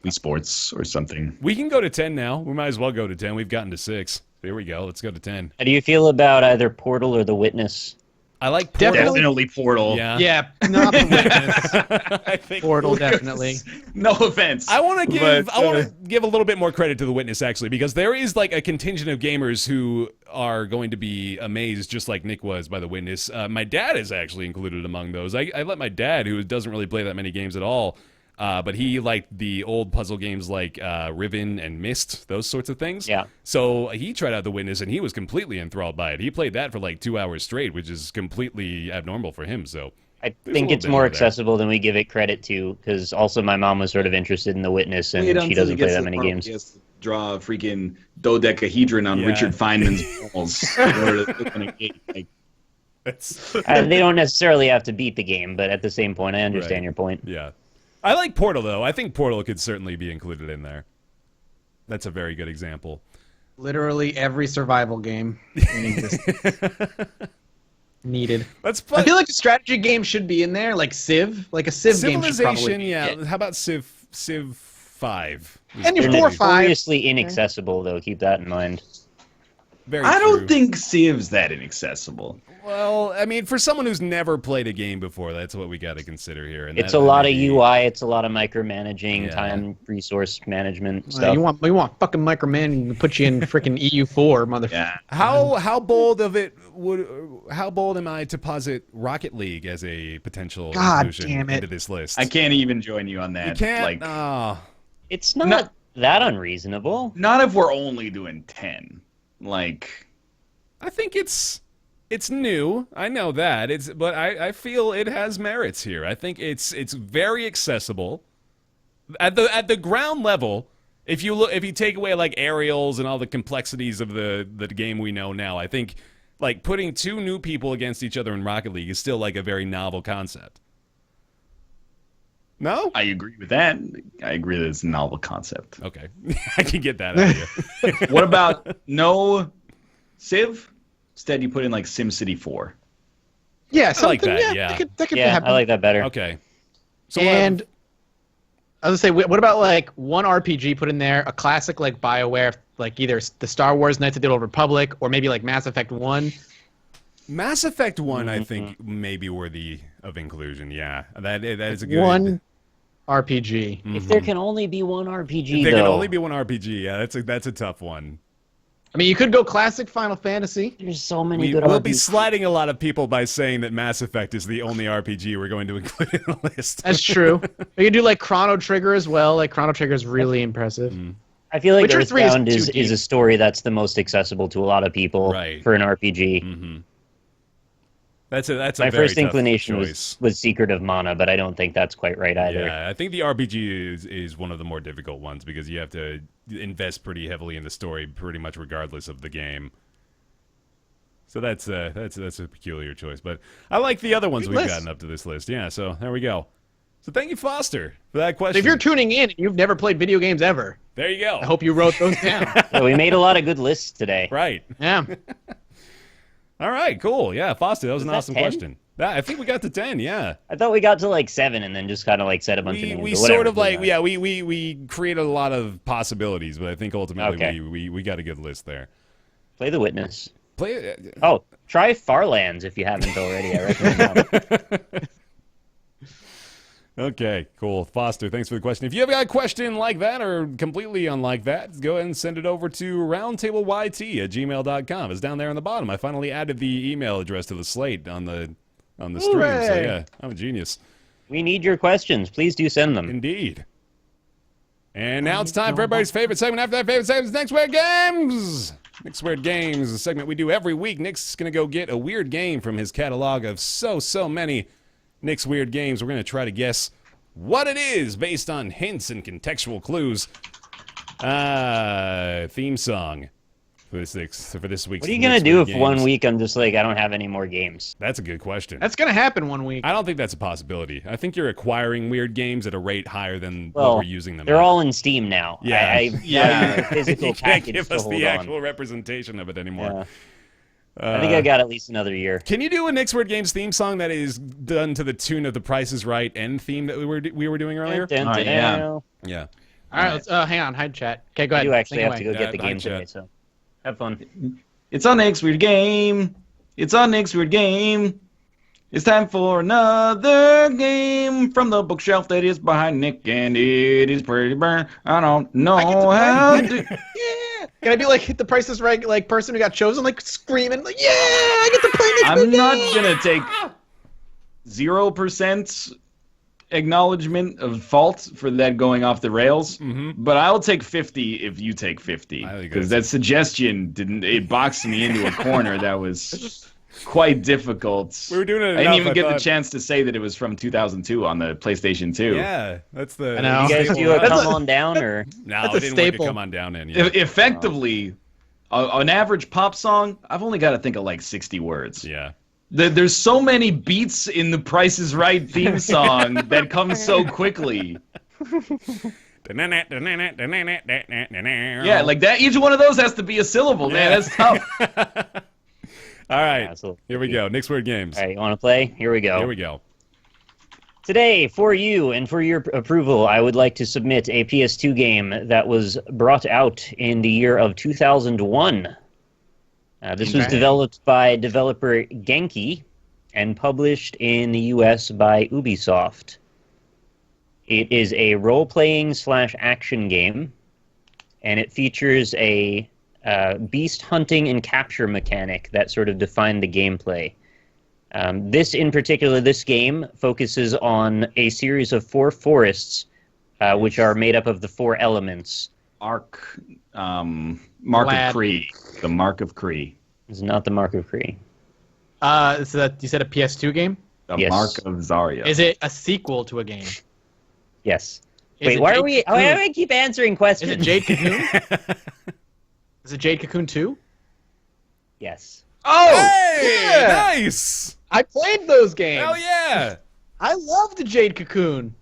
Wii Sports or something. We can go to 10 now. We might as well go to 10. We've gotten to 6. Here we go. Let's go to 10. How do you feel about either Portal or The Witness? I like Portal. Definitely Portal. Yeah. Yeah, not the Witness. I think Portal, definitely. No offense. I want to give but, I want to give a little bit more credit to The Witness actually, because there is like a contingent of gamers who are going to be amazed, just like Nick was by The Witness. My dad is actually included among those. I let my dad, who doesn't really play that many games at all, but he liked the old puzzle games like Riven and Myst, those sorts of things. Yeah. So he tried out The Witness, and he was completely enthralled by it. He played that for like 2 hours straight, which is completely abnormal for him. So I There's a think little it's bit more more there. accessible than we give it credit to, because also my mom was sort of interested in The Witness, and she doesn't play that many games. He has to draw a freaking dodecahedron on Yeah. Richard Feynman's walls in order to open a gate. Like, that's They don't necessarily have to beat the game, but at the same point, I understand Right. your point. yeah. I like Portal though. I think Portal could certainly be included in there. That's a very good example. Literally every survival game in existence. Needed. Let's play I feel like a strategy game should be in there, like Civ. Like a Civ game should probably Civilization. be Yeah. it. How about Civ 5? And your They're 4 or 5. notoriously inaccessible, though. Keep that in mind. Very I true. don't think Civ's that inaccessible. Well, I mean, for someone who's never played a game before, that's what we got to consider here. And It's that a lot of may be- UI. It's a lot of micromanaging, Yeah. time, resource management stuff. You want fucking micromanaging to put you in freaking EU4, motherfucker. Yeah. How bold am I to posit Rocket League as a potential God inclusion damn it. into this list? I can't even join you on that. You can't. Like, It's not Not- that unreasonable. not if we're only doing 10. Like, I think it's new. I know that. But I feel it has merits here. I think it's very accessible. At the ground level, if you take away like aerials and all the complexities of the game we know now, I think like putting two new people against each other in Rocket League is still like a very novel concept. No? I agree with that. I agree that it's a novel concept. Okay. I can get that out of you. What about no Civ? Instead, you put in like SimCity 4. Yeah, I like something. that, Yeah, yeah. that could Yeah, happen. I like that better. Okay. So And I was gonna say, what about like one RPG put in there, a classic like BioWare, like either the Star Wars Knights of the Old Republic or maybe like Mass Effect 1. Mass Effect 1, I think, may be worthy of inclusion. Yeah, that is a good One RPG. If there can only be one RPG, There though, can only be one RPG. Yeah, that's a tough one. I mean, you could go classic Final Fantasy. there's so many We good will be RPGs. sliding a lot of people by saying that Mass Effect is the only RPG we're going to include in the list. That's true. You could do like Chrono Trigger as well. Like Chrono Trigger is really impressive. I feel like Witcher 3 is Earthbound too is deep. a story that's the most accessible to a lot of people Right. for an RPG. Mm-hmm. That's a My very first tough inclination choice. was Secret of Mana, but I don't think that's quite right either. Yeah, I think the RPG is one of the more difficult ones because you have to invest pretty heavily in the story, pretty much regardless of the game. So that's a peculiar choice, but I like the other ones Good we've list. gotten up to this list. Yeah, so there we go. So thank you, Foster, for that question. So if you're tuning in and you've never played video games ever, there you go. I hope you wrote those down. Yeah, we made a lot of good lists today. Right. Yeah. All right. Cool. Yeah, Foster, that was an that awesome 10? question. Yeah, I think we got to 10. Yeah. I thought we got to like 7 and then just kind of like said a bunch of names. We but whatever, sort of like doesn't matter. we created a lot of possibilities, but I think ultimately Okay. we got a good list there. Play The Witness. Play. Oh, try Farlands if you haven't already. I recommend that one. Okay, cool. Foster, thanks for the question. If you have got a question like that or completely unlike that, go ahead and send it over to roundtableyt@gmail.com. It's down there on the bottom. I finally added the email address to the slate on the stream. So Hooray. yeah, I'm a genius. We need your questions. Please do send them. Indeed. And now it's time for everybody's favorite segment. After that favorite segment is Nick's Weird Games. Nick's Weird Games is a segment we do every week. Nick's going to go get a weird game from his catalog of so many Nick's Weird Games. We're going to try to guess what it is based on hints and contextual clues. Theme song for this week's What are you Nick's going to do Weird if one Games. week I'm just like, I don't have any more games? That's a good question. That's going to happen one week. I don't think that's a possibility. I think you're acquiring weird games at a rate higher than what Well, we're using them they're at. all in Steam now. Yeah. Yeah. The physical You can't package give to us hold the on. actual representation of it anymore. Yeah. I think I got at least another year. Can you do a Nick's Weird Games theme song that is done to the tune of the Price is Right end theme that we were doing earlier? yeah. Yeah. All right, let's hang on, hide chat. Okay, go I ahead. do actually Sing have away. to go get the Yeah, game I chat. today, so have fun. It's on Nick's Weird Game. It's on Nick's Weird Game. It's time for another game from the bookshelf that is behind Nick, and it is pretty burn. I don't know I get to how play. to. Yeah. Can I be like the Price is Right like person who got chosen, like screaming, like, yeah, I get to play Nick's I'm Weird not Game. gonna take 0% acknowledgement of fault for that going off the rails, but I'll take 50 if you take 50, I think because that's- that suggestion it boxed me into a corner that was quite difficult. We were doing it I didn't enough, even I get the thought. chance to say that it was from 2002 on the PlayStation 2. Yeah, that's the. I know. You guys do a That's come a- on down, or No, That's it a didn't want to staple. come on down in yet. Effectively, an average pop song, I've only got to think of like 60 words. Yeah. There's so many beats in the Price is Right theme song that come so quickly. Yeah, like that. Each one of those has to be a syllable, man. Yeah. That's tough. All right. Absolutely. Here we go. Nick's Weird Games. all right, you want to play? Here we go. Here we go. Today, for you and for your approval, I would like to submit a PS2 game that was brought out in the year of 2001. This was Okay. developed by developer Genki and published in the US by Ubisoft. It is a role-playing / action game, and it features a beast hunting and capture mechanic that sort of defined the gameplay. This game focuses on a series of 4 forests, which are made up of the 4 elements. Mark Lad. of Cree. The Mark of Cree. It's not the Mark of Cree. So that you said a PS2 game? The Yes. Mark of Zarya. Is it a sequel to a game? Yes. Is Wait, it why Jade are we? Cocoon? Why do I keep answering questions? Is it Jade Cocoon? Is it Jade Cocoon 2? Yes. Oh, Hey, yeah. nice. I played those games. Hell yeah. I love the Jade Cocoon.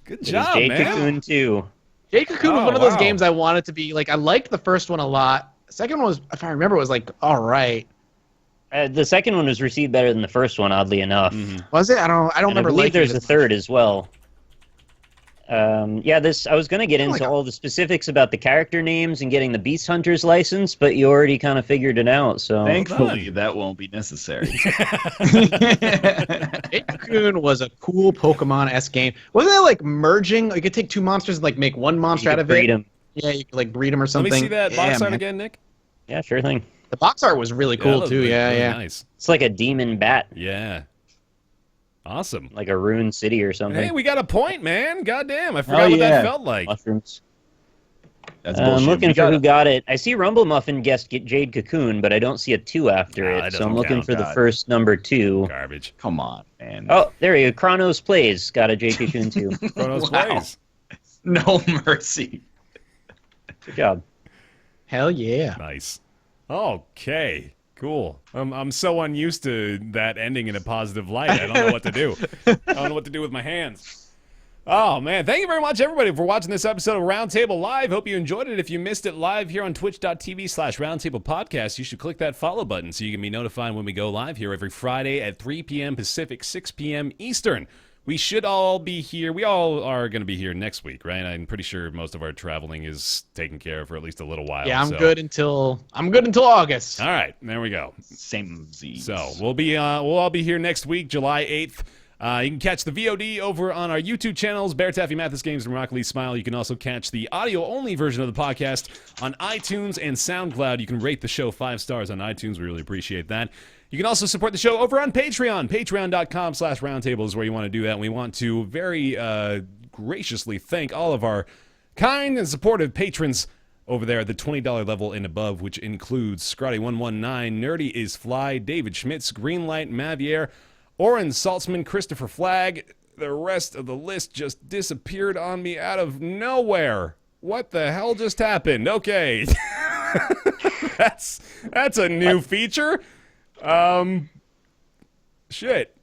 Good It was job, Jade man. Cocoon 2. Jade Cocoon was Oh, one of those wow. games I wanted to be like. I liked the first one a lot. The second one was, if I remember, was like all right. The second one was received better than the first one, oddly enough. Was it? I don't And I remember. believe liking there's it a as much. third as well. Yeah, I was going to get into like all the specifics about the character names and getting the Beast Hunter's license, but you already kind of figured it out. So thankfully that won't be necessary. Jade Cocoon was a cool Pokemon-esque game. Wasn't it like merging? Like you could take two monsters and like make one monster you out could of breed it. 'em. Yeah, you could like breed them or Let something. me see that Yeah, box art man. again, Nick. Yeah, sure thing. The box art was really cool that was too. really- Yeah, really yeah. Nice. It's like a demon bat, Yeah. Awesome. like a ruined city or something. Hey, we got a point, man. Goddamn, I forgot Oh, what yeah. that felt like. Mushrooms. That's I'm bullshit. looking We for got who got it. I see Rumble Muffin guessed Jade Cocoon, but I don't see a 2 after Ah, it. that So I'm doesn't looking count. for the God. first number 2. Garbage. Come on, man. Oh, there you go. Chronos Plays got a Jade Cocoon 2. Chronos Wow. plays. No mercy. Good job. Hell yeah. Nice. Okay. Cool. I'm so unused to that ending in a positive light. I don't know what to do. I don't know what to do with my hands. Oh, man. Thank you very much, everybody, for watching this episode of Roundtable Live. Hope you enjoyed it. If you missed it live here on twitch.tv/Roundtable Podcast, you should click that follow button so you can be notified when we go live here every Friday at 3 p.m. Pacific, 6 p.m. Eastern. We should all be here. We all are going to be here next week, right? I'm pretty sure most of our traveling is taken care of for at least a little while. Yeah, I'm so. good until August. All right. There we go. Same Z. So we'll all be here next week, July 8th. You can catch the VOD over on our YouTube channels, BaerTaffy, Mathas Games, and Rock Lee Smile. You can also catch the audio-only version of the podcast on iTunes and SoundCloud. You can rate the show 5 stars on iTunes. We really appreciate that. You can also support the show over on Patreon. Patreon.com/roundtable is where you want to do that. And we want to very graciously thank all of our kind and supportive patrons over there at the $20 level and above, which includes Scotty119, Nerdy is Fly, David Schmitz, Greenlight, Mavier, Oren Saltzman, Christopher Flagg. The rest of the list just disappeared on me out of nowhere. What the hell just happened? Okay. That's a new feature. Shit.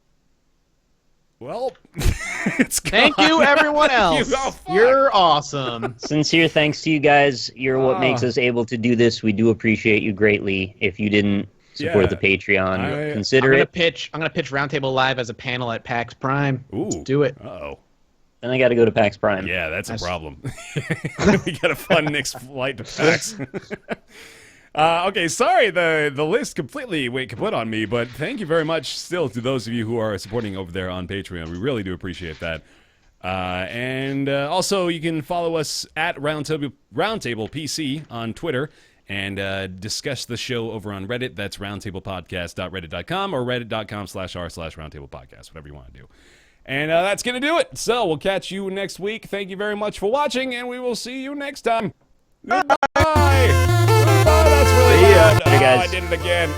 Well, it's gone. Thank you, everyone Thank else. you. Oh, fuck. You're awesome. Sincere thanks to you guys. You're what makes us able to do this. We do appreciate you greatly. If you didn't support Yeah. the Patreon, I- consider it. I'm gonna pitch Roundtable Live as a panel at PAX Prime. Ooh. Let's do it. Uh-oh. Then I got to go to PAX Prime. Yeah, that's a That's- problem. We got to fund Nick's flight to PAX. Okay, sorry, the list completely went kaput on me, but thank you very much still to those of you who are supporting over there on Patreon. We really do appreciate that. And also, you can follow us at Roundtable PC on Twitter and discuss the show over on Reddit. That's roundtablepodcast.reddit.com or reddit.com/r/roundtablepodcast, whatever you want to do. And that's going to do it. So we'll catch you next week. Thank you very much for watching, and we will see you next time. Goodbye. Goodbye. That's really See ya. loud. Hey, Oh, guys. I did it again.